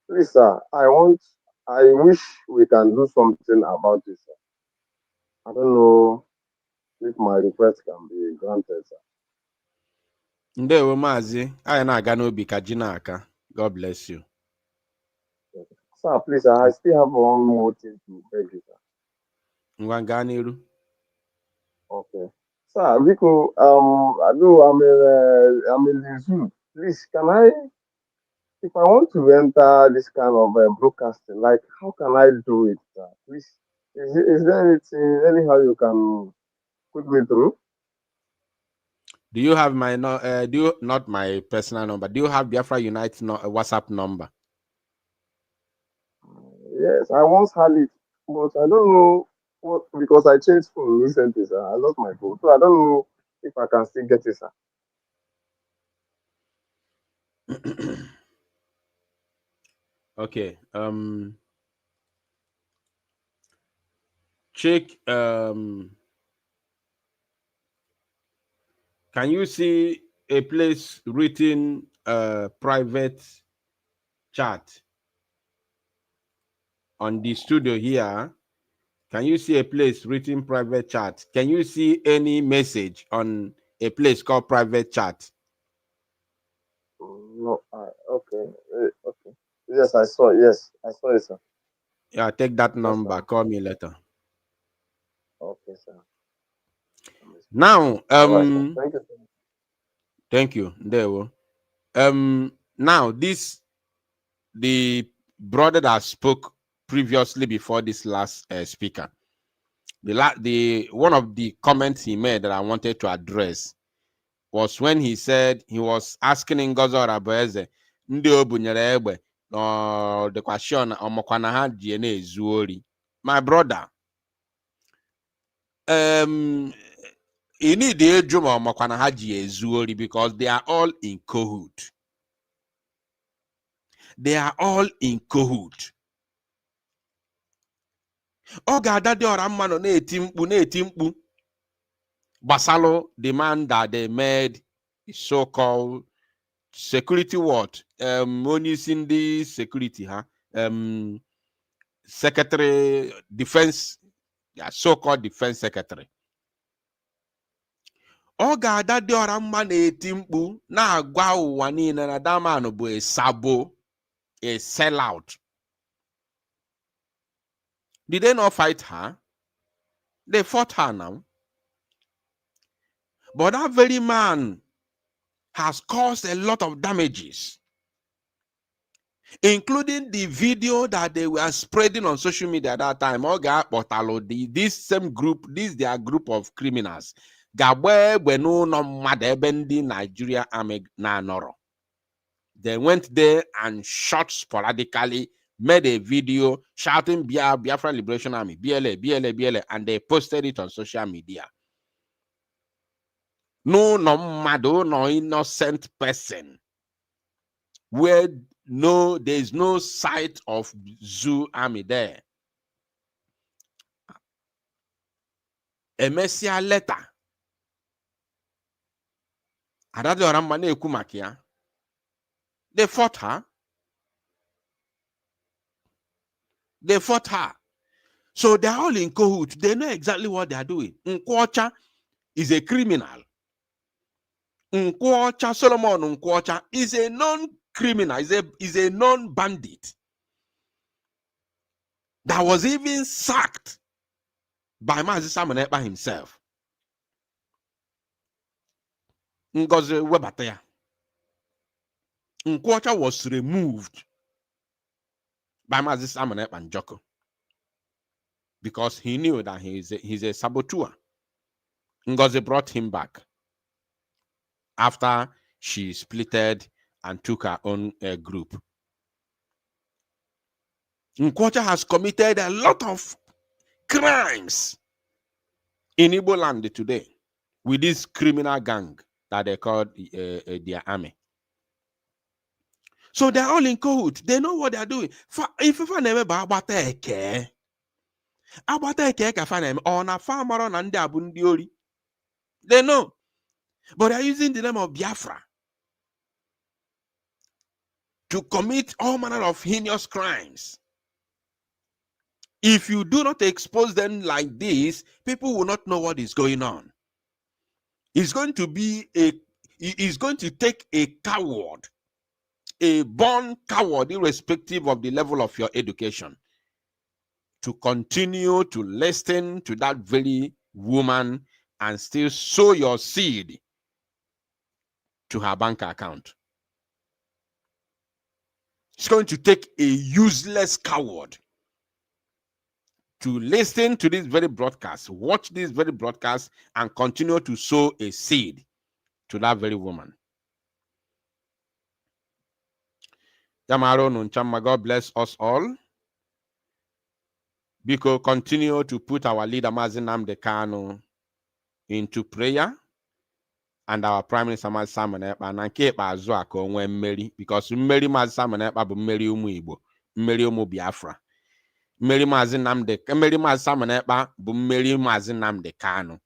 Please, sir, I wish we can do something about this. Sir. I don't know if my request can be granted, sir. Ndewo Mazi. I na-aga n'obi ka ji na-aka. God bless you. Sir, please, I still have one more thing to beg you, sir. Ngwa gaa n'iru. Okay. Sir, Rico, I know I'm in the zoo. Please, if I want to enter this kind of broadcasting, like, how can I do it, sir? Please, is there anything, anyhow you can put me through? Do you have my do you not my personal number? Do you have Biafra Unite WhatsApp number? Yes, I once had it, but I don't know what, because I changed phone recently, sir. I lost my phone, so I don't know if I can still get it, sir. Okay. Check. Can you see a place written private chat on the studio here? Can you see a place written private chat? Can you see any message on a place called private chat? No, okay, okay. Yes, I saw. Yes, I saw it, sir. Yeah, take that Yes, number. sir. Call me later. Okay, sir. Now, All right, sir. Thank you, sir. thank you. There we now the brother that spoke previously before this last speaker. The one of the comments he made that I wanted to address was when he said he was asking Ngozi Orabueze ndị o bunyere egbe the question ọmọkwana ha ji na-ezu ori. My brother, you need the ejum ọmọkwana ha ji ezu ori because they are all in cahoots. They are all in cahoots. Ọ ga-ada dị ọra mma nọ na-eti mkpu gbasalo the man that they made so-called security what onye isi ndị security ha secretary defense, so-called defense secretary. Ọ ga-ada dị ọra mma na-eti mkpu na-agwa ụwa niile na daman bụ a sabo, a sellout. Did they not fight her? They fought her now. But that very man has caused a lot of damages, including the video that they were spreading on social media at that time. This same group, their group of criminals. Nigeria army na noro. They went there and shot sporadically, made a video shouting Biafra Liberation Army, BLA, BLA, BLA, and they posted it on social media. No innocent person where there's no sight of Zoo Army there. A Messiah letter. They fought her. They fought her. So they're all in cahoots. They know exactly what they're doing. Nkwocha is a criminal. Nkwocha, Solomon Nkwocha, is a non-criminal, is a non-bandit that was even sacked by Mazi Simon Ekpa himself. Ngozi Webataya. Nkwocha was removed by Mazi Simon Ekpa Njoko because he knew that he's a saboteur. Ngozi brought him back after she splitted and took her own group. Nkwocha has committed a lot of crimes in Igbo land today with this criminal gang that they called their army. So they're all in cahoots. They know what they're doing. If you never Abateke on a farmer and Abundiori, they know. But they're using the name of Biafra to commit all manner of heinous crimes. If you do not expose them like this, people will not know what is going on. It's going to take a coward, a born coward, irrespective of the level of your education, to continue to listen to that very woman and still sow your seed to her bank account. It's going to take a useless coward to listen to this very broadcast, watch this very broadcast, and continue to sow a seed to that very woman. God bless us all. Because continue to put our leader Mazi Nnamdi Kanu into prayer, and our Prime Minister Mazi Simon Ekpa na nke ikpeazụ a ka o nwee mmeri, because mmeri Mazi Simon Ekpa bụ mmeri ụmụ Igbo, mmeri ụmụ Biafra. Mmeri Mazi Simon Ekpa bụ mmeri Mazi Nnamdi Kanu.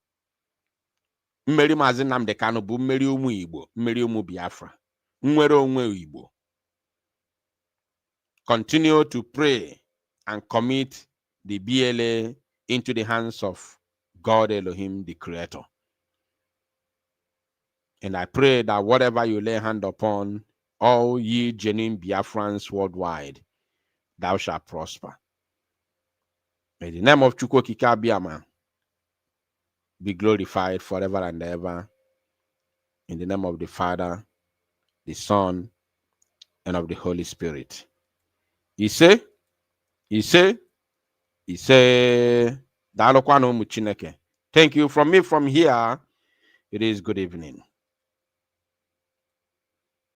Mmeri Mazi Nnamdi Kanu bụ mmeri ụmụ Igbo, mmeri ụmụ Biafra. Nwere onwe Igbo. Continue to pray and commit the BLA into the hands of God Elohim, the Creator. And I pray that whatever you lay hand upon, all ye genuine Biafrans worldwide, thou shalt prosper. May the name of Chukwokike Abiyama be glorified forever and ever. In the name of the Father, the Son, and of the Holy Spirit. He say, thank you from me from here. It is good evening.